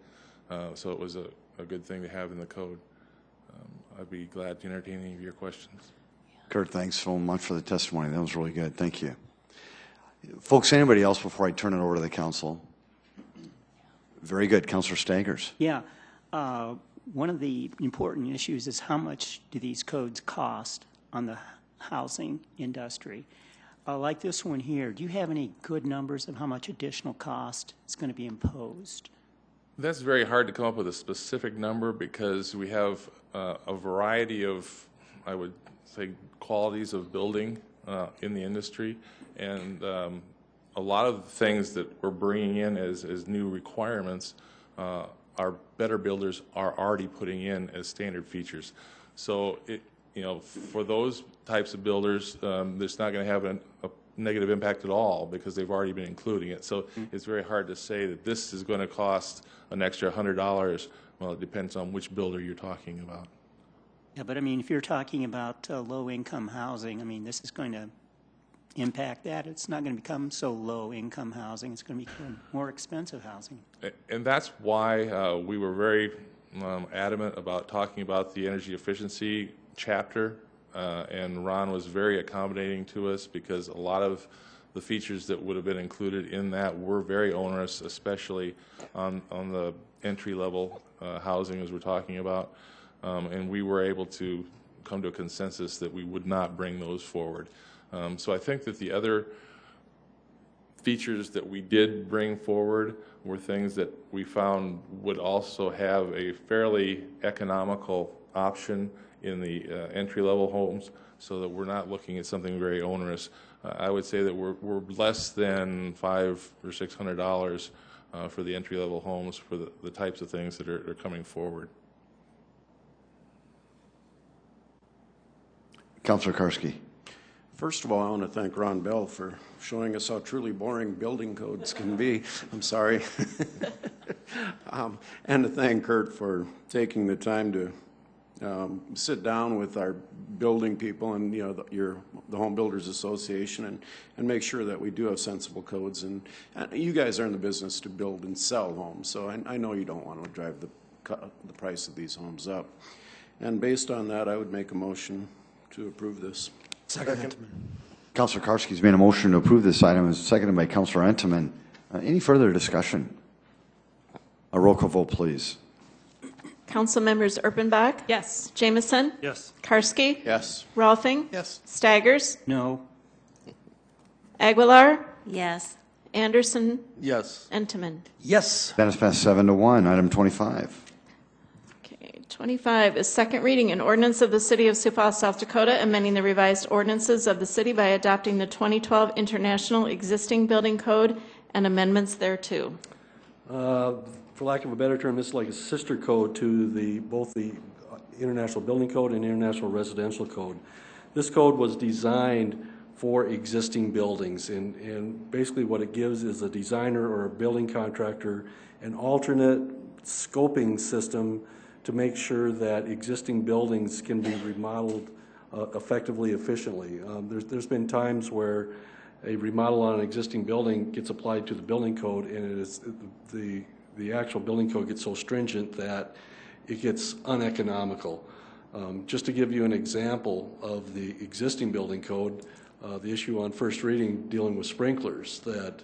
so it was a good thing to have in the code. I'd be glad to entertain any of your questions. Kurt, thanks so much for the testimony. That was really good. Thank you. Folks, anybody else before I turn it over to the council? Very good. Councilor Staggers. Yeah. One of the important issues is how much do these codes cost on the housing industry? Like this one here, do you have any good numbers of how much additional cost is going to be imposed? That's very hard to come up with a specific number because we have a variety of, I would say, qualities of building in the industry, and a lot of the things that we're bringing in as new requirements, our better builders are already putting in as standard features. So for those types of builders, it's not going to have a negative impact at all because they've already been including it. So it's very hard to say that this is going to cost an extra $100. Well, it depends on which builder you're talking about. Yeah, but I mean, if you're talking about low-income housing, I mean, this is going to impact that. It's not going to become so low-income housing. It's going to become more expensive housing. And that's why we were very adamant about talking about the energy efficiency chapter and Ron was very accommodating to us because a lot of the features that would have been included in that were very onerous, especially on the entry-level housing as we're talking about, and we were able to come to a consensus that we would not bring those forward. So I think that the other features that we did bring forward were things that we found would also have a fairly economical option in the entry-level homes, so that we're not looking at something very onerous. I would say that we're less than $500 or $600 for the entry-level homes for the types of things that are coming forward. Councilor Karski. First of all, I want to thank Ron Bell for showing us how truly boring building codes can be. I'm sorry. And to thank Kurt for taking the time to sit down with our building people and the Home Builders Association and make sure that we do have sensible codes. And you guys are in the business to build and sell homes, so I know you don't want to drive the price of these homes up. And based on that, I would make a motion to approve this. Second. Councilor Karski's made a motion to approve this item, is seconded by Councilor Entenmann. Any further discussion? A roll call vote, please. Council members Erpenbach? Yes. Jamison? Yes. Karski? Yes. Rolfing? Yes. Staggers? No. Aguilar? Yes. Anderson? Yes. Entenmann? Yes. That is passed 7-1. Item 25. 25 is second reading, an ordinance of the City of Sioux Falls, South Dakota, amending the revised ordinances of the city by adopting the 2012 International Existing Building Code and amendments thereto. For lack of a better term, this is like a sister code to both the International Building Code and International Residential Code. This code was designed for existing buildings, and basically what it gives is a designer or a building contractor an alternate scoping system to make sure that existing buildings can be remodeled effectively, efficiently. There's been times where a remodel on an existing building gets applied to the building code, and the actual building code gets so stringent that it gets uneconomical. Just to give you an example of the existing building code, the issue on first reading dealing with sprinklers, that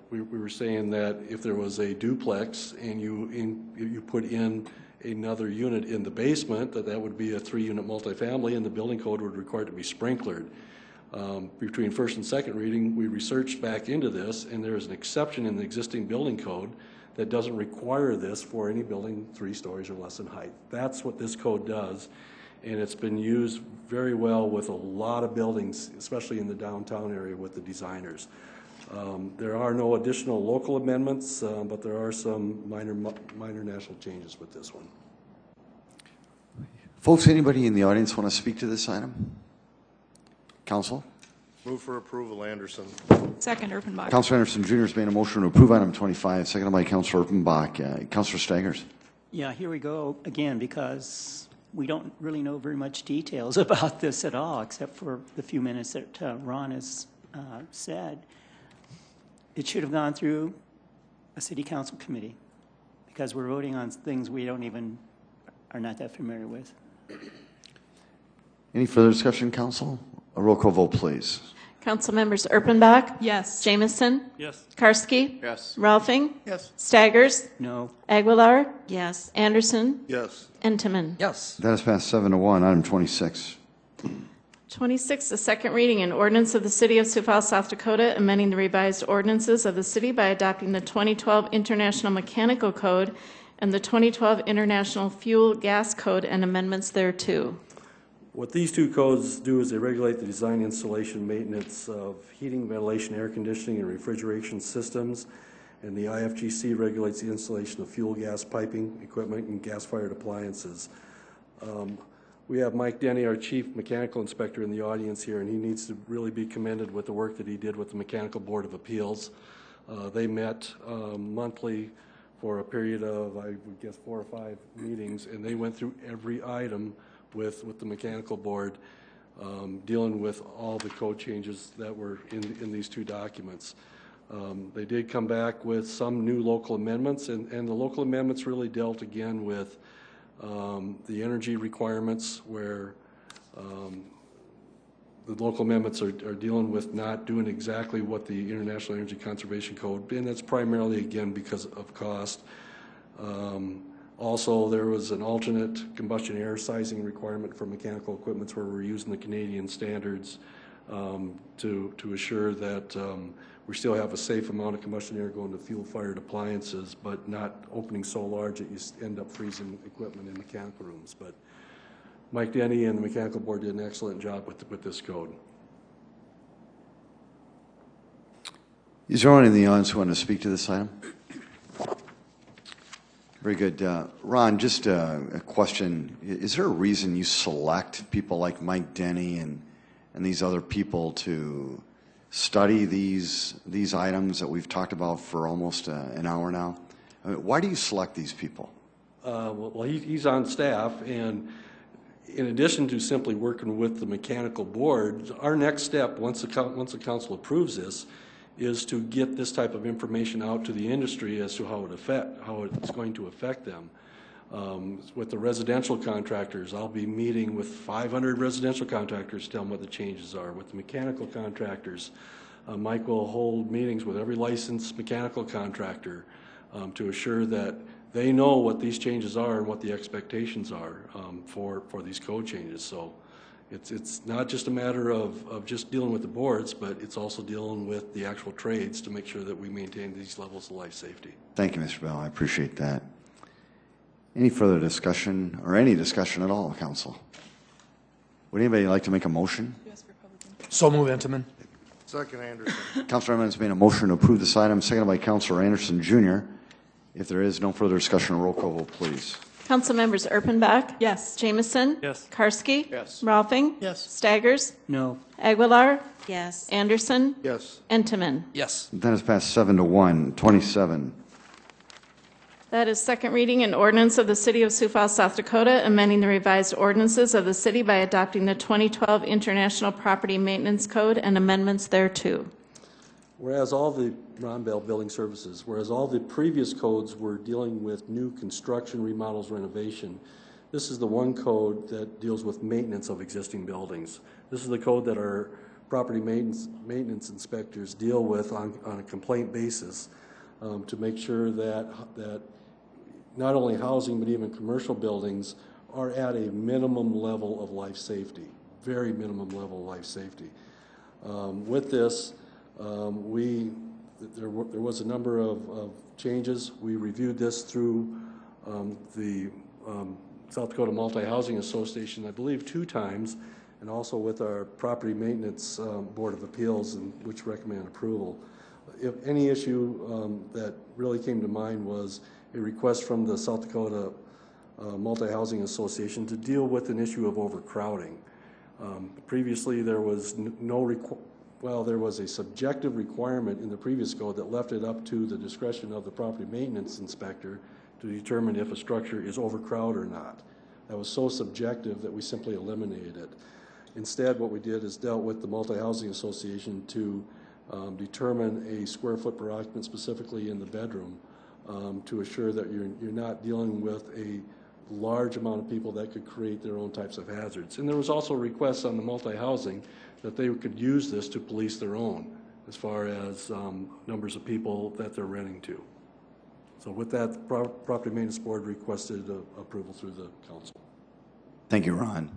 we were saying that if there was a duplex and you put in another unit in the basement, that would be a 3-unit multifamily, and the building code would require it to be sprinklered. Between first and second reading, we researched back into this, and there is an exception in the existing building code that doesn't require this for any building 3 stories or less in height. That's what this code does, and it's been used very well with a lot of buildings, especially in the downtown area with the designers. There are no additional local amendments, but there are some minor national changes with this one. Folks, anybody in the audience want to speak to this item? Council? Move for approval, Anderson. Second, Erpenbach. Councilor Anderson Jr. has made a motion to approve item 25, seconded by Councilor Erpenbach. Councilor Staggers. Yeah, here we go again, because we don't really know very much details about this at all, except for the few minutes that Ron has said. It should have gone through a city council committee, because we're voting on things we don't even are not that familiar with. Any further discussion, Council? A roll call vote, please. Council members Erpenbach? Yes. Jamison? Yes. Karski? Yes. Rolfing? Yes. Staggers? No. Aguilar? Yes. Anderson? Yes. Entenmann? Yes. That is passed 7-1. Item 26. 26, the second reading, an ordinance of the City of Sioux Falls, South Dakota, amending the revised ordinances of the city by adopting the 2012 International Mechanical Code and the 2012 International Fuel Gas Code and amendments thereto. What these two codes do is they regulate the design, installation, maintenance of heating, ventilation, air conditioning, and refrigeration systems. And the IFGC regulates the installation of fuel gas piping equipment and gas-fired appliances. We have Mike Denny, our chief mechanical inspector, in the audience here, and he needs to really be commended with the work that he did with the Mechanical Board of Appeals. They met monthly for a period of, I would guess, 4 or 5 meetings, and they went through every item with the mechanical board, dealing with all the code changes that were in these two documents. They did come back with some new local amendments, and the local amendments really dealt again with the energy requirements, where The local amendments are dealing with not doing exactly what the International Energy Conservation Code, and that's primarily, again, because of cost. Also, there was an alternate combustion air sizing requirement for mechanical equipment where we're using the Canadian standards to assure that we still have a safe amount of combustion air going to fuel-fired appliances, but not opening so large that you end up freezing equipment in mechanical rooms. But Mike Denny and the Mechanical Board did an excellent job with this code. Is there anyone in the audience who want to speak to this item? Very good. Ron, just a question. Is there a reason you select people like Mike Denny and these other people to study these items that we've talked about for almost an hour now? I mean, why do you select these people? Well, he's on staff, and in addition to simply working with the Mechanical Board, our next step, once the council approves this, is to get this type of information out to the industry as to how it's going to affect them. With the residential contractors, I'll be meeting with 500 residential contractors to tell them what the changes are. With the mechanical contractors, Mike will hold meetings with every licensed mechanical contractor to assure that they know what these changes are and what the expectations are for these code changes. So it's not just a matter of just dealing with the boards, but it's also dealing with the actual trades to make sure that we maintain these levels of life safety. Thank you, Mr. Bell. I appreciate that. Any further discussion, or any discussion at all, Council? Would anybody like to make a motion? So move, Intamin. Second, Anderson. Councilor Emmons has made a motion to approve this item, seconded by Councilor Anderson, Jr. If there is no further discussion, roll call vote, please. Council members Erpenbach? Yes. Jameson? Yes. Karski? Yes. Rolfing? Yes. Staggers? No. Aguilar? Yes. Anderson? Yes. Entenmann? Yes. That is passed 7-1. 27. That is second reading and ordinance of the City of Sioux Falls, South Dakota, amending the revised ordinances of the city by adopting the 2012 International Property Maintenance Code and amendments thereto. Whereas all the Ron Bell Building Services, whereas all the previous codes were dealing with new construction, remodels, renovation, this is the one code that deals with maintenance of existing buildings. This is the code that our property maintenance inspectors deal with on a complaint basis to make sure that not only housing but even commercial buildings are at a minimum level of life safety, very minimum level of life safety. With this, there was a number of changes. We reviewed this through the South Dakota Multi-Housing Association, I believe 2 times, and also with our Property Maintenance Board of Appeals, which recommend approval. If any issue that really came to mind was a request from the South Dakota Multi-Housing Association to deal with an issue of overcrowding. Previously, there was there was a subjective requirement in the previous code that left it up to the discretion of the property maintenance inspector to determine if a structure is overcrowded or not. That was so subjective that we simply eliminated it. Instead, what we did is dealt with the Multi-Housing Association to determine a square foot per occupant, specifically in the bedroom, to assure that you're not dealing with a large amount of people that could create their own types of hazards. And there was also requests on the multi-housing that they could use this to police their own as far as numbers of people that they're renting to. So with that, the Property Maintenance Board requested approval through the council. Thank you, Ron.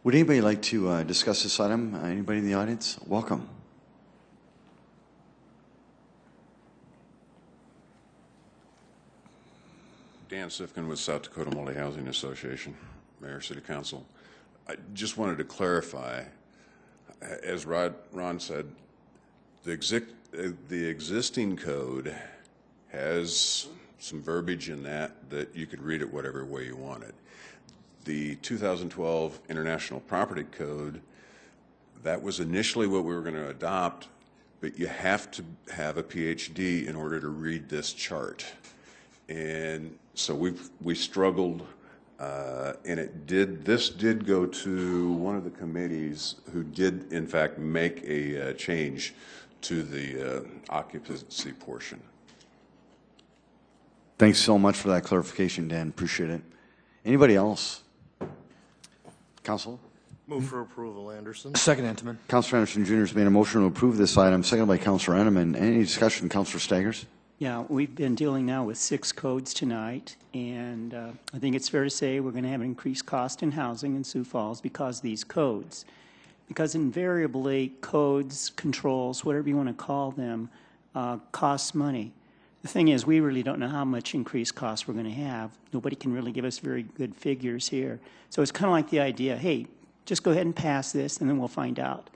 Would anybody like to discuss this item? Anybody in the audience? Welcome. Dan Sifkin with South Dakota Multi-Housing Association, Mayor, City Council. I just wanted to clarify, as Ron said, the existing code has some verbiage in that you could read it whatever way you wanted. The 2012 International Property Code, that was initially what we were going to adopt, but you have to have a PhD in order to read this chart. And so we struggled, and this did go to one of the committees who did in fact make a change to the occupancy portion. Thanks so much for that clarification, Dan. Appreciate it. Anybody else? Council? Move for approval, Anderson. Second, Entenmann. Councilor Anderson Jr. has made a motion to approve this item, seconded by Councilor Entenmann. Any discussion, Councilor Staggers? Yeah, we've been dealing now with 6 codes tonight, and I think it's fair to say we're going to have an increased cost in housing in Sioux Falls because of these codes. Because invariably, codes, controls, whatever you want to call them, costs money. The thing is, we really don't know how much increased costs we're going to have. Nobody can really give us very good figures here. So it's kind of like the idea, hey, just go ahead and pass this, and then we'll find out.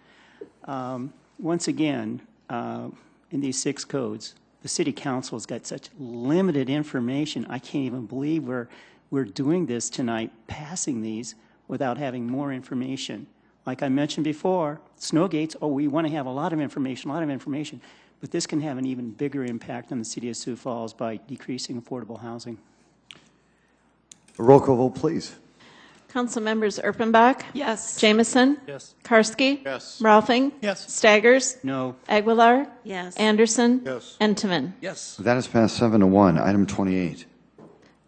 Once again, in these 6 codes, the City Council has got such limited information. I can't even believe we're doing this tonight, passing these without having more information. Like I mentioned before, snow gates, oh, we want to have a lot of information, but this can have an even bigger impact on the City of Sioux Falls by decreasing affordable housing. A roll call vote, please. Council members Erpenbach? Yes. Jameson? Yes. Karski? Yes. Rolfing? Yes. Staggers? No. Aguilar? Yes. Anderson? Yes. Entenmann? Yes. That is passed 7-1. Item 28.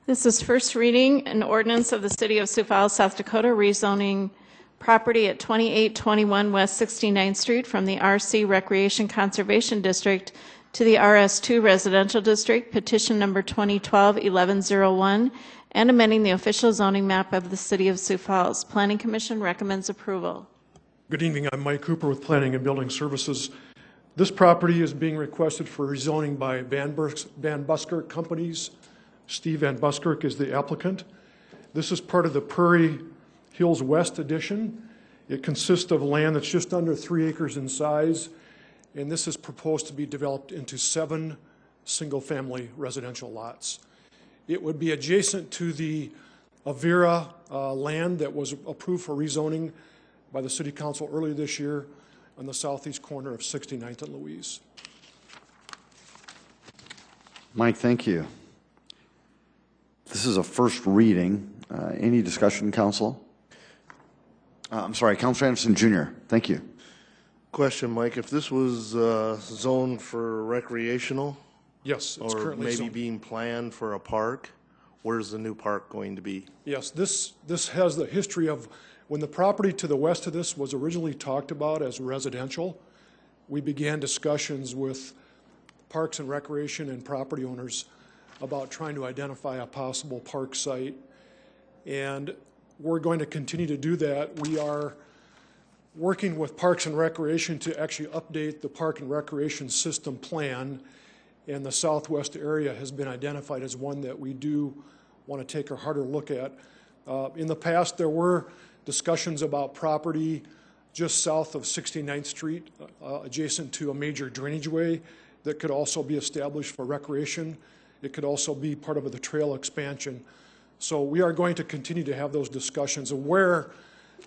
This is first reading, an ordinance of the City of Sioux Falls, South Dakota, rezoning property at 2821 West 69th Street from the RC Recreation Conservation District to the RS2 Residential District, petition number 2012-1101, and amending the official zoning map of the City of Sioux Falls. Planning Commission recommends approval. Good evening. I'm Mike Cooper with Planning and Building Services. This property is being requested for rezoning by Van Buskirk Companies. Steve Van Buskirk is the applicant. This is part of the Prairie Hills West addition. It consists of land that's just under 3 acres in size, and this is proposed to be developed into 7 single-family residential lots. It would be adjacent to the Avera land that was approved for rezoning by the City Council earlier this year on the southeast corner of 69th and Louise. Mike, thank you. This is a first reading. Any discussion, Council? I'm sorry, Councilor Anderson Jr. Thank you. Question, Mike, if this was zoned for recreational? Yes, it's or currently maybe zoned. being planned for a park, where's the new park going to be? Yes, this has the history of when the property to the west of this was originally talked about as residential. We began discussions with Parks and Recreation and property owners about trying to identify a possible park site, and we're going to continue to do that. We are working with Parks and Recreation to actually update the Park and Recreation system plan, and the southwest area has been identified as one that we do want to take a harder look at. In the past, there were discussions about property just south of 69th Street, adjacent to a major drainage way that could also be established for recreation. It could also be part of the trail expansion. So we are going to continue to have those discussions of where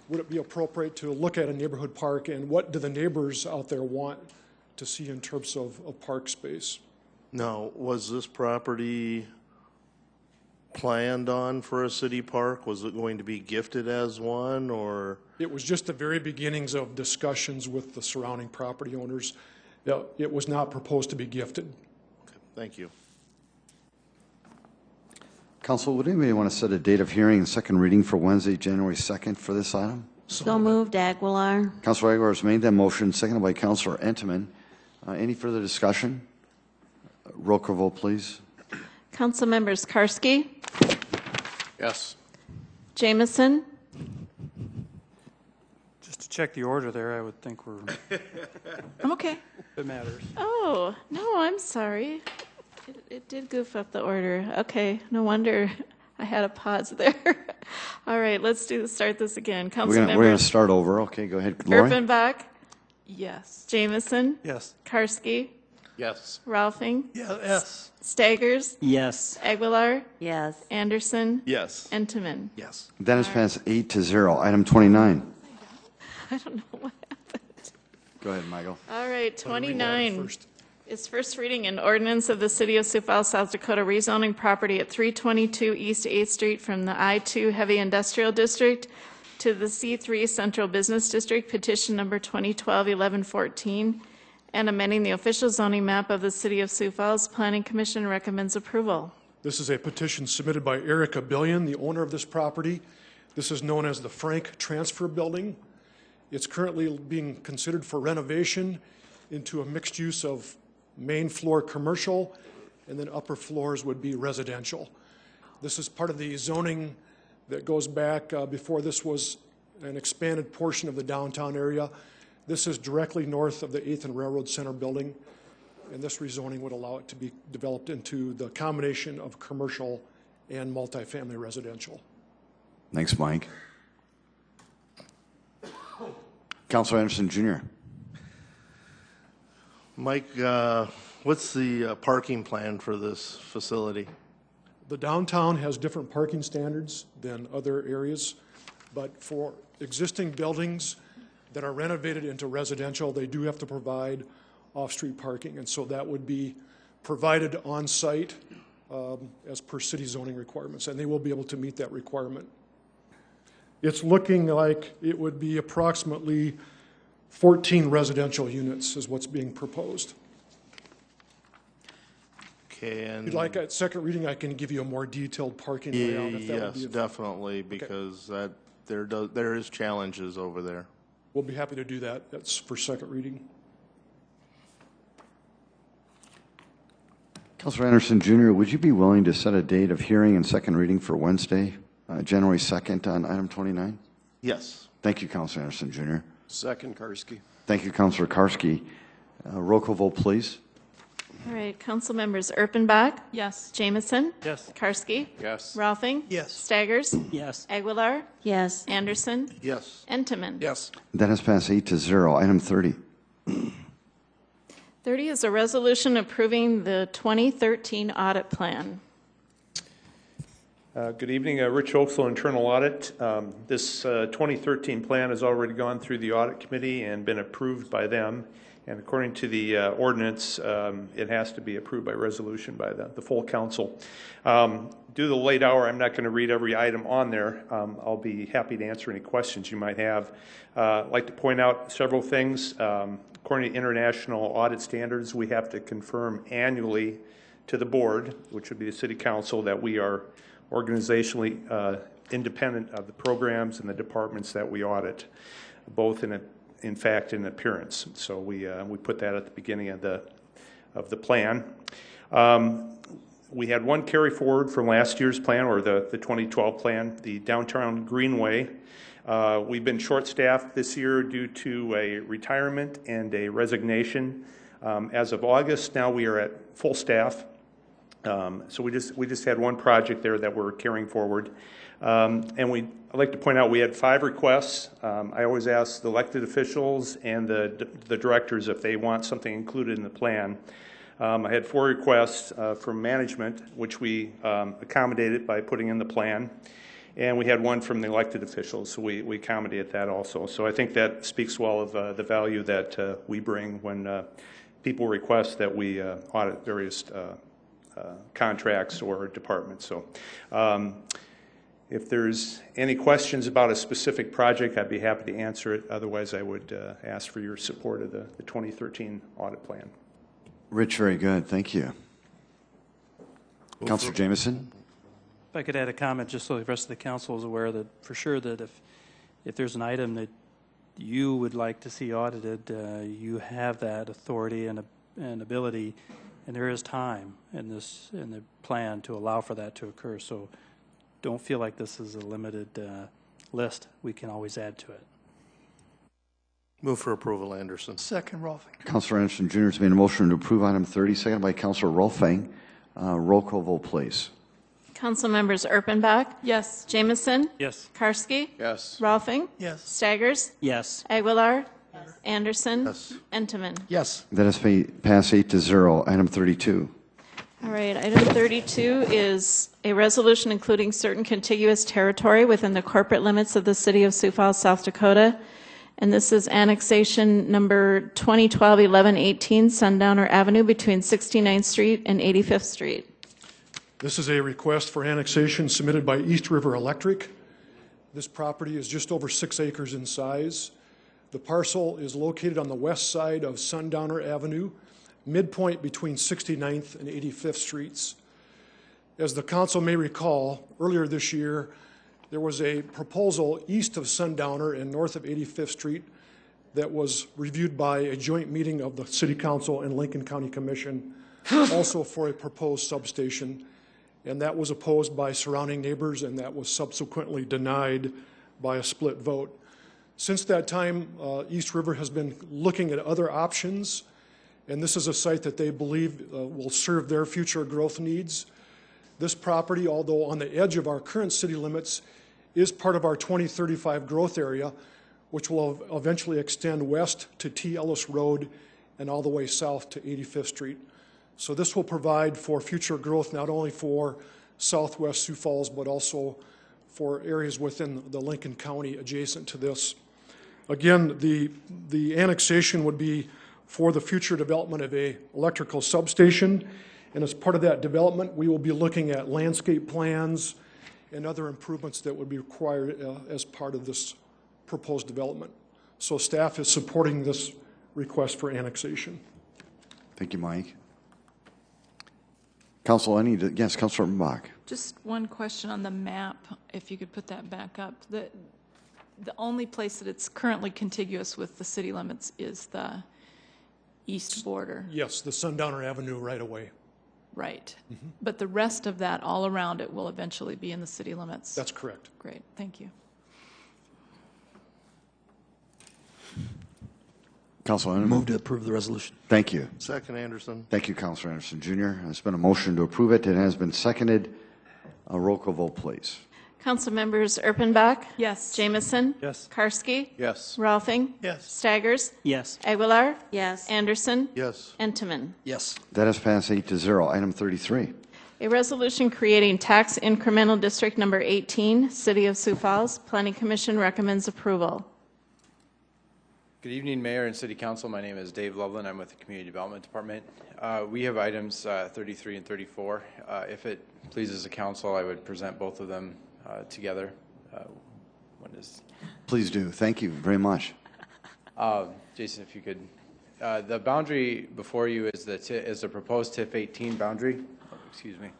would it be appropriate to look at a neighborhood park and what do the neighbors out there want to see in terms of park space. Now, was this property planned on for a city park? Was it going to be gifted as one, or? It was just the very beginnings of discussions with the surrounding property owners. It was not proposed to be gifted. Okay, thank you. Council, would anybody want to set a date of hearing and second reading for Wednesday, January 2nd for this item? So moved, Aguilar. Councilor Aguilar has made that motion, seconded by Councilor Entenmann. Any further discussion? Roll call vote, please. Council members Karski? Yes. Jameson? Just to check the order there, I would think we're, I'm okay. it matters. Oh, no, I'm sorry. It did goof up the order. Okay, no wonder I had a pause there. All right, let's start this again. Council We're going to start over. Okay, go ahead, Lori. Erpenbach? Yes. Jameson? Yes. Karski? Yes. Rolfing? Yes. Staggers? Yes. Aguilar? Yes. Anderson? Yes. Entenmann? Yes. That is passed 8-0. Item 29. I don't know what happened. Go ahead, Michael. All right, 29 is first reading an ordinance of the City of Sioux Falls, South Dakota, rezoning property at 322 East 8th Street from the I-2 Heavy Industrial District to the C3 Central Business District, petition number 2012-1114, and amending the official zoning map of the City of Sioux Falls. Planning Commission recommends approval. This is a petition submitted by Erica Billion, the owner of this property. This is known as the Frank Transfer Building. It's currently being considered for renovation into a mixed use of main floor commercial, and then upper floors would be residential. This is part of the zoning that goes back before this was an expanded portion of the downtown area. This is directly north of the 8th and Railroad Center building, and this rezoning would allow it to be developed into the combination of commercial and multifamily residential. Thanks, Mike. Councilor Anderson Jr. Mike, what's the parking plan for this facility? The downtown has different parking standards than other areas, but for existing buildings that are renovated into residential, they do have to provide off-street parking, and so that would be provided on-site as per city zoning requirements, and they will be able to meet that requirement. It's looking like it would be approximately 14 residential units is what's being proposed. Okay, and If you'd like at second reading, I can give you a more detailed parking layout. If that would yes, be definitely, because that there is challenges over there. We'll be happy to do that. That's for second reading. Councilor Anderson Jr., would you be willing to set a date of hearing and second reading for Wednesday, January 2nd on item 29? Yes. Thank you, Councilor Anderson Jr. Second, Karski. Thank you, Councilor Karski. Roll call vote, please. All right, council members Erpenbach. Yes. Jamison. Yes. Karski. Yes. Rolfing. Yes. Staggers. Yes. Aguilar. Yes. Anderson. Yes. Entenmann. Yes. That has passed 8-0. Item 30. 30 is a resolution approving the 2013 audit plan. Good evening, Rich Oakslow, Internal Audit. This 2013 plan has already gone through the audit committee and been approved by them. And according to the ordinance, it has to be approved by resolution by the full council. Due to the late hour, I'm not going to read every item on there. I'll be happy to answer any questions you might have. I'd like to point out several things. According to international audit standards, we have to confirm annually to the board, which would be the city council, that we are organizationally independent of the programs and the departments that we audit, both in fact in appearance. So we put that at the beginning of the plan. We had one carry forward from last year's plan, or the 2012 plan, the downtown Greenway. We've been short-staffed this year due to a retirement and a resignation. As of August, now we are at full staff. So we just had one project there that we're carrying forward. And I'd like to point out we had 5 requests. I always ask the elected officials and the directors if they want something included in the plan. I had 4 requests from management, which we accommodated by putting in the plan. And we had 1 from the elected officials, so we accommodated that also. So I think that speaks well of the value that we bring when people request that we audit various contracts or departments. So if there's any questions about a specific project, I'd be happy to answer it. Otherwise, I would ask for your support of the 2013 audit plan. Rich, very good. Thank you. Councilor Jamison? If I could add a comment, just so the rest of the council is aware that for sure that if there's an item that you would like to see audited, you have that authority and ability, and there is time in the plan to allow for that to occur. So don't feel like this is a limited list. We can always add to it. Move for approval, Anderson. Second, Rolfing. Councilor Anderson Jr. has made a motion to approve item 30, seconded by Councilor Rolfing. Roll call vote, please. Council members Erpenbach. Yes. Jamison. Yes. Karski. Yes. Rolfing. Yes. Staggers. Yes. Aguilar. Anderson. Yes. Entenmann. Yes. That has passed 8-0. Item 32. All right, item 32 is a resolution including certain contiguous territory within the corporate limits of the City of Sioux Falls, South Dakota. And this is annexation number 2012-1118, Sundowner Avenue between 69th Street and 85th Street. This is a request for annexation submitted by East River Electric. This property is just over 6 acres in size. The parcel is located on the west side of Sundowner Avenue, midpoint between 69th and 85th Streets. As the council may recall, earlier this year, there was a proposal east of Sundowner and north of 85th Street that was reviewed by a joint meeting of the City Council and Lincoln County Commission, also for a proposed substation. And that was opposed by surrounding neighbors, and that was subsequently denied by a split vote. Since that time, East River has been looking at other options, and this is a site that they believe will serve their future growth needs. This property, although on the edge of our current city limits, is part of our 2035 growth area, which will eventually extend west to T. Ellis Road and all the way south to 85th Street. So this will provide for future growth not only for southwest Sioux Falls, but also for areas within the Lincoln County adjacent to this. Again, the annexation would be for the future development of a electrical substation, and as part of that development, we will be looking at landscape plans and other improvements that would be required as part of this proposed development. So staff is supporting this request for annexation. Thank you, Mike. Council, yes, Councilor Bach. Just one question on the map, if you could put that back up. The only place that it's currently contiguous with the city limits is the east border. Yes, the Sundowner Avenue right away. Right. But the rest of that, all around it, will eventually be in the city limits? That's correct. Great, thank you. Councilor Anderson. Move to approve the resolution. Thank you. Second, Anderson. Thank you, Councilor Anderson Jr. There's been a motion to approve it. It has been seconded. A roll call vote, please. Council members Erpenbach? Yes. Jamison? Yes. Karski? Yes. Rolfing? Yes. Staggers? Yes. Aguilar? Yes. Anderson? Yes. Entenmann? Yes. That has passed 8-0. Item 33. A resolution creating tax incremental district number 18, City of Sioux Falls. Planning Commission recommends approval. Good evening, Mayor and City Council. My name is Dave Loveland. I'm with the Community Development Department. We have items 33 and 34. If it pleases the Council, I would present both of them together. Please do. Thank you very much. Jason, if you could. The boundary before you is the proposed TIF 18 boundary. Oh, excuse me.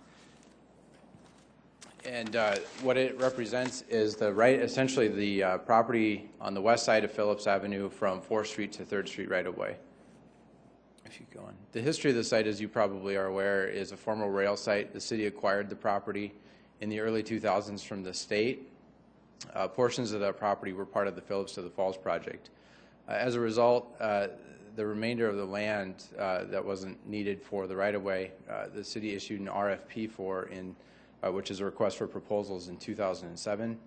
And what it represents is essentially the property on the west side of Phillips Avenue from 4th Street to 3rd Street right away. If you go on. The history of the site, as you probably are aware, is a former rail site. The city acquired the property in the early 2000s from the state. Portions of that property were part of the Phillips to the Falls project. As a result, the remainder of the land that wasn't needed for the right-of-way, the city issued an RFP for which is a request for proposals in 2007.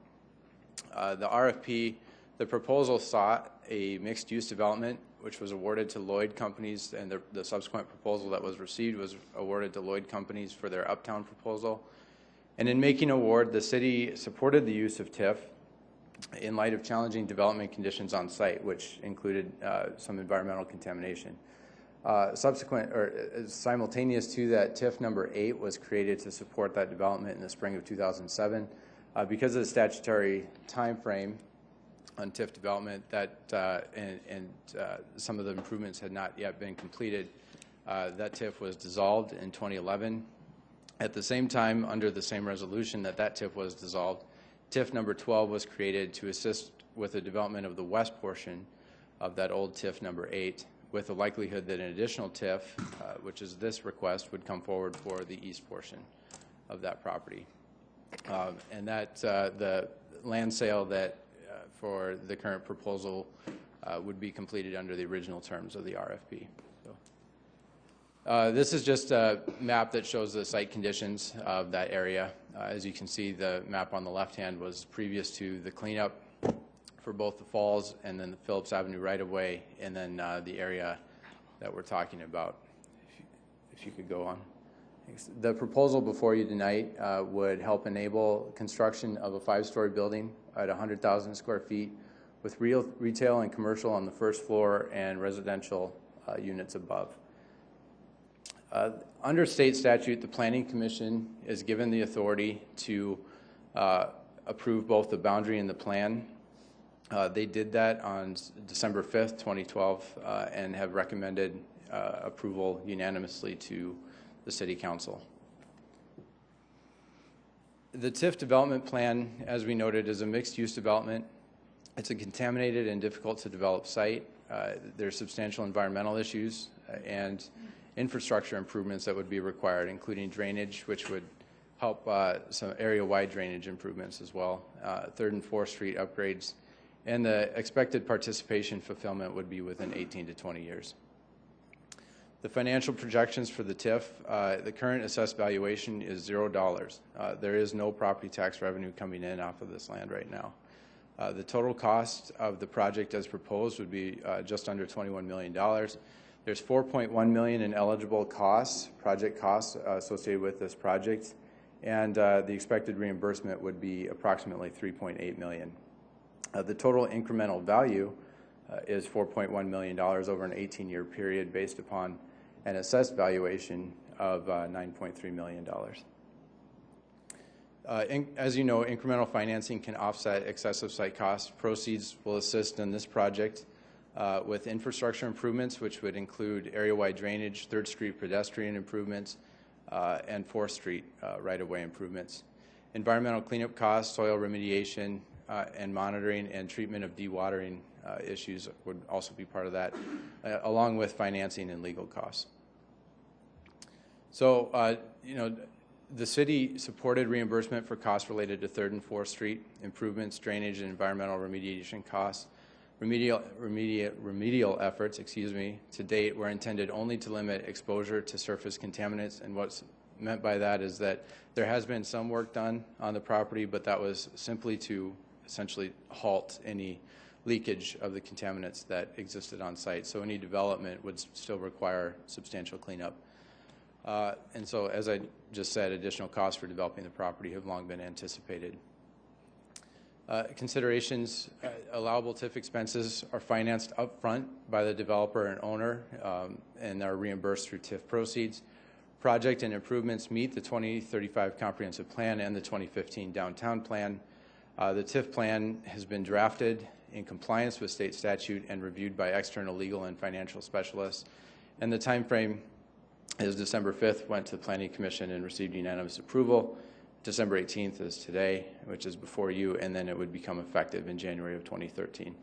The RFP, the proposal sought a mixed-use development, which was awarded to Lloyd Companies, and the subsequent proposal that was received was awarded to Lloyd Companies for their Uptown proposal. And in making award, the city supported the use of TIF in light of challenging development conditions on site, which included some environmental contamination. Simultaneous to that, TIF number 8 was created to support that development in the spring of 2007. Because of the statutory time frame on TIF development, and some of the improvements had not yet been completed, that TIF was dissolved in 2011. At the same time, under the same resolution that TIF was dissolved, TIF number 12 was created to assist with the development of the west portion of that old TIF number 8, with the likelihood that an additional TIF, which is this request, would come forward for the east portion of that property. And that the land sale that for the current proposal would be completed under the original terms of the RFP. So, this is just a map that shows the site conditions of that area. As you can see, the map on the left hand was previous to the cleanup for both the falls and then the Phillips Avenue right-of-way, and then the area that we're talking about. If you could go on. The proposal before you tonight would help enable construction of a 5-story building at 100,000 square feet with retail and commercial on the first floor and residential units above. Under state statute, the Planning Commission is given the authority to approve both the boundary and the plan. They did that on December 5th, 2012, and have recommended approval unanimously to the City Council. The TIF development plan, as we noted, is a mixed-use development. It's a contaminated and difficult to develop site. there's substantial environmental issues and infrastructure improvements that would be required, including drainage, which would help some area-wide drainage improvements as well, 3rd and 4th Street upgrades, and the expected participation fulfillment would be within 18 to 20 years. The financial projections for the TIF, the current assessed valuation is $0. There is no property tax revenue coming in off of this land right now. The total cost of the project as proposed would be just under $21 million. There's $4.1 million in eligible costs, project costs associated with this project, and the expected reimbursement would be approximately $3.8 million. The total incremental value is $4.1 million over an 18-year period based upon an assessed valuation of $9.3 million. As you know, incremental financing can offset excessive site costs. Proceeds will assist in this project with infrastructure improvements, which would include area-wide drainage, 3rd Street pedestrian improvements, and 4th Street right-of-way improvements. Environmental cleanup costs, soil remediation, and monitoring and treatment of dewatering issues would also be part of that, along with financing and legal costs. So, you know, the city supported reimbursement for costs related to 3rd and 4th Street improvements, drainage, and environmental remediation costs. Remedial efforts, to date were intended only to limit exposure to surface contaminants, and what's meant by that is that there has been some work done on the property, but that was simply to essentially halt any leakage of the contaminants that existed on site. So any development would still require substantial cleanup. And so, as I just said, additional costs for developing the property have long been anticipated. Considerations, allowable TIF expenses are financed upfront by the developer and owner and are reimbursed through TIF proceeds. Project and improvements meet the 2035 Comprehensive Plan and the 2015 Downtown Plan. The TIF plan has been drafted in compliance with state statute and reviewed by external legal and financial specialists. And the time frame is December 5th, went to the Planning Commission and received unanimous approval. December 18th is today, which is before you, and then it would become effective in January of 2013.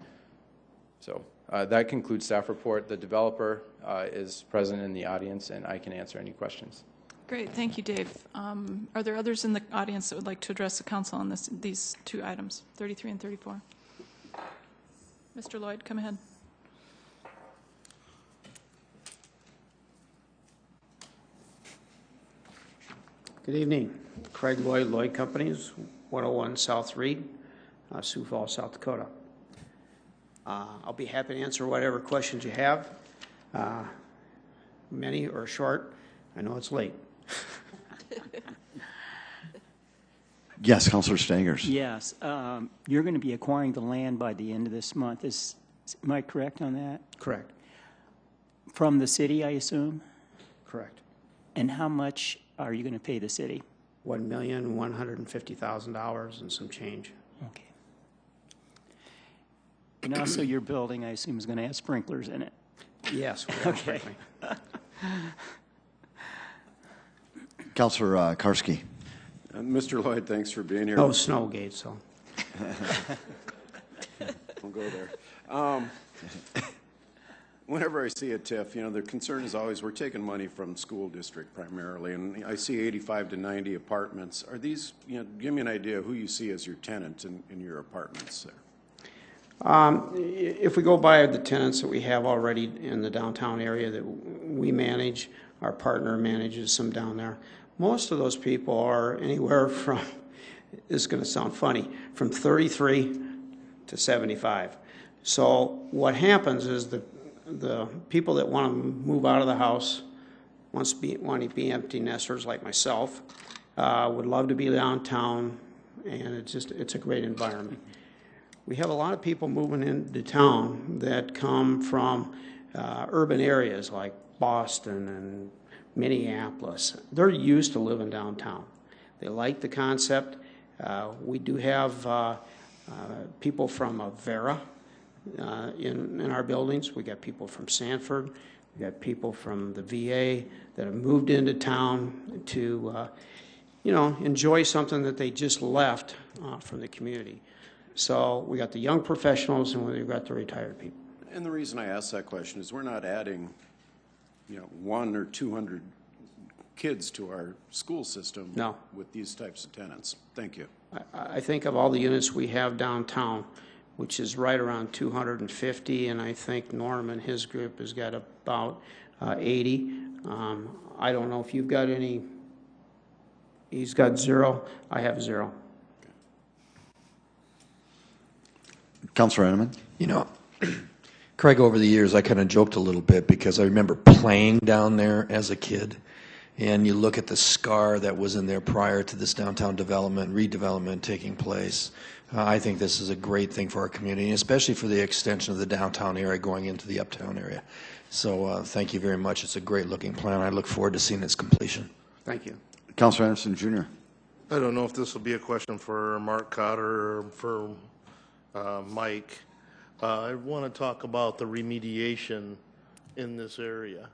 So that concludes staff report. The developer is present in the audience, and I can answer any questions. Great, thank you, Dave. Are there others in the audience that would like to address the council on these two items, 33 and 34? Mr. Lloyd, come ahead. Good evening. Craig Lloyd, Lloyd Companies, 101 South Reed, Sioux Falls, South Dakota. I'll be happy to answer whatever questions you have, many or short. I know it's late. Yes, Councilor Stangers. Yes. You're going to be acquiring the land by the end of this month. Am I correct on that? Correct. From the city, I assume? Correct. And how much are you going to pay the city? $1,150,000 and some change. Okay. And also your building, I assume, is going to have sprinklers in it? Yes. Okay. Councilor Karski. Mr. Lloyd, thanks for being here. No snow gate, so. Don't go there. Whenever I see a TIF, you know, the concern is always we're taking money from school district primarily, and I see 85 to 90 apartments. Are these, you know, give me an idea of who you see as your tenants in your apartments there. If we go by the tenants that we have already in the downtown area that we manage, our partner manages some down there. Most of those people are anywhere from, this is going to sound funny, from 33 to 75. So what happens is the people that want to move out of the house, want to be empty nesters like myself, would love to be downtown, and it's a great environment. We have a lot of people moving into town that come from urban areas like Boston and Minneapolis. They're used to living downtown. They like the concept. We do have people from Vera in our buildings. We got people from Sanford. We got people from the VA that have moved into town to, you know, enjoy something that they just left from the community. So we got the young professionals and we've got the retired people. And the reason I ask that question is we're not adding, 1 or 200 kids to our school system No. with these types of tenants. Thank you. I think of all the units we have downtown, which is right around 250, and I think Norm and his group has got about 80. I don't know if you've got any. He's got 0. I have 0. Councilor Enneman? Craig, over the years, I kind of joked a little bit because I remember playing down there as a kid. And you look at the scar that was in there prior to this downtown development, redevelopment taking place. I think this is a great thing for our community, especially for the extension of the downtown area going into the uptown area. So thank you very much. It's a great looking plan. I look forward to seeing its completion. Thank you. Councilor Anderson Jr. I don't know if this will be a question for Mark Cotter or for Mike. I want to talk about the remediation in this area.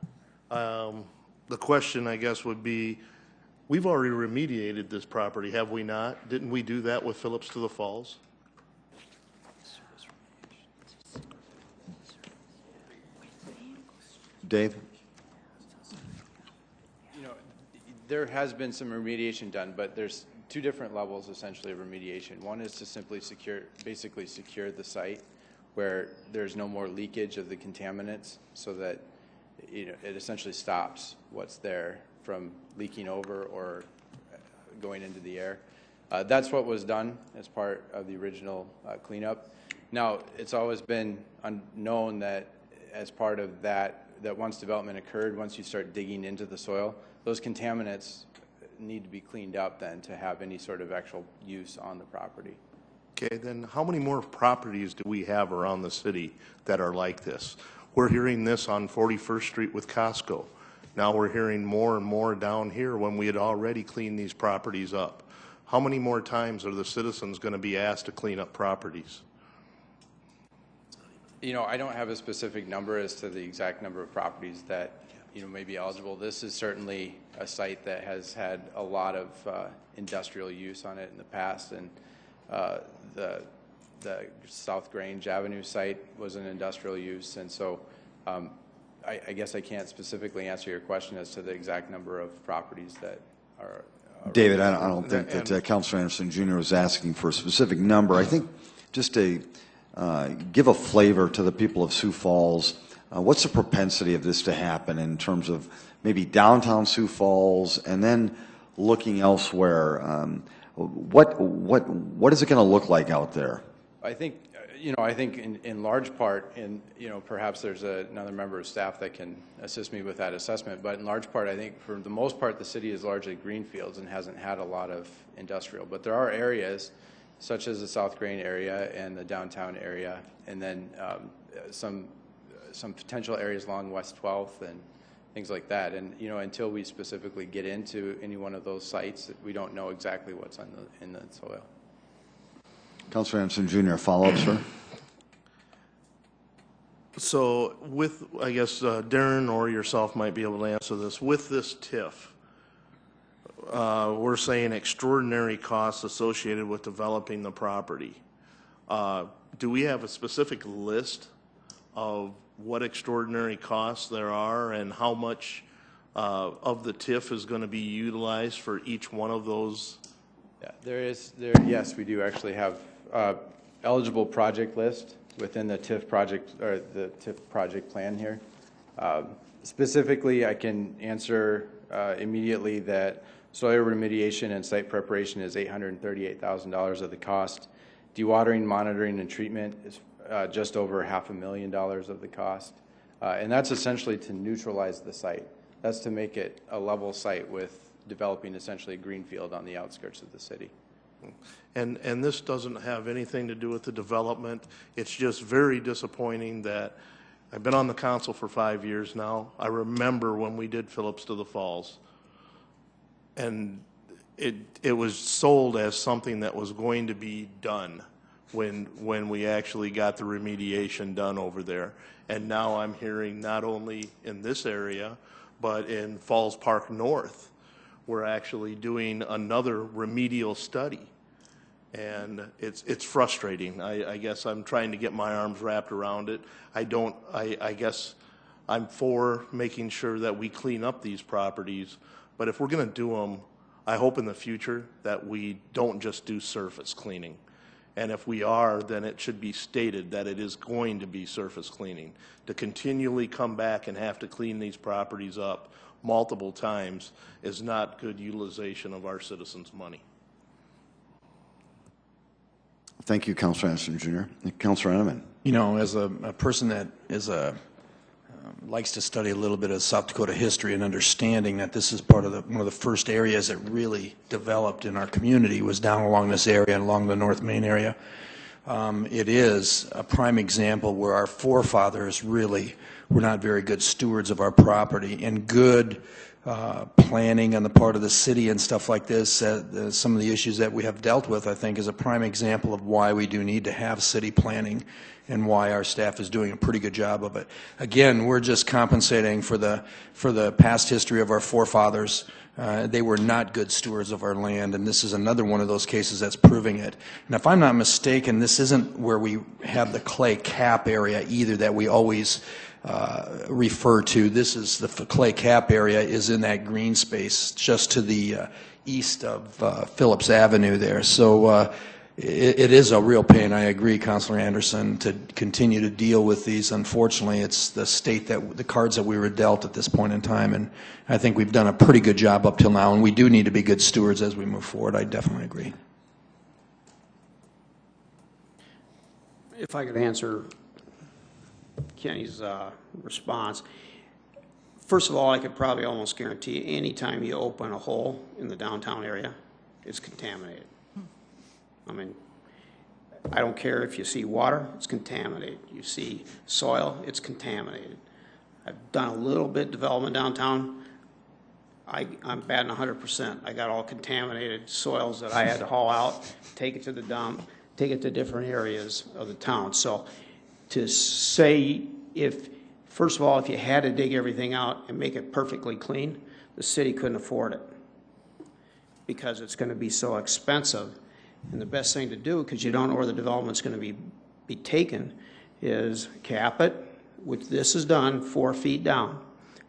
The question, I guess, would be, we've already remediated this property, have we not? Didn't we do that with Phillips to the Falls? Dave? There has been some remediation done, but there's 2 different levels, essentially, of remediation. One is to simply basically secure the site where there's no more leakage of the contaminants so that it essentially stops what's there from leaking over or going into the air. That's what was done as part of the original cleanup. Now, it's always been known that as part of that once development occurred, once you start digging into the soil, those contaminants need to be cleaned up then to have any sort of actual use on the property. Okay, then how many more properties do we have around the city that are like this? We're hearing this on 41st Street with Costco. Now we're hearing more and more down here when we had already cleaned these properties up. How many more times are the citizens going to be asked to clean up properties? I don't have a specific number as to the exact number of properties that may be eligible. This is certainly a site that has had a lot of industrial use on it in the past, and the South Grange Avenue site was an industrial use, and so I guess I can't specifically answer your question as to the exact number of properties that are. David, I don't think that Councilor Anderson Jr. was asking for a specific number. I think just to give a flavor to the people of Sioux Falls, what's the propensity of this to happen in terms of maybe downtown Sioux Falls and then looking elsewhere? What is it going to look like out there? I think, I think in large part, and perhaps there's another member of staff that can assist me with that assessment, but in large part, I think for the most part, the city is largely greenfields and hasn't had a lot of industrial. But there are areas, such as the South Grange area and the downtown area, and then some potential areas along West 12th and things like that. And until we specifically get into any one of those sites, we don't know exactly what's in the soil. Councilor Anderson Jr., follow-up, sir. So I guess Darren or yourself might be able to answer this. With this TIF, we're saying extraordinary costs associated with developing the property. Do we have a specific list of what extraordinary costs there are and how much of the TIF is going to be utilized for each one of those? Yeah, yes, we do actually have eligible project list within the TIF project or the TIF project plan here. Specifically, I can answer immediately that soil remediation and site preparation is $838,000 of the cost. Dewatering, monitoring, and treatment is just over $500,000 of the cost. And that's essentially to neutralize the site. That's to make it a level site with developing essentially a greenfield on the outskirts of the city. And this doesn't have anything to do with the development. It's just very disappointing that I've been on the council for 5 years now. I remember when we did Phillips to the Falls, and it was sold as something that was going to be done when we actually got the remediation done over there. And now I'm hearing not only in this area, but in Falls Park North, we're actually doing another remedial study. And it's frustrating. I guess I'm trying to get my arms wrapped around it. I guess I'm for making sure that we clean up these properties, but if we're going to do them, I hope in the future that we don't just do surface cleaning. And if we are, then it should be stated that it is going to be surface cleaning. To continually come back and have to clean these properties up multiple times is not good utilization of our citizens' money. Thank you, Councilor Anderson Jr. Councilor Enneman. You know, as a person that is likes to study a little bit of South Dakota history and understanding that this is part of one of the first areas that really developed in our community was down along this area and along the North Main area. It is a prime example where our forefathers really were not very good stewards of our property, and good planning on the part of the city and stuff like this. Some of the issues that we have dealt with, I think, is a prime example of why we do need to have city planning and why our staff is doing a pretty good job of it. Again, we're just compensating for the past history of our forefathers. They were not good stewards of our land, and this is another one of those cases that's proving it. And if I'm not mistaken, this isn't where we have the clay cap area either that we always refer to. This is the clay cap area is in that green space just to the east of Phillips Avenue there. So it is a real pain. I agree, Councilor Anderson, to continue to deal with these. Unfortunately, it's the state the cards that we were dealt at this point in time, and I think we've done a pretty good job up till now, and we do need to be good stewards as we move forward. I definitely agree. If I could answer Kenny's response. First of all, I could probably almost guarantee any time you open a hole in the downtown area, it's contaminated. I mean, I don't care if you see water, it's contaminated. You see soil, it's contaminated. I've done a little bit development downtown. I'm batting 100%. I got all contaminated soils that I had to haul out, take it to the dump, take it to different areas of the town. So to say first of all, if you had to dig everything out and make it perfectly clean, the city couldn't afford it because it's going to be so expensive. And the best thing to do, because you don't know where the development's going to be taken, is cap it, which this is done 4 feet down.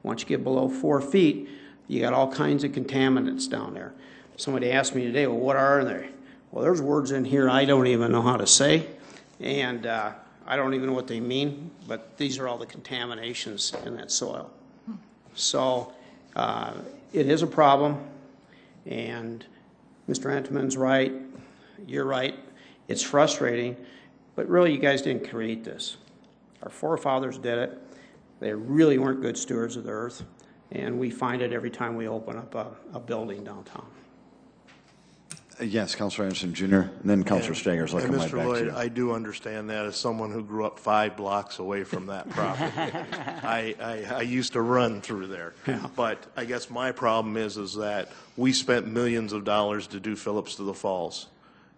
Once you get below 4 feet, you got all kinds of contaminants down there. Somebody asked me today, well, what are they? Well, there's words in here I don't even know how to say, and I don't even know what they mean, but these are all the contaminations in that soil. So it is a problem, and Mr. Entman's right, you're right, it's frustrating, but really you guys didn't create this. Our forefathers did it. They really weren't good stewards of the earth, and we find it every time we open up a building downtown. Yes, Councilor Anderson Jr., and then Councilor Staggers. I'll come right Mr. back Lloyd, to you. I do understand that as someone who grew up 5 blocks away from that property. I used to run through there. Yeah. But I guess my problem is that we spent millions of dollars to do Phillips to the Falls.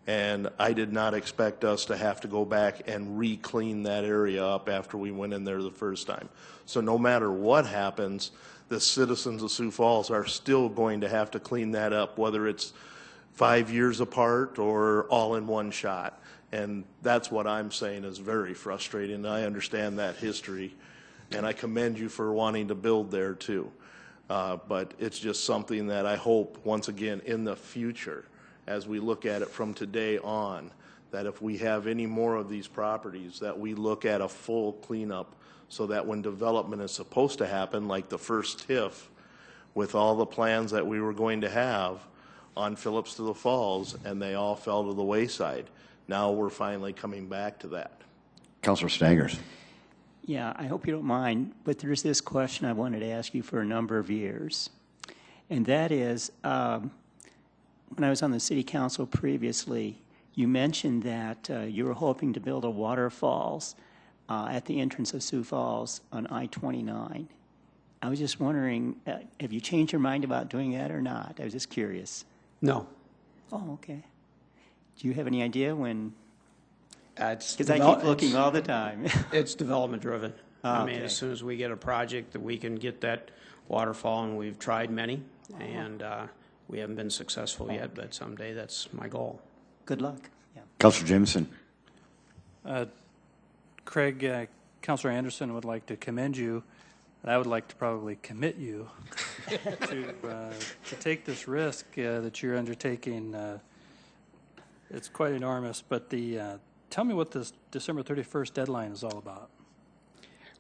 And I did not expect us to have to go back and re-clean that area up after we went in there the first time. So no matter what happens, the citizens of Sioux Falls are still going to have to clean that up, whether it's 5 years apart or all in one shot. And that's what I'm saying is very frustrating. I understand that history, and I commend you for wanting to build there too. But it's just something that I hope, once again, in the future, as we look at it from today on, that if we have any more of these properties, that we look at a full cleanup so that when development is supposed to happen, like the first TIF, with all the plans that we were going to have on Phillips to the Falls, and they all fell to the wayside. Now we're finally coming back to that. Councilor Staggers. Yeah, I hope you don't mind, but there's this question I wanted to ask you for a number of years. And that is, when I was on the city council previously, you mentioned that you were hoping to build a waterfalls at the entrance of Sioux Falls on I-29. I was just wondering, have you changed your mind about doing that or not? I was just curious. No. Oh, okay. Do you have any idea when? Because I keep looking all the time. It's development driven. I mean, okay. as soon as we get a project that we can get that waterfall, and we've tried many, and we haven't been successful yet, but someday that's my goal. Good luck. Councilor Jameson. Craig, Councilor Anderson would like to commend you, and I would like to probably commit you to take this risk that you're undertaking. It's quite enormous, but tell me what this December 31st deadline is all about.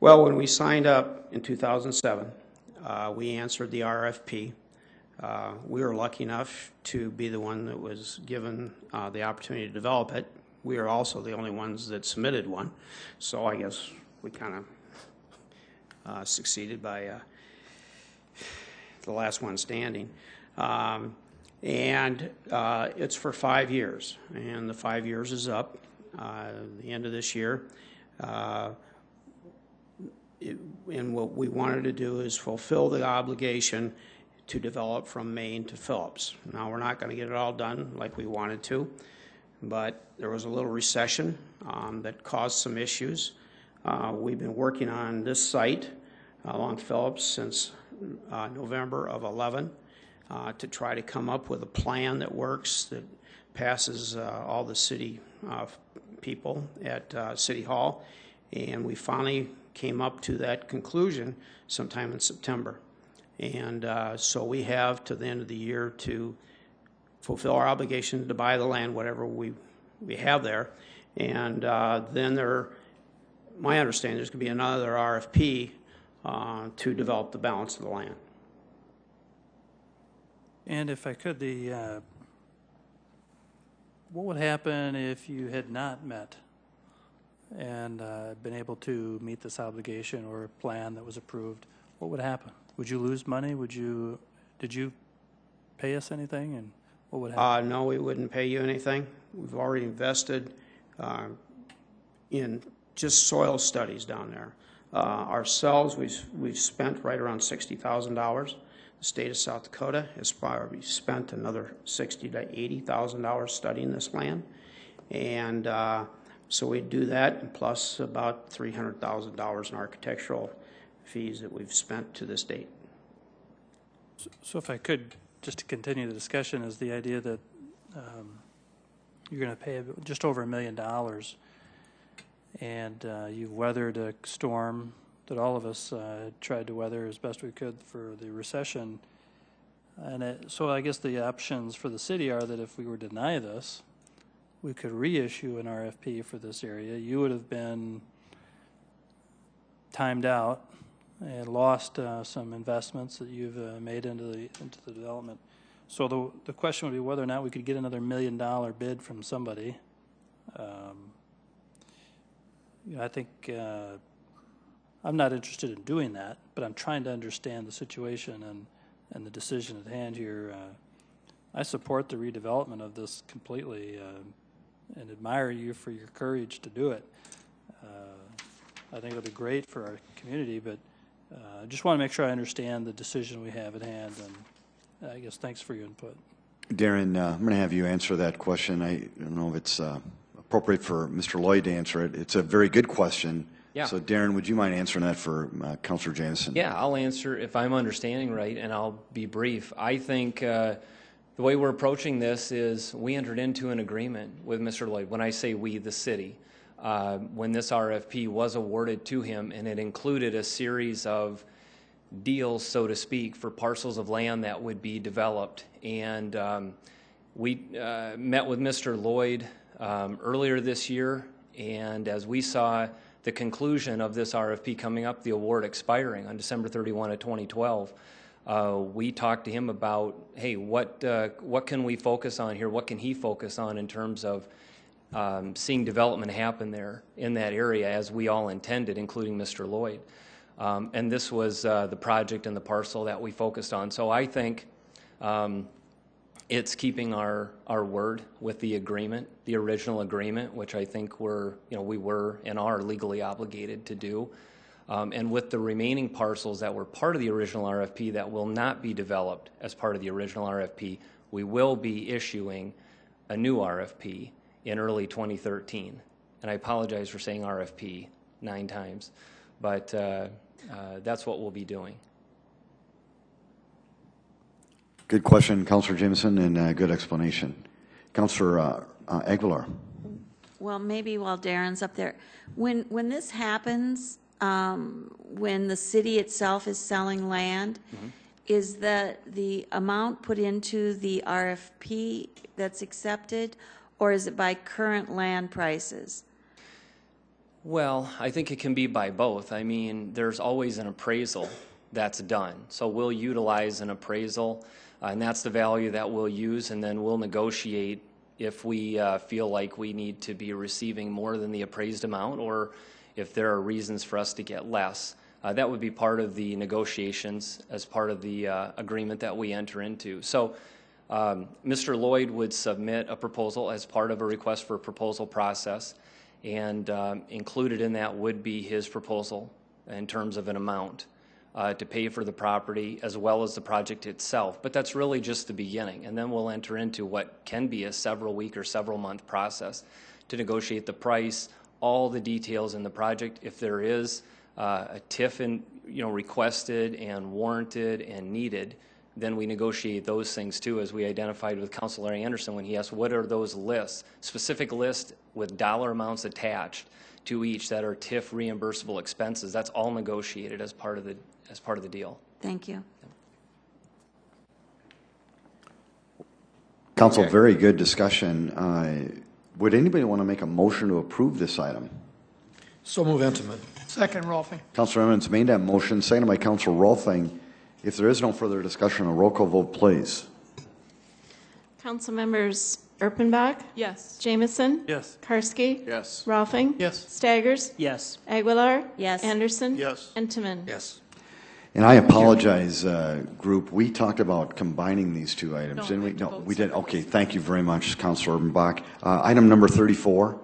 Well, when we signed up in 2007, we answered the RFP. We were lucky enough to be the one that was given the opportunity to develop it. We are also the only ones that submitted one, so I guess we kind of succeeded by the last one standing. And it's for 5 years, and the 5 years is up the end of this year. And what we wanted to do is fulfill the obligation to develop from Maine to Phillips. Now, we're not going to get it all done like we wanted to, but there was a little recession that caused some issues. We've been working on this site along Phillips since November of 11 to try to come up with a plan that works, that passes all the city people at City Hall, and we finally came up to that conclusion sometime in September. And so we have to the end of the year to fulfill our obligation to buy the land, whatever we have there. And then my understanding, there's going to be another RFP to develop the balance of the land. And if I could, what would happen if you had not met and been able to meet this obligation or a plan that was approved? What would happen? Would you lose money? Did you pay us anything? And what would happen? No, we wouldn't pay you anything. We've already invested in just soil studies down there. Ourselves, we've spent right around $60,000. The state of South Dakota has probably spent another $60,000 to $80,000 studying this land. And so we do that, and plus about $300,000 in architectural fees that we've spent to this date. So if I could, just to continue the discussion, is the idea that you're going to pay just over $1 million, and you've weathered a storm that all of us tried to weather as best we could for the recession. And so I guess the options for the city are that if we were to deny this, we could reissue an RFP for this area. You would have been timed out and lost some investments that you've made into the development. So the question would be whether or not we could get another $1 million bid from somebody. I think I'm not interested in doing that, but I'm trying to understand the situation and the decision at hand here. I support the redevelopment of this completely and admire you for your courage to do it. I think it'll be great for our community, but I just want to make sure I understand the decision we have at hand, and I guess thanks for your input. Darren, I'm going to have you answer that question. I don't know if it's appropriate for Mr. Lloyd to answer it. It's a very good question. Yeah. So, Darren, would you mind answering that for Councilor Jameson? Yeah, I'll answer if I'm understanding right, and I'll be brief. I think the way we're approaching this is we entered into an agreement with Mr. Lloyd. When I say we, the city, when this RFP was awarded to him, and it included a series of deals, so to speak, for parcels of land that would be developed. And we met with Mr. Lloyd earlier this year, and as we saw the conclusion of this RFP coming up, the award expiring on December 31 of 2012, we talked to him about, hey, what can we focus on here? What can he focus on in terms of seeing development happen there in that area as we all intended, including Mr. Lloyd. And this was the project and the parcel that we focused on. So I think it's keeping our word with the agreement, the original agreement, which I think we were and are legally obligated to do. And with the remaining parcels that were part of the original RFP that will not be developed as part of the original RFP, we will be issuing a new RFP in early 2013. And I apologize for saying RFP 9 times, but that's what we'll be doing. Good question, Councilor Jameson, and good explanation. Councilor Aguilar. Well, maybe while Darren's up there, when this happens, when the city itself is selling land, is the amount put into the RFP that's accepted, or is it by current land prices? Well, I think it can be by both. I mean, there's always an appraisal that's done. So we'll utilize an appraisal, and that's the value that we'll use, and then we'll negotiate if we feel like we need to be receiving more than the appraised amount, or if there are reasons for us to get less. That would be part of the negotiations as part of the agreement that we enter into. So Mr. Lloyd would submit a proposal as part of a request for a proposal process, and included in that would be his proposal in terms of an amount to pay for the property as well as the project itself. But that's really just the beginning, and then we'll enter into what can be a several-week or several-month process to negotiate the price, all the details in the project. If there is a TIF requested and warranted and needed, then we negotiate those things too, as we identified with Councilor Anderson when he asked what are those lists, specific lists with dollar amounts attached to each that are TIF reimbursable expenses. That's all negotiated as part of the deal. Thank you. Council, very good discussion. Would anybody want to make a motion to approve this item? So move, Entenmann. Second, Rolfing. Councilor Emmons made that motion, seconded by Councilor Rolfing. If there is no further discussion, a roll call vote, please. Council members Erpenbach? Yes. Jamison? Yes. Karski? Yes. Rolfing? Yes. Staggers? Yes. Aguilar? Yes. Anderson? Yes. Entenmann? Yes. And I apologize, group. We talked about combining these two items, didn't we? No, we did. Okay, thank you very much, Councilor Erpenbach. Item number 34.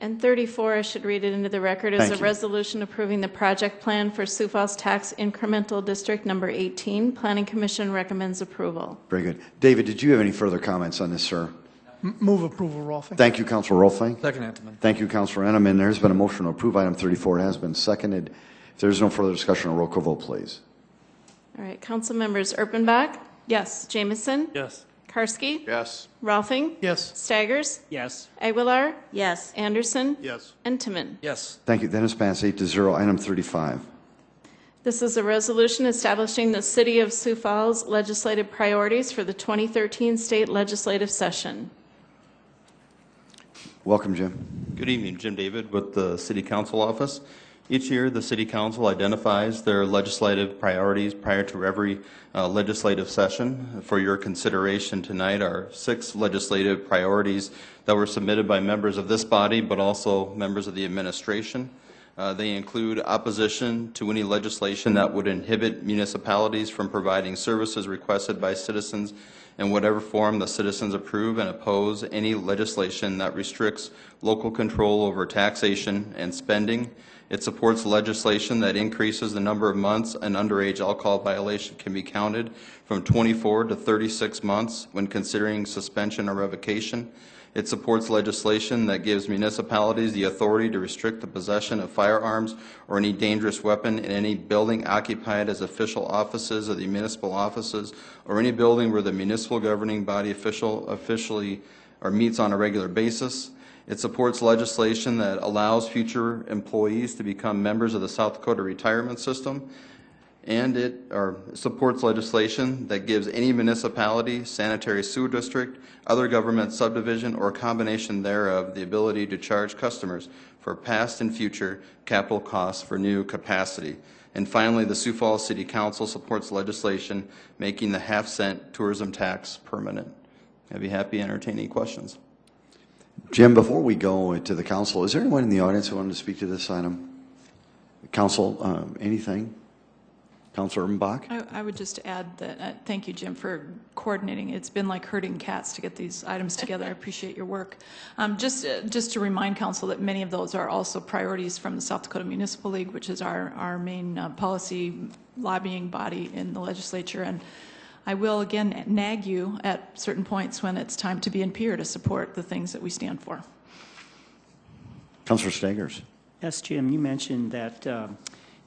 And 34, I should read it into the record, is Thank a you. resolution approving the project plan for Sioux Falls Tax Incremental District Number 18. Planning Commission recommends approval. Very good. David, did you have any further comments on this, sir? Move approval, Rolfing. Thank you, Councilor Rolfing. Second, Entenmann. Thank you, Councilor Entenmann. There's been a motion to approve item 34. It has been seconded. If there's no further discussion, a roll call vote, please. All right, council members Erpenbach? Yes. Jamison? Yes. Karski? Yes. Rolfing? Yes. Staggers? Yes. Aguilar? Yes. Anderson? Yes. Entenmann? Yes. Thank you. That is passed 8-0. Item 35. This is a resolution establishing the City of Sioux Falls legislative priorities for the 2013 state legislative session. Welcome, Jim. Good evening, Jim David with the City Council Office. Each year, the City Council identifies their legislative priorities prior to every legislative session. For your consideration tonight are 6 legislative priorities that were submitted by members of this body, but also members of the administration. They include opposition to any legislation that would inhibit municipalities from providing services requested by citizens in whatever form the citizens approve, and oppose any legislation that restricts local control over taxation and spending. It supports legislation that increases the number of months an underage alcohol violation can be counted from 24 to 36 months when considering suspension or revocation. It supports legislation that gives municipalities the authority to restrict the possession of firearms or any dangerous weapon in any building occupied as official offices of the municipal offices, or any building where the municipal governing body officially or meets on a regular basis. It supports legislation that allows future employees to become members of the South Dakota retirement system. And it supports legislation that gives any municipality, sanitary sewer district, other government subdivision, or combination thereof the ability to charge customers for past and future capital costs for new capacity. And finally, the Sioux Falls City Council supports legislation making the half-cent tourism tax permanent. I'd be happy to entertain any questions. Jim, before we go to the council, is there anyone in the audience who wanted to speak to this item? Council, anything? Councilor Erpenbach? I would just add that, thank you, Jim, for coordinating. It's been like herding cats to get these items together. I appreciate your work. Just to remind council that many of those are also priorities from the South Dakota Municipal League, which is our main policy lobbying body in the legislature. And I will again nag you at certain points when it's time to be in peer to support the things that we stand for. Councilor Staggers. Yes, Jim, you mentioned that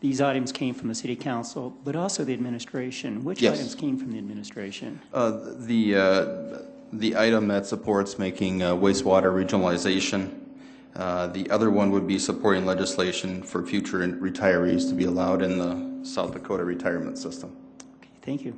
these items came from the City Council, but also the administration. Which Yes. items came from the administration? The item that supports making wastewater regionalization The other one would be supporting legislation for future retirees to be allowed in the South Dakota retirement system. Thank you.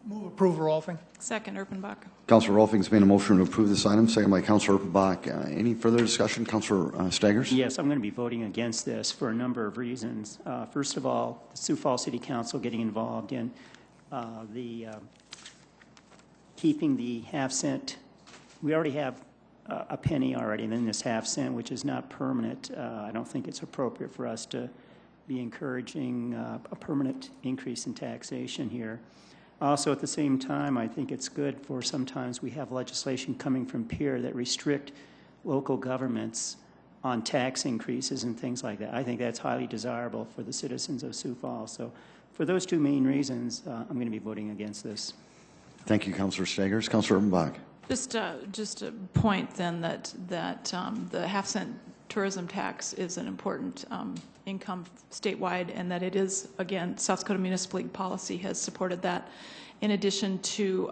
Move approval, Rolfing. Second, Erpenbach. Councilor Rolfing's made a motion to approve this item, second by Councilor Erpenbach. Any further discussion? Councilor Staggers? Yes, I'm going to be voting against this for a number of reasons. First of all, the Sioux Falls City Council getting involved in keeping the half-cent. We already have a penny already, and then this half-cent, which is not permanent. I don't think it's appropriate for us to be encouraging a permanent increase in taxation here. Also, at the same time, I think it's good for sometimes we have legislation coming from PEER that restrict local governments on tax increases and things like that. I think that's highly desirable for the citizens of Sioux Falls. So for those two main reasons, I'm going to be voting against this. Thank you, Councilor Staggers. Councilor Erpenbach. Just a point then that the half-cent tourism tax is an important income statewide, and that it is, again, South Dakota Municipal League policy has supported that. In addition to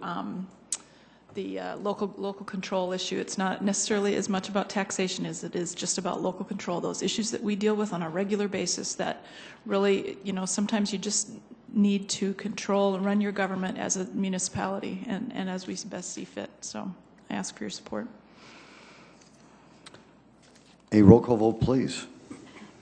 the local control issue, it's not necessarily as much about taxation as it is just about local control. Those issues that we deal with on a regular basis that really, sometimes you just need to control and run your government as a municipality and as we best see fit. So I ask for your support. A roll call vote, please.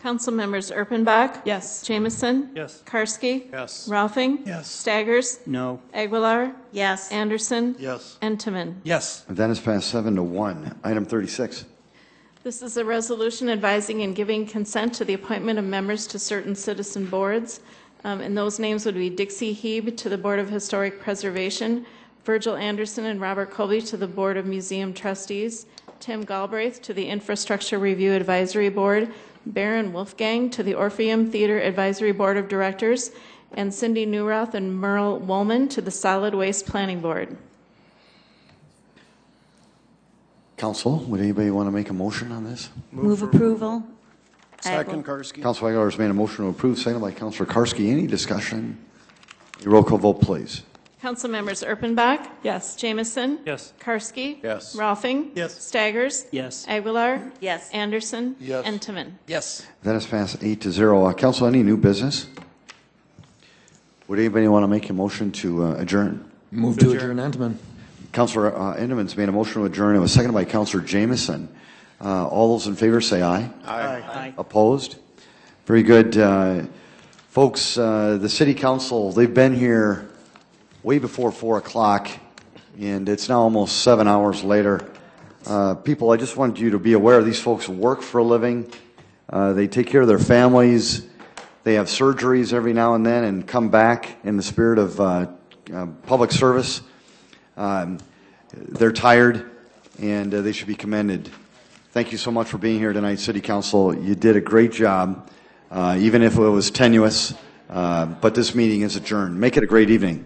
Council members Erpenbach? Yes. Jamison? Yes. Karski? Yes. Ralphing? Yes. Staggers? No. Aguilar? Yes. Anderson? Yes. Entenmann? Yes. That is passed 7-1. Item 36. This is a resolution advising and giving consent to the appointment of members to certain citizen boards. And those names would be Dixie Heeb to the Board of Historic Preservation, Virgil Anderson and Robert Colby to the Board of Museum Trustees, Tim Galbraith to the Infrastructure Review Advisory Board, Baron Wolfgang to the Orpheum Theater Advisory Board of Directors, and Cindy Newroth and Merle Woolman to the Solid Waste Planning Board. Council, would anybody want to make a motion on this? Move approval. Second, Karski. Councilor Aguilar has made a motion to approve, seconded by Councilor Karski. Any discussion? A roll call vote, please. Council members Erpenbach? Yes. Jamison? Yes. Karski? Yes. Ralphing? Yes. Staggers? Yes. Aguilar? Yes. Anderson? Yes. Entenmann? Yes. That is passed 8-0. Council, any new business? Would anybody want to make a motion to adjourn? Move to adjourn, Entman. Councilor Endemann's made a motion to adjourn. It was seconded by Councilor Jamison. All those in favor say aye. Aye. Opposed? Very good. Folks, the City Council, they've been here way before 4 o'clock, and it's now almost 7 hours later. People, I just want you to be aware these folks work for a living. They take care of their families. They have surgeries every now and then and come back in the spirit of public service. They're tired, and they should be commended. Thank you so much for being here tonight, City Council. You did a great job, even if it was tenuous, but this meeting is adjourned. Make it a great evening.